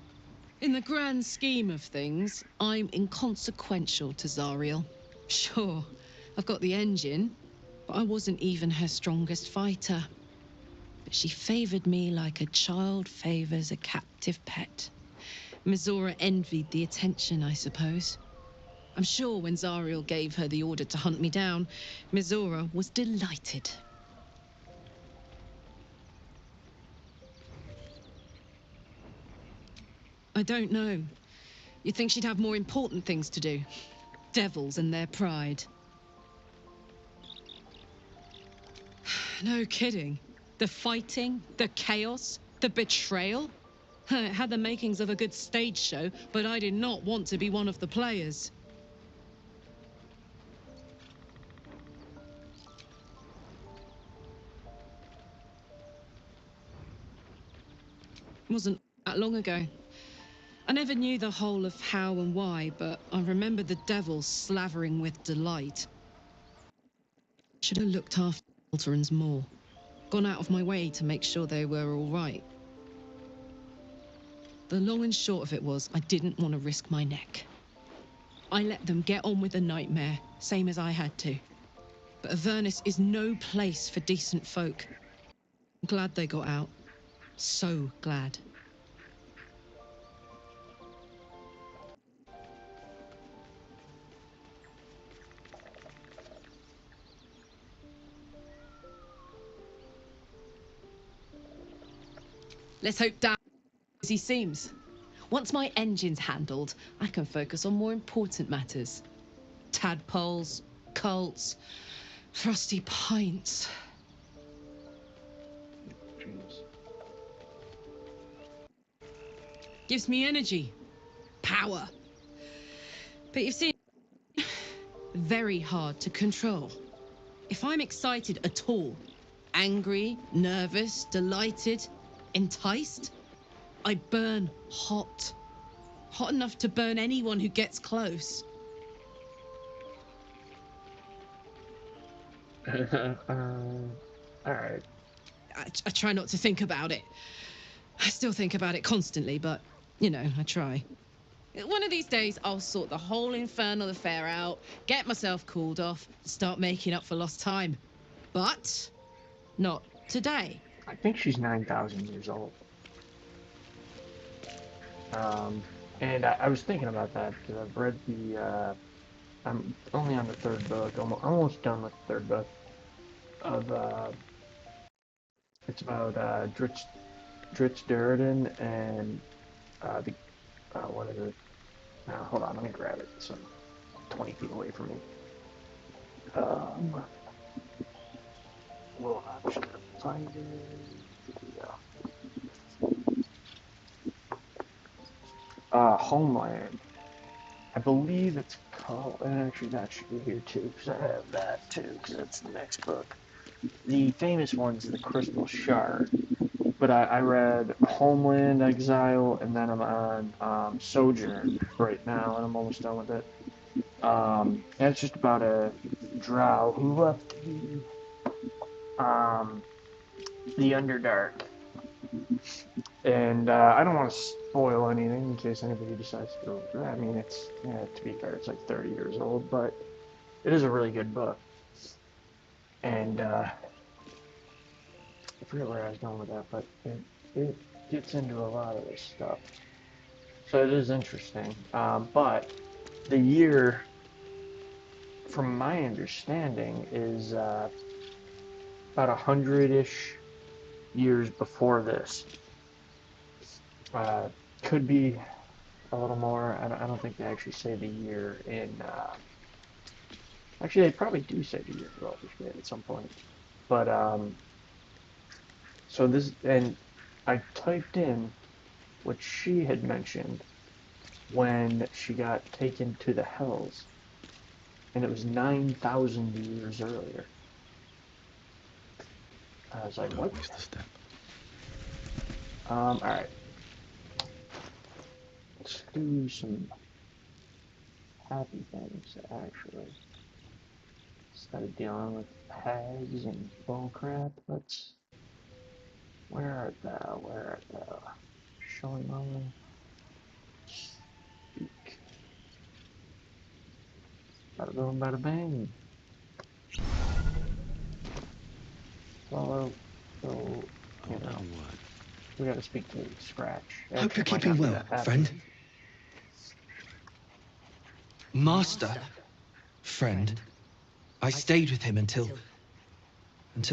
[SPEAKER 13] In the grand scheme of things, I'm inconsequential to Zariel. Sure, I've got the engine, but I wasn't even her strongest fighter. But she favored me like a child favors a captive pet. Mizora envied the attention, I suppose. I'm sure when Zariel gave her the order to hunt me down, Mizora was delighted. I don't know. You'd think she'd have more important things to do. Devils and their pride. No kidding. The fighting, the chaos, the betrayal. It had the makings of a good stage show, but I did not want to be one of the players. It wasn't that long ago. I never knew the whole of how and why, but I remember the devils slavering with delight. Should have looked after the Altarans more. Gone out of my way to make sure they were all right. The long and short of it was, I didn't want to risk my neck. I let them get on with the nightmare, same as I had to. But Avernus is no place for decent folk. I'm glad they got out. So glad. Let's hope Dan as he seems. Once my engine's handled, I can focus on more important matters. Tadpoles, cults, frosty pints.
[SPEAKER 1] Jeez.
[SPEAKER 13] Gives me energy, power. But you see, very hard to control. If I'm excited at all, angry, nervous, delighted, enticed, I burn hot. Hot enough to burn anyone who gets close.
[SPEAKER 1] Alright.
[SPEAKER 13] I try not to think about it. I still think about it constantly, but, you know, I try. One of these days, I'll sort the whole infernal affair out, get myself cooled off, start making up for lost time. But not today.
[SPEAKER 1] I think she's 9,000 years old. And I was thinking about that because I've read the, I'm only on the third book, almost done with the third book of, it's about, Dritz Durden and, what is it? Hold on, let me grab it. It's 20 feet away from me. Well, I'm just gonna find it. Yeah. Homeland. I believe it's called, and actually that should be here too, because I have that too, because that's the next book. The famous one's the Crystal Shard, But I read Homeland, Exile, and then I'm on Sojourn right now, and I'm almost done with it. And it's just about a drow who left the Underdark. And I don't want to spoil anything in case anybody decides to go. I mean, it's, yeah, to be fair, it's like 30 years old, but it is a really good book. And I forget where I was going with that, but it gets into a lot of this stuff. So it is interesting. But the year, from my understanding, is about 100-ish years before this. Could be a little more. I don't think they actually say the year in. Actually, they probably do say the year in Baldur's Gate at some point. But so this, and I typed in what she had mentioned when she got taken to the Hells, and it was 9,000 years earlier. I was like, what?
[SPEAKER 3] Waste a step.
[SPEAKER 1] All right. Let's do some happy things, actually. Instead of dealing with hags and bullcrap, let's... Where art thou? Where art thou? Showing only. Speak. Bada boom, bada bang. Follow. So, you know, we gotta speak to Scratch.
[SPEAKER 20] Hope you're
[SPEAKER 1] It might
[SPEAKER 20] keeping
[SPEAKER 1] not be
[SPEAKER 20] well,
[SPEAKER 1] that happy.
[SPEAKER 20] friend. Master. Friend. I stayed with him until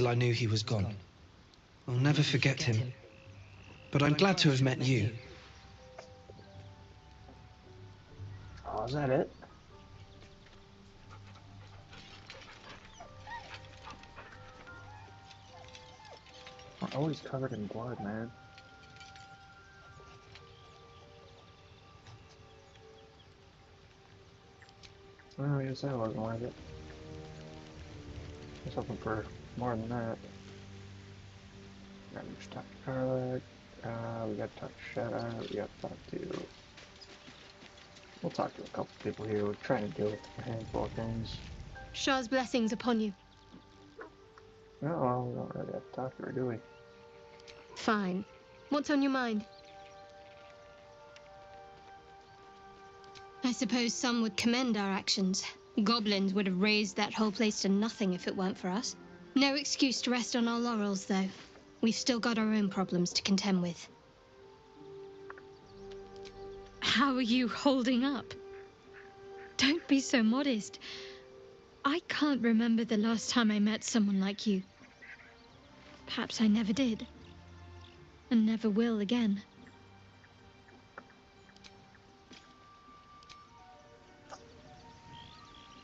[SPEAKER 20] I knew he was gone. I'll never forget him. But I'm glad to have met you.
[SPEAKER 1] Oh, is that it? We're always covered in blood, man. Well, I guess that wasn't worth it. I was hoping for more than that. Gotta just talk to Carla. We gotta talk to Shadow. We gotta talk to... We'll talk to a couple people here. We're trying to deal with a handful of things.
[SPEAKER 2] Shah's blessings upon you.
[SPEAKER 1] No, well, we don't really have to talk to her, do we?
[SPEAKER 2] Fine. What's on your mind? I suppose some would commend our actions. Goblins would have razed that whole place to nothing if it weren't for us. No excuse to rest on our laurels, though. We've still got our own problems to contend with. How are you holding up? Don't be so modest. I can't remember the last time I met someone like you. Perhaps I never did. And never will again.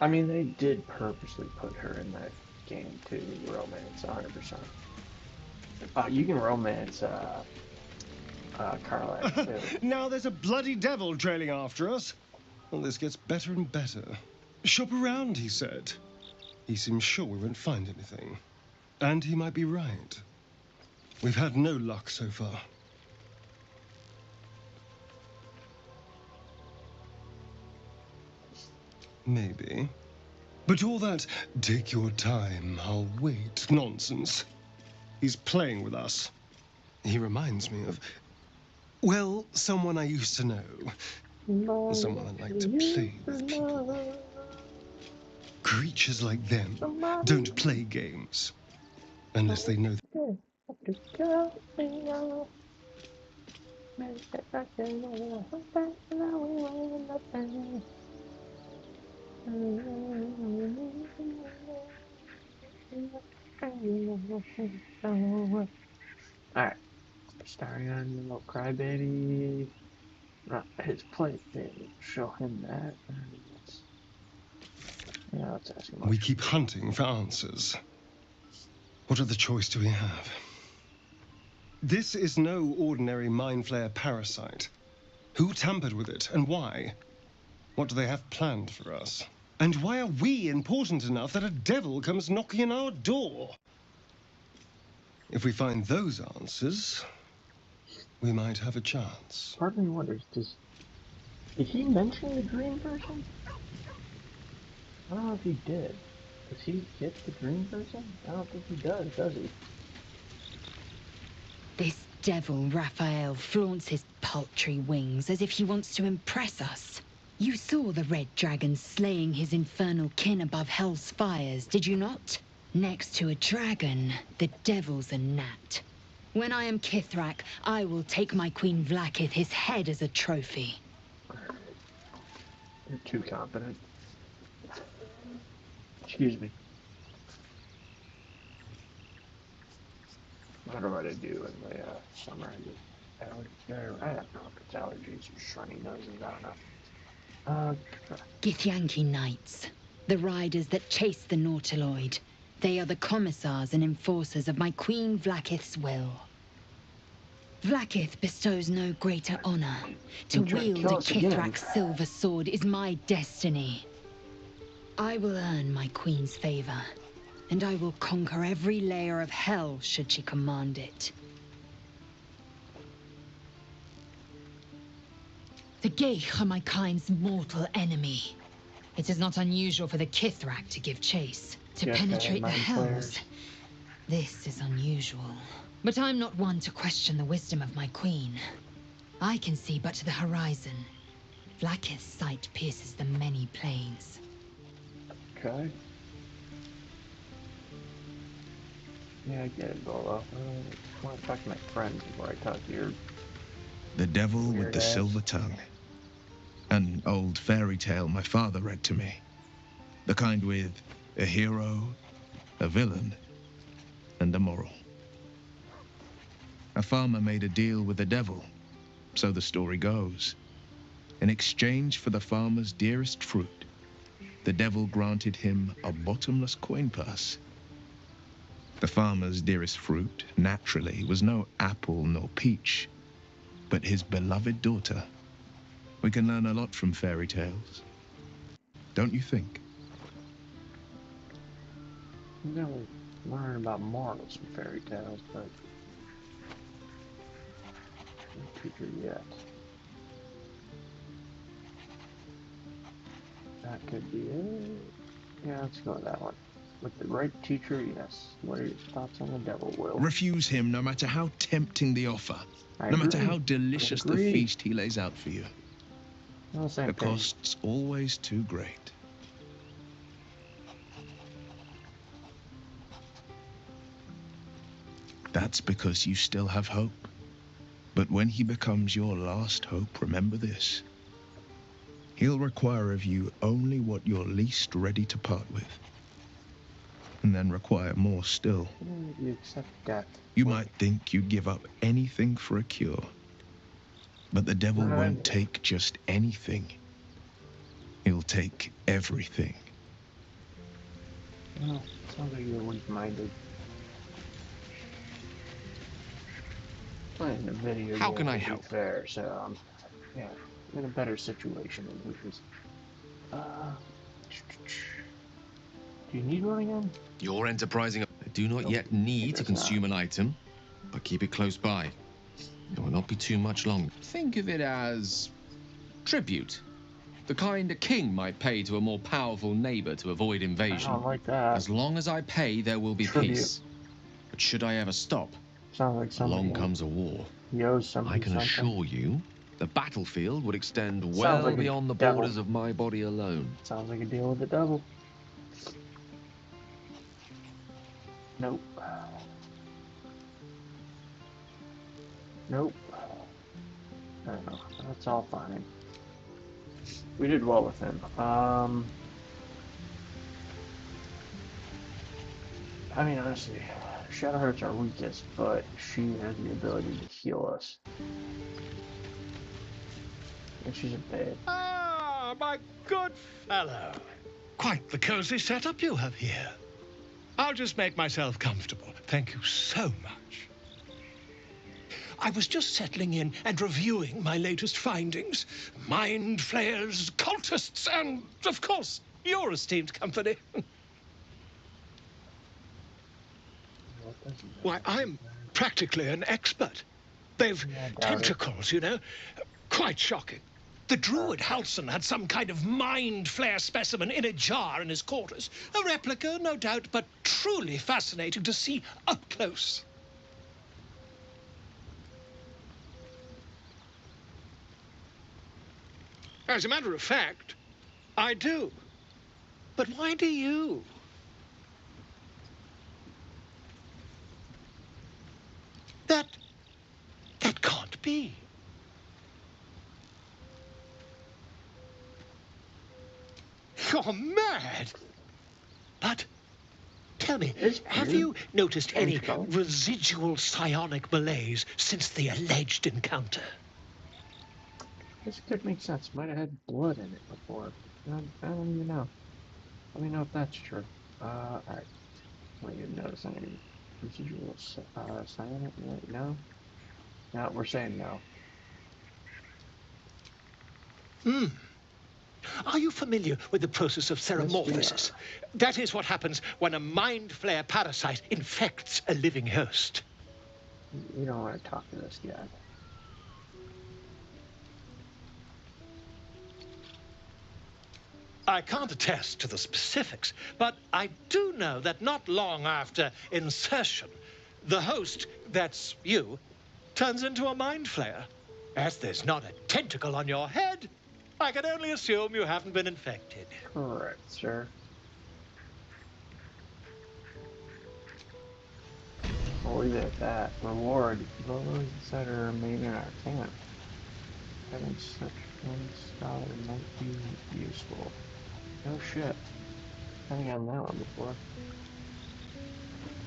[SPEAKER 1] I mean, they did purposely put her in that game to romance 100%. You can romance Carla too.
[SPEAKER 15] Now there's a bloody devil trailing after us. Well, this gets better and better. Shop around, he said. He seems sure we won't find anything. And he might be right. We've had no luck so far. Maybe. But all that, take your time, I'll wait, nonsense. He's playing with us. He reminds me of, well, someone I used to know. Someone that liked to play with people. Creatures like them don't play games. Unless they know
[SPEAKER 1] Alright. Starring on your little crybaby. Not his plaything. Show him that. Let's ask him.
[SPEAKER 15] we keep hunting for answers. What other choice do we have? This is no ordinary mind flare parasite. Who tampered with it, and why? What do they have planned for us? And why are we important enough that a devil comes knocking on our door? If we find those answers, we might have a chance.
[SPEAKER 1] Part of me wonders, did he mention the dream person? I don't know if he did. Does he get the dream person? I don't think he does he?
[SPEAKER 21] This devil Raphael flaunts his paltry wings as if he wants to impress us. You saw the red dragon slaying his infernal kin above hell's fires, did you not? Next to a dragon, the devil's a gnat. When I am Kithrak, I will take my Queen Vlaakith his head as a trophy.
[SPEAKER 1] You're too confident. Excuse me. What do I do in the summer? I don't know if it's allergies or runny noses, I don't know.
[SPEAKER 21] Githyanki Knights, the riders that chase the Nautiloid. They are the commissars and enforcers of my Queen Vlaakith's will. Vlaakith bestows no greater honor. To wield a Kithrak silver sword is my destiny. I will earn my queen's favor, and I will conquer every layer of hell should she command it. The Geich are my kind's mortal enemy. It is not unusual for the Kithrak to give chase, to penetrate the hells. This is unusual. But I'm not one to question the wisdom of my queen. I can see but to the horizon. Vlaakith's sight pierces the many planes.
[SPEAKER 1] Okay. Yeah, I get it, Bolo. I want to talk to my friends before I talk to your...
[SPEAKER 4] The Devil with the Silver Tongue. An old fairy tale my father read to me. The kind with a hero, a villain, and a moral. A farmer made a deal with the devil, so the story goes. In exchange for the farmer's dearest fruit, the devil granted him a bottomless coin purse. The farmer's dearest fruit, naturally, was no apple nor peach, but his beloved daughter. We can learn a lot from fairy tales. Don't you think?
[SPEAKER 1] You never learn about morals from fairy tales, but... no teacher yet. That could be it. Yeah, let's go with that one. With the right teacher, yes. What are your thoughts on the devil, Will?
[SPEAKER 4] Refuse him no matter how tempting the offer. No matter how delicious the feast he lays out for you. The cost's always too great. That's because you still have hope. But when he becomes your last hope, remember this. He'll require of you only what you're least ready to part with. And then require more still.
[SPEAKER 1] You accept death.
[SPEAKER 4] You might think you'd give up anything for a cure. But the devil won't take just anything. He'll take everything.
[SPEAKER 1] Well, sounds like you're weak-minded. Playing a video game.
[SPEAKER 5] How can I help?
[SPEAKER 1] Fair, so yeah, I'm in a better situation than he is. Do you need one again?
[SPEAKER 5] You're enterprising. I do not yet need to consume an item, but keep it close by. It will not be too much longer. Think of it as tribute. The kind a king might pay to a more powerful neighbor to avoid invasion.
[SPEAKER 1] I don't like that.
[SPEAKER 5] As long as I pay, there will be peace. But should I ever stop,
[SPEAKER 1] sounds like
[SPEAKER 5] along comes a war. I can assure you, the battlefield would extend well beyond the borders of my body alone.
[SPEAKER 1] Sounds like a deal with the devil. Nope. Nope. I don't know. That's all fine. We did well with him. I mean, honestly, Shadowheart's our weakest, but she has the ability to heal us. And she's a babe.
[SPEAKER 9] Ah, my good fellow. Quite the cozy setup you have here. I'll just make myself comfortable. Thank you so much. I was just settling in and reviewing my latest findings. Mind flayers, cultists, and, of course, your esteemed company. Why, I'm practically an expert. They've tentacles, you know. Quite shocking. The druid Halson had some kind of mind flare specimen in a jar in his quarters. A replica, no doubt, but truly fascinating to see up close. As a matter of fact, I do. But why do you? That can't be. You're mad. But tell me, have you noticed any residual psionic malaise since the alleged encounter?
[SPEAKER 1] This could make sense. Might have had blood in it before. I don't even know. Let me know if that's true. Alright. Don't even notice any residual psionic? No? No, we're saying no.
[SPEAKER 9] Are you familiar with the process of theromorphosis? That is what happens when a mind flare parasite infects a living host.
[SPEAKER 1] You don't want to talk to this guy.
[SPEAKER 9] I can't attest to the specifics, but I do know that not long after insertion, the host, that's you, turns into a mind flayer. As there's not a tentacle on your head, I can only assume you haven't been infected.
[SPEAKER 1] Correct, sir. We'll leave it at that. Reward. Those that are made in our camp. Having such one scholar might be useful. No shit. Haven't gotten that one before.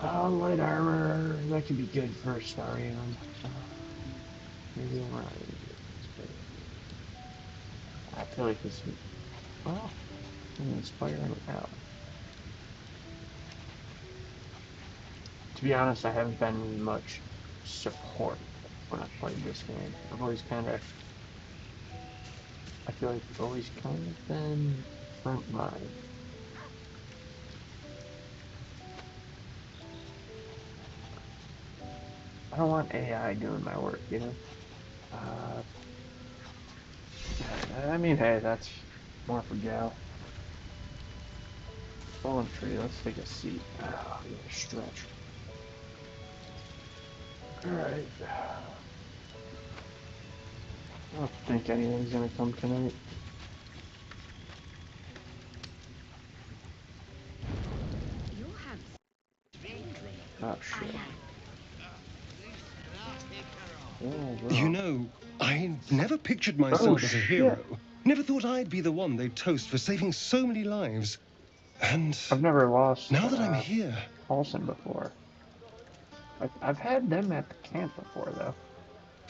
[SPEAKER 1] Oh, light armor. That could be good for Starion. Maybe right. I feel like this. Well, I'm inspiring out. To be honest, I haven't been much support when I've played this game. I've always kind of. I feel like I've always kind of been front line. I don't want AI doing my work, you know? I mean, hey, that's more for Gal. Fallen tree, let's take a seat. Oh, I gotta stretch. Alright. I don't think anything's gonna come tonight. Oh, shit.
[SPEAKER 15] You know, I never pictured myself as a hero. Never thought I'd be the one they'd toast for saving so many lives. And
[SPEAKER 1] I've never lost.
[SPEAKER 15] Now that I'm here,
[SPEAKER 1] Halson before. I've had them at the camp before, though.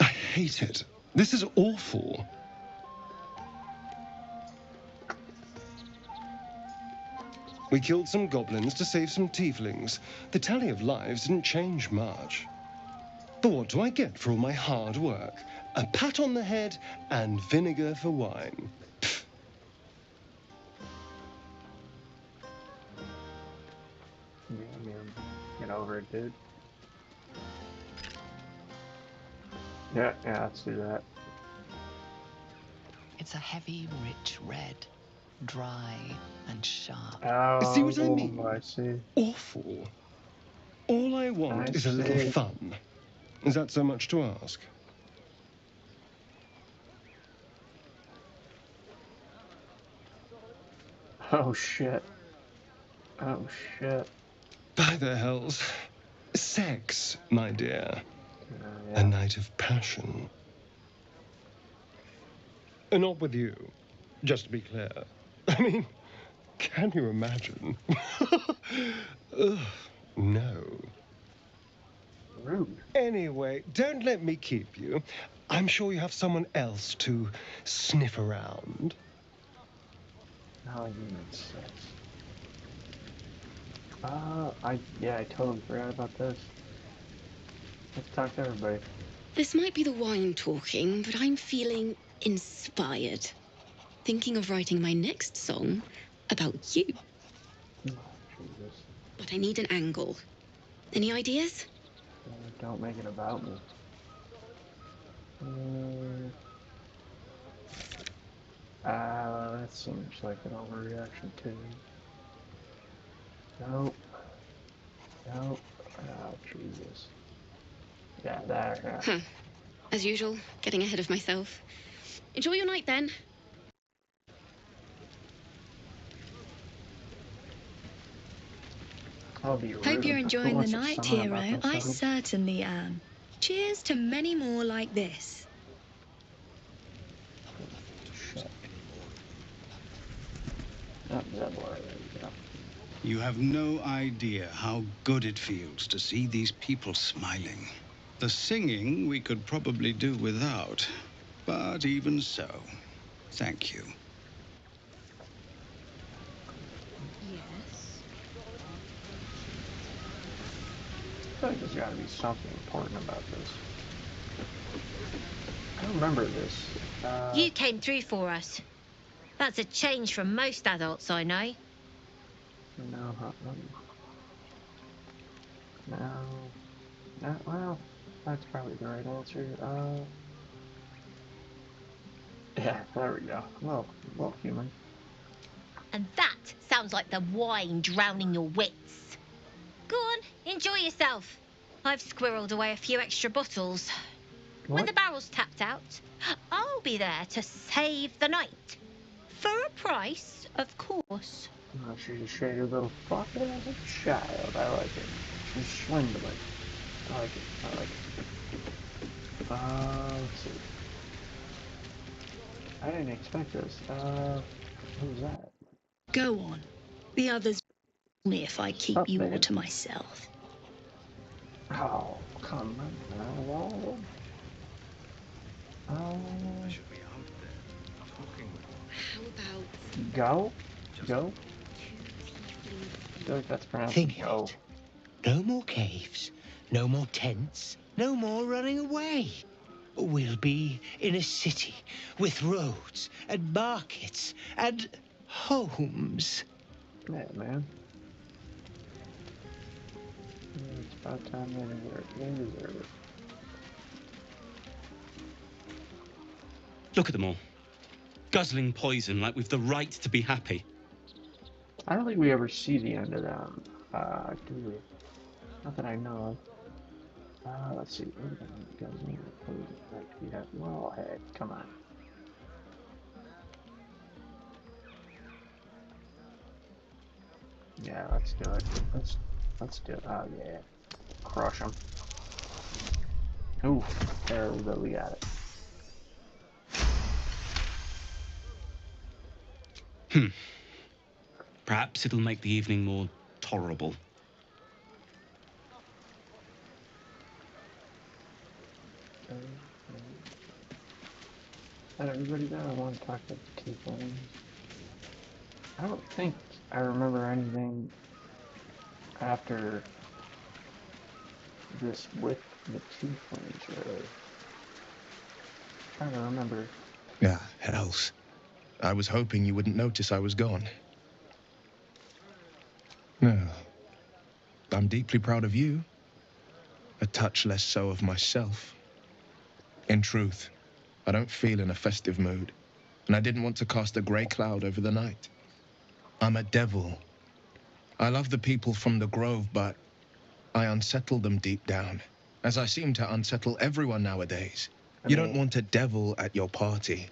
[SPEAKER 15] I hate it. This is awful. We killed some goblins to save some tieflings. The tally of lives didn't change much. But what do I get for all my hard work? A pat on the head and vinegar for wine.
[SPEAKER 1] Yeah, man. Get over it, dude. Yeah, let's do that.
[SPEAKER 6] It's a heavy, rich red, dry and sharp.
[SPEAKER 1] Oh,
[SPEAKER 15] see what I mean?
[SPEAKER 1] I see.
[SPEAKER 15] Awful. All I want is a little fun. Is that so much to ask?
[SPEAKER 1] Oh, shit. Oh, shit.
[SPEAKER 15] By the hells. Sex, my dear.
[SPEAKER 1] Yeah.
[SPEAKER 15] A night of passion. Not with you, just to be clear. I mean, can you imagine? Ugh, no.
[SPEAKER 1] Rude.
[SPEAKER 15] Anyway, don't let me keep you. I'm sure you have someone else to sniff around.
[SPEAKER 1] Oh, you mean sex. I totally forgot about this. Let's talk to everybody.
[SPEAKER 10] This might be the wine talking, but I'm feeling inspired. Thinking of writing my next song about you.
[SPEAKER 1] Oh, Jesus.
[SPEAKER 10] But I need an angle. Any ideas?
[SPEAKER 1] Don't make it about me. That seems like an overreaction too. Nope. Nope. Oh, Jesus. Yeah, there.
[SPEAKER 10] Huh. As usual, getting ahead of myself. Enjoy your night then.
[SPEAKER 8] Hope you're enjoying the night, hero. I certainly am. Cheers to many more like this.
[SPEAKER 22] You have no idea how good it feels to see these people smiling. The singing we could probably do without, but even so, thank you.
[SPEAKER 13] Yes.
[SPEAKER 1] I feel like there's got to be something important about this. I don't remember this.
[SPEAKER 23] You came through for us. That's a change from most adults I know.
[SPEAKER 1] No. Well, that's probably the right answer. Yeah, there we go. Well, human.
[SPEAKER 23] And that sounds like the wine drowning your wits. Go on, enjoy yourself. I've squirreled away a few extra bottles. When the barrel's tapped out, I'll be there to save the night. For a price, of course.
[SPEAKER 1] Oh, she's a shady little fucker as a child. I like it. She's swindling. I like it. Let's see. I didn't expect this. Who's that?
[SPEAKER 8] Go on. The others me if I keep you all to myself.
[SPEAKER 1] Oh, come on now.
[SPEAKER 3] I should be out there talking with them.
[SPEAKER 10] How about...
[SPEAKER 1] Go? I feel like that's pronounced
[SPEAKER 24] Think
[SPEAKER 1] go.
[SPEAKER 24] it. No more caves, no more tents, no more running away. We'll be in a city with roads and markets and homes.
[SPEAKER 1] Yeah, man. It's about time they deserve it.
[SPEAKER 17] Look at them all. Guzzling poison like we've the right to be happy.
[SPEAKER 1] I don't think we ever see the end of them, do we? Not that I know of. Let's see. Well, hey, come on. Yeah, let's do it. Let's do it. Oh yeah, crush them. Ooh, there we go. We got it.
[SPEAKER 17] Perhaps it'll make the evening more tolerable.
[SPEAKER 1] Is that everybody there? I want to talk about the two things. I don't think I remember anything after this with the two things, really. I'm trying to remember.
[SPEAKER 4] Yeah, hells. I was hoping you wouldn't notice I was gone. No. I'm deeply proud of you. A touch less so of myself. In truth, I don't feel in a festive mood, and I didn't want to cast a grey cloud over the night. I'm a devil. I love the people from the Grove, but I unsettle them deep down, as I seem to unsettle everyone nowadays. You don't want a devil at your party.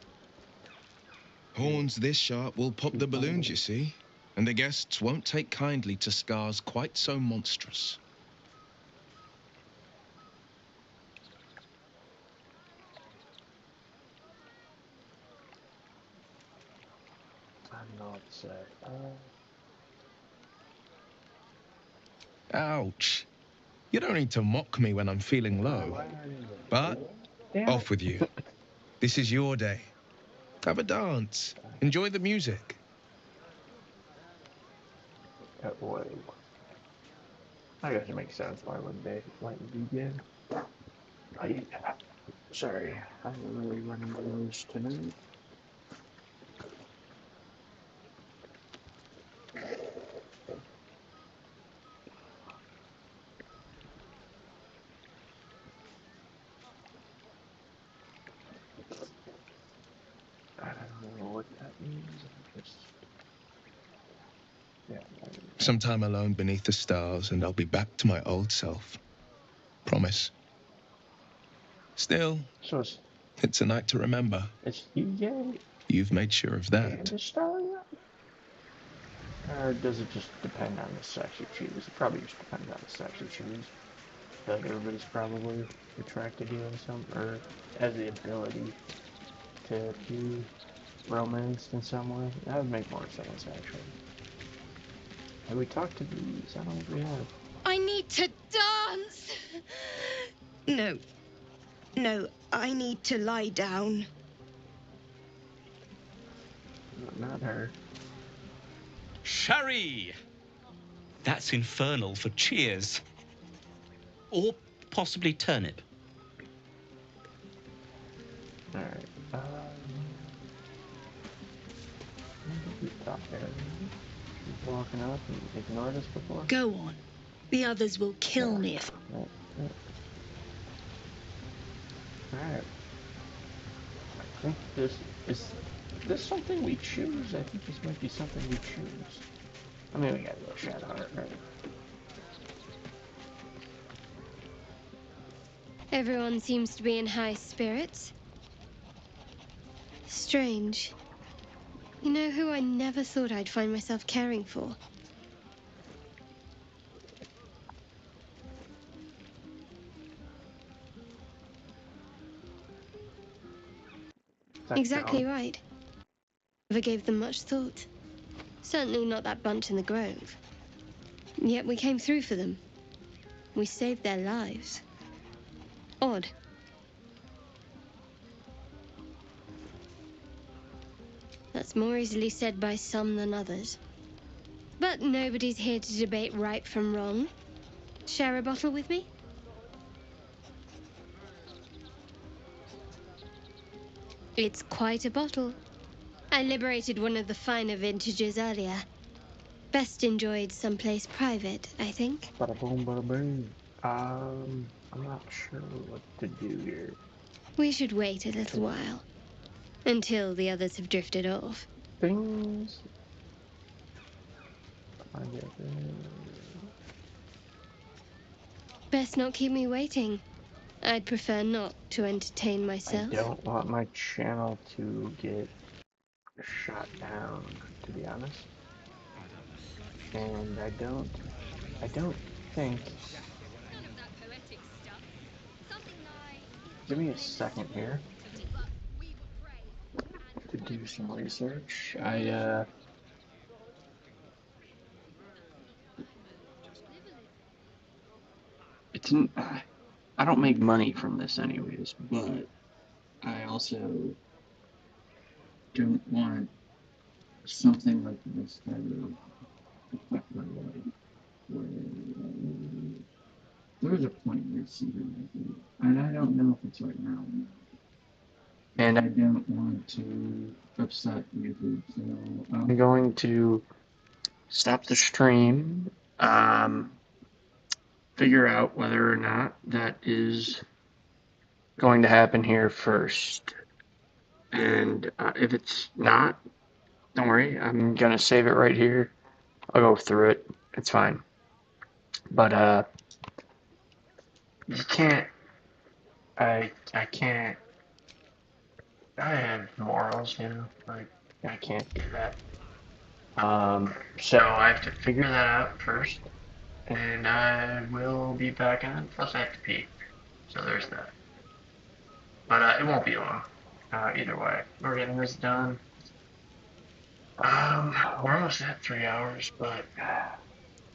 [SPEAKER 4] Horns this sharp will pop the balloons, you see, and the guests won't take kindly to scars quite so monstrous.
[SPEAKER 1] I don't know what to say.
[SPEAKER 4] Ouch. You don't need to mock me when I'm feeling low. But off with you. This is your day. Have a dance. Enjoy the music.
[SPEAKER 1] Whoa. I guess it makes sense. Why wouldn't they let you begin? Sorry, I'm really running loose tonight.
[SPEAKER 4] Some time alone beneath the stars, and I'll be back to my old self. Promise. Still, it's a night to remember. You've made sure of that.
[SPEAKER 1] Or does it just depend on the sex you choose? It probably just depends on the sex you choose. I feel like everybody's probably attracted to you in some, or has the ability to be romanced in some way. That would make more sense, actually. Have we talked to these? I don't think we have.
[SPEAKER 8] I need to dance! No. No, I need to lie down.
[SPEAKER 1] Not her.
[SPEAKER 7] Sherry! That's infernal for cheers. Or possibly turnip.
[SPEAKER 1] Alright, we stopped there. She's walking up and ignored us before.
[SPEAKER 8] Go on. The others will kill me if...
[SPEAKER 1] Alright. I think is this something we choose? I think this might be something we choose. I mean, we gotta go shadow art, right?
[SPEAKER 2] Everyone seems to be in high spirits. Strange. You know who I never thought I'd find myself caring for? Exactly right. Never gave them much thought. Certainly not that bunch in the grove. Yet we came through for them. We saved their lives. Odd. That's more easily said by some than others. But nobody's here to debate right from wrong. Share a bottle with me? It's quite a bottle. I liberated one of the finer vintages earlier. Best enjoyed someplace private, I think.
[SPEAKER 1] Bada boom, bada boom. I'm not sure what to do here.
[SPEAKER 2] We should wait a little while. Until the others have drifted off.
[SPEAKER 1] Things.
[SPEAKER 2] Best not keep me waiting. I'd prefer not to entertain myself.
[SPEAKER 1] I don't want my channel to get shot down, to be honest. And I don't think... Give me a second here to do some research. I don't make money from this anyways, but I also don't want something like this to affect my life. There's a point where it's even like, and I don't know if it's right now. And I don't want to upset YouTube, so I'm going to stop the stream, figure out whether or not that is going to happen here first. And if it's not, don't worry, I'm gonna save it right here. I'll go through it. It's fine. But you can't. I can't. I have morals, you know. Like I can't do that. So I have to figure that out first, and I will be back on. Plus I have to pee. So there's that. But it won't be long. Either way, we're getting this done. We're almost at 3 hours, but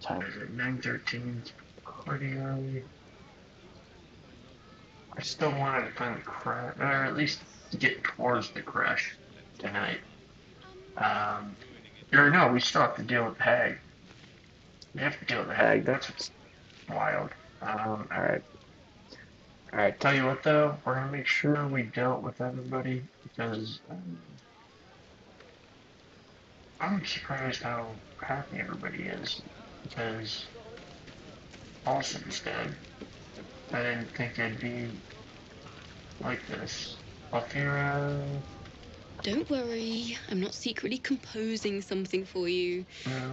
[SPEAKER 1] time is it? 9:13. It's pretty early. I still wanted to find the crash, or at least get towards the crash tonight. Or no, we still have to deal with the hag. We have to deal with the hag. That's what's wild. Alright. Alright, tell you what though, we're gonna make sure we dealt with everybody because I'm surprised how happy everybody is because Alston's dead. I didn't think it'd be like this. Alfira,
[SPEAKER 10] Don't worry, I'm not secretly composing something for you.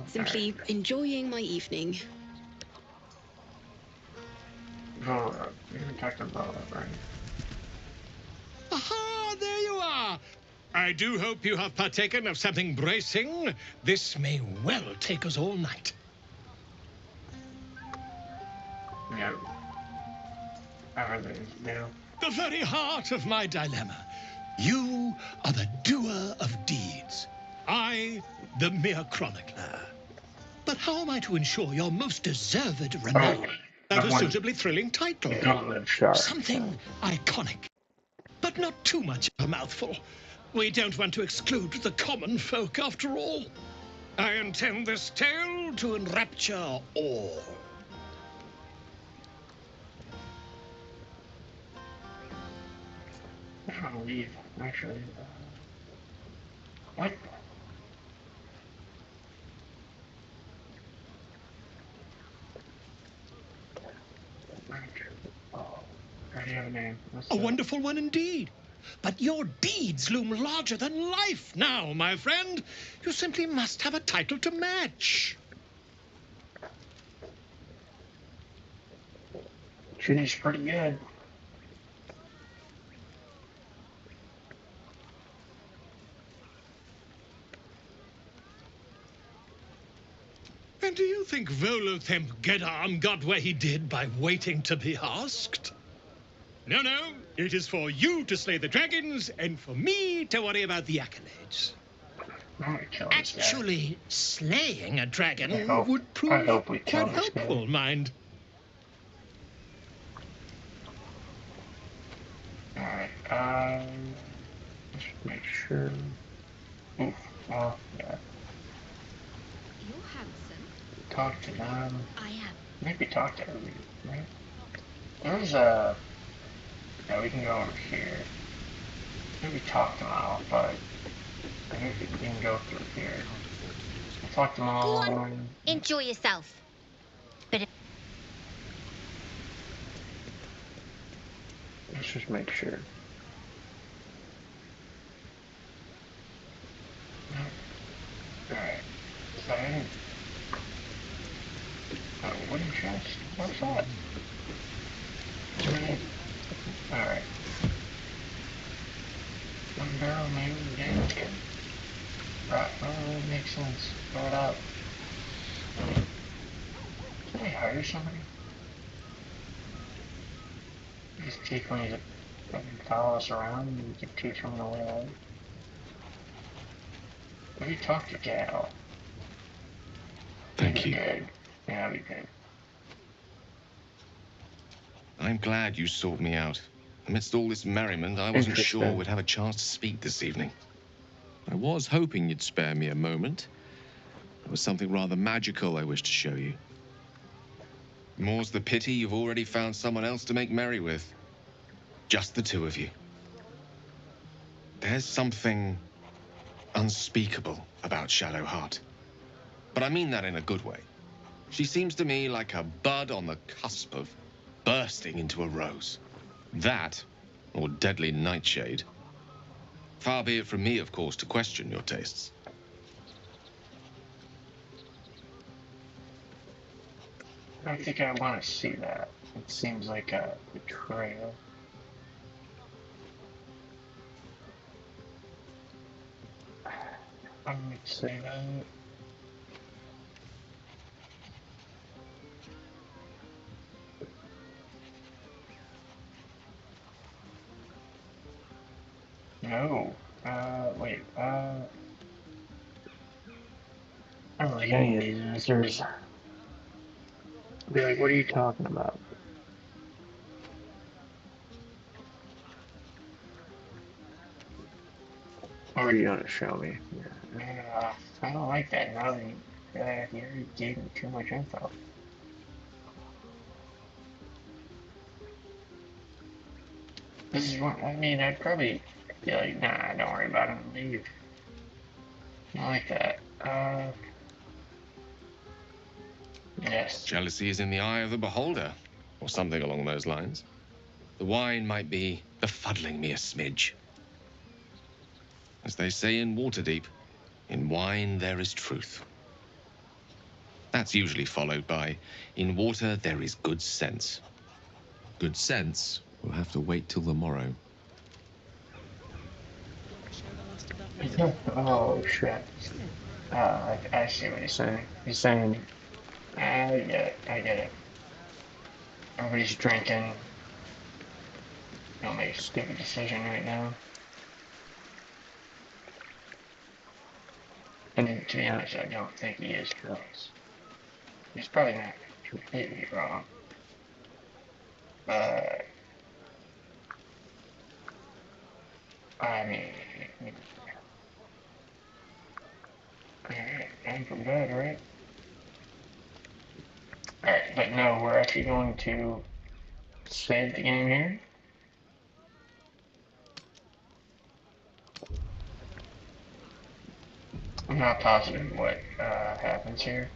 [SPEAKER 10] Simply enjoying my evening.
[SPEAKER 1] Baldur. We haven't talked about that, right?
[SPEAKER 9] Aha, there you are. I do hope you have partaken of something bracing. This may well take us all night.
[SPEAKER 1] Yeah. Everything's new.
[SPEAKER 9] The very heart of my dilemma. You are the doer of deeds. I, the mere chronicler. But how am I to ensure your most deserved renown without a suitably thrilling title? Something iconic, but not too much of a mouthful. We don't want to exclude the common folk after all. I intend this tale to enrapture all.
[SPEAKER 1] I want to leave, actually. What? Oh, I already have a name.
[SPEAKER 9] A wonderful one indeed. But your deeds loom larger than life now, my friend. You simply must have a title to match.
[SPEAKER 1] Ginny's pretty good.
[SPEAKER 9] And do you think Volothemp Gedarm got where he did by waiting to be asked? No, no. It is for you to slay the dragons and for me to worry about the accolades. Actually, slaying a dragon would prove quite helpful, mind.
[SPEAKER 1] Alright, let's make sure. Oof, well, yeah.
[SPEAKER 2] You're handsome.
[SPEAKER 1] Talk to them.
[SPEAKER 2] I am.
[SPEAKER 1] Maybe talk to everybody, right? There's a... Yeah, we can go over here. Maybe talk them all, but I think we can go through here. I'll talk them all.
[SPEAKER 23] Go on. Enjoy yourself. But
[SPEAKER 1] let's just make sure. Alright. So I didn't... Oh, wooden chest? What's that? Alright. One barrel, maybe, again. Right, well, that makes sense. Throw it out. Did I hire somebody? These tieflings that fucking follow us around and we can teach them the way out. What do you talk to Gal?
[SPEAKER 5] Thank you.
[SPEAKER 1] Good. Yeah, we good.
[SPEAKER 5] I'm glad you sought me out. Amidst all this merriment, I wasn't sure we'd have a chance to speak this evening. I was hoping you'd spare me a moment. There was something rather magical I wished to show you. More's the pity you've already found someone else to make merry with. Just the two of you. There's something unspeakable about Shadowheart. But I mean that in a good way. She seems to me like a bud on the cusp of bursting into a rose. That, or deadly nightshade. Far be it from me, of course, to question your tastes.
[SPEAKER 1] I don't think I want to see that. It seems like a betrayal. I'm going to say that. No. Wait, I don't like any of these answers. Be like, what are you talking about? What are you gonna show me? Yeah. I don't like that. Now that you already gave me too much info. This is what I mean. I'd probably be like, nah, don't worry about it and leave. I like that. Yes.
[SPEAKER 5] Jealousy is in the eye of the beholder, or something along those lines. The wine might be befuddling me a smidge. As they say in Waterdeep, in wine there is truth. That's usually followed by, in water there is good sense. Good sense will have to wait till the morrow.
[SPEAKER 1] Oh shit. I see what he's saying. He's saying, I get it. Everybody's drinking. Don't make a stupid decision right now. And to be honest, I don't think he is close. He's probably not completely wrong. But I mean, alright, time for bed, right? Alright, but no, we're actually going to save the game here. I'm not positive what happens here.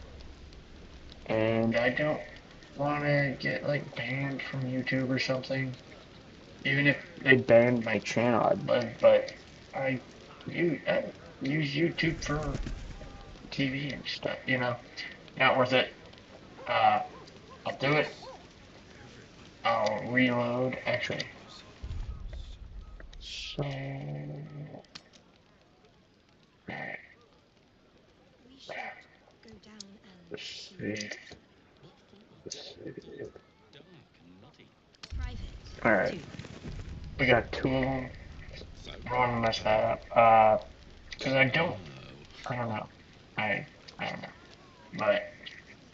[SPEAKER 1] And I don't want to get like banned from YouTube or something. Even if they banned my channel, I'd live, but I use YouTube for TV and stuff, you know. Not worth it. I'll do it. I'll reload, actually. So... Alright. Alright. We got 2 of them. I don't want to mess that up. Cause I don't know. I don't know. But,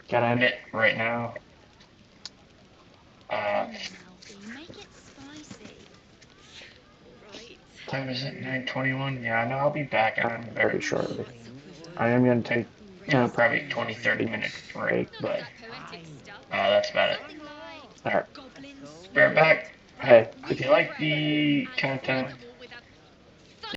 [SPEAKER 1] gotta end it right now. Time is it? 9:21? Yeah, no, I'll be back on very shortly. I am gonna take, probably 20-30 minute break, but that's about it. Alright. Be right back. Hey, if you like the content,